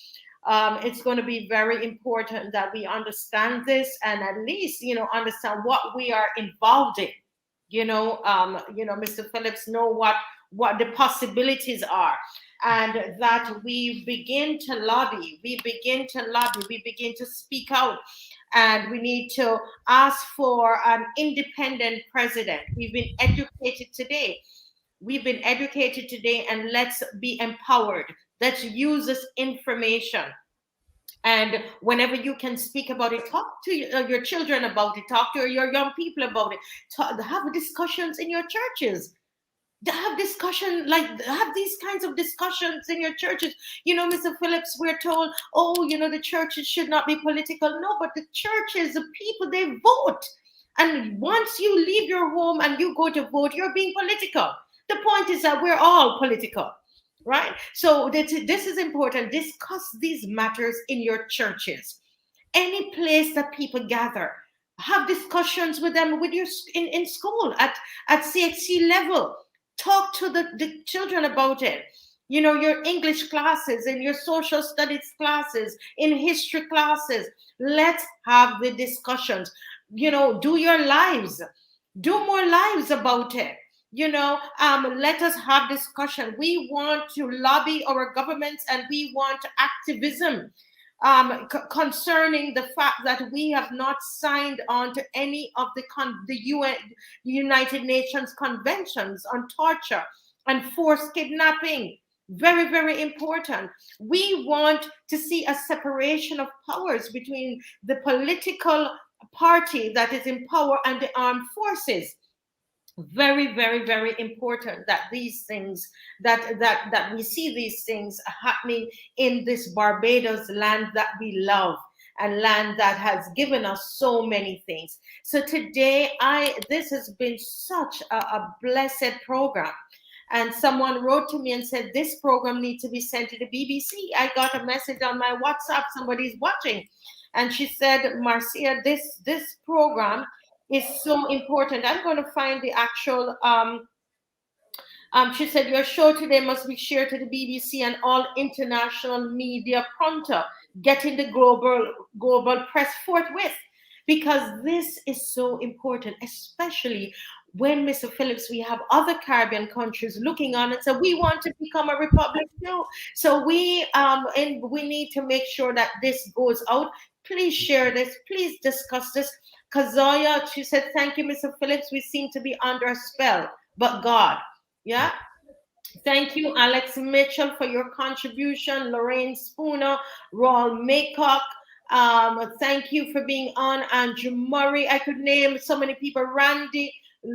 it's going to be very important that we understand this, and at least, understand what we are involved in. Mr. Phillips, know what the possibilities are, and that we begin to lobby, we begin to speak out, and we need to ask for an independent president. We've been educated today, and let's be empowered. Let's use this information. And whenever you can speak about it, talk to your children about it, talk to your young people about it, have discussions in your churches. Have these kinds of discussions in your churches. Mr. Phillips, we're told, the churches should not be political. No, but the churches, the people, they vote. And once you leave your home and you go to vote, you're being political. The point is that we're all political. Right? So this is important. Discuss these matters in your churches. Any place that people gather, Have discussions with them with your in school at CXC level. Talk to the children about it. You know, your English classes, in your social studies classes, in history classes. Let's have the discussions. You know, do your lives, do more lives about it. You know, let us have discussion. We want to lobby our governments, and we want activism concerning the fact that we have not signed on to any of the UN, United Nations conventions on torture and forced kidnapping. Very, very important. We want to see a separation of powers between the political party that is in power and the armed forces. Very, very, very important that these things, that we see these things happening in this Barbados land that we love, and land that has given us so many things. So today, this has been such a blessed program. And someone wrote to me and said, this program needs to be sent to the BBC. I got a message on my WhatsApp, somebody's watching, and she said, Marcia, this program is so important. I'm going to find the actual. She said, your show today must be shared to the BBC and all international media pronto, getting the global press forthwith, because this is so important, especially when, Mr. Phillips, we have other Caribbean countries looking on and say, we want to become a republic too. So we need to make sure that this goes out. Please share this. Please discuss this. Kazoya, she said, thank you, Mr. Phillips. We seem to be under a spell, but God. Yeah. Thank you, Alex Mitchell, for your contribution. Lorraine Spooner, Raul Maycock. Thank you for being on. Andrew Murray. I could name so many people. Randy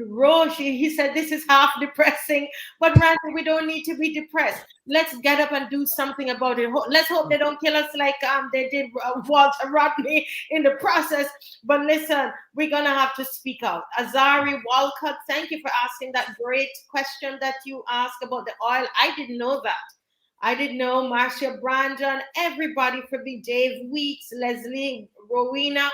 Roche, he said this is half depressing, but Randy, we don't need to be depressed. Let's get up and do something about it. Let's hope they don't kill us like they did Walter Rodney in the process. But listen, we're gonna have to speak out. Azari Walcott, thank you for asking that great question that you asked about the oil. I didn't know that. I didn't know. Marcia Brandon, everybody for me, Dave Weeks, Leslie, Rowena,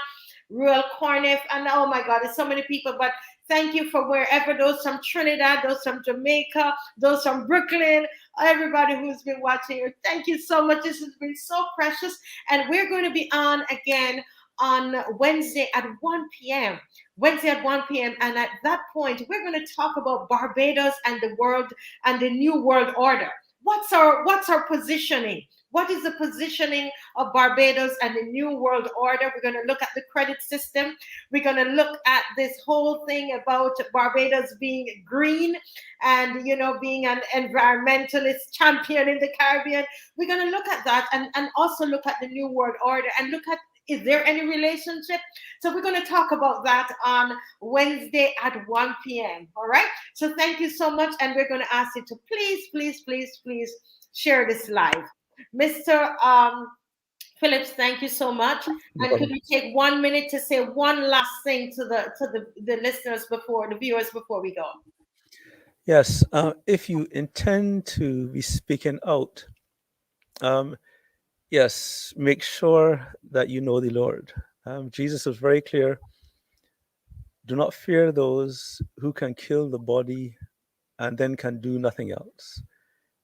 Ruel Corniff, and oh my God, there's so many people. But thank you for wherever, those from Trinidad, those from Jamaica, those from Brooklyn, everybody who's been watching. Thank you so much. This has been so precious. And we're going to be on again on Wednesday at 1 p.m. Wednesday at 1 p.m. And at that point, we're going to talk about Barbados and the world and the new world order. What's our positioning? What is the positioning of Barbados and the new world order? We're going to look at the credit system. We're going to look at this whole thing about Barbados being green and, you know, being an environmentalist champion in the Caribbean. We're going to look at that and also look at the new world order and look at, is there any relationship? So we're going to talk about that on Wednesday at 1 p.m. All right. So thank you so much. And we're going to ask you to please, please, please, please share this live. Mr. Phillips, thank you so much. And could you take 1 minute to say one last thing to the listeners before, the viewers before we go? Yes. If you intend to be speaking out, yes, make sure that you know the Lord. Jesus was very clear. Do not fear those who can kill the body and then can do nothing else.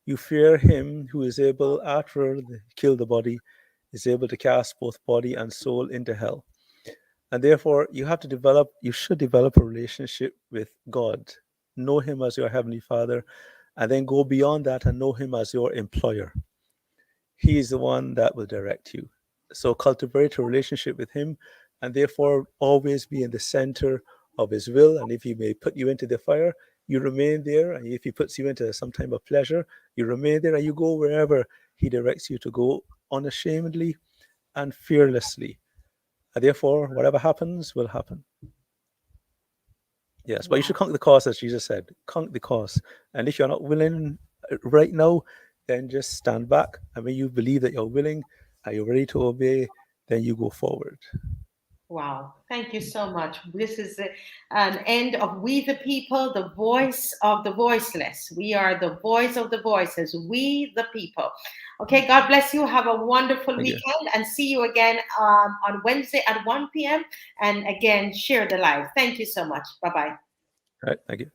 You fear him who is able, after kill the body, is able to cast both body and soul into hell. And therefore, you should develop a relationship with God. Know him as your heavenly Father, and then go beyond that and know him as your employer. He is the one that will direct you. So cultivate a relationship with him, and therefore always be in the center of his will. And if he may put you into the fire, you remain there. And if he puts you into some time of pleasure, you remain there and you go wherever he directs you to go, unashamedly and fearlessly. And therefore, whatever happens will happen. Yes, but you should conquer the cost, as Jesus said. Conquer the cost. And if you're not willing right now, then just stand back. And when you believe that you're willing and you're ready to obey, then you go forward. Wow. Thank you so much. This is an end of We the People, the voice of the voiceless. We are the voice of the voices. We the people. Okay. God bless you. Have a wonderful Thank you. weekend and see you again on Wednesday at 1 p.m. And again, share the live. Thank you so much. Bye-bye. All right. Thank you.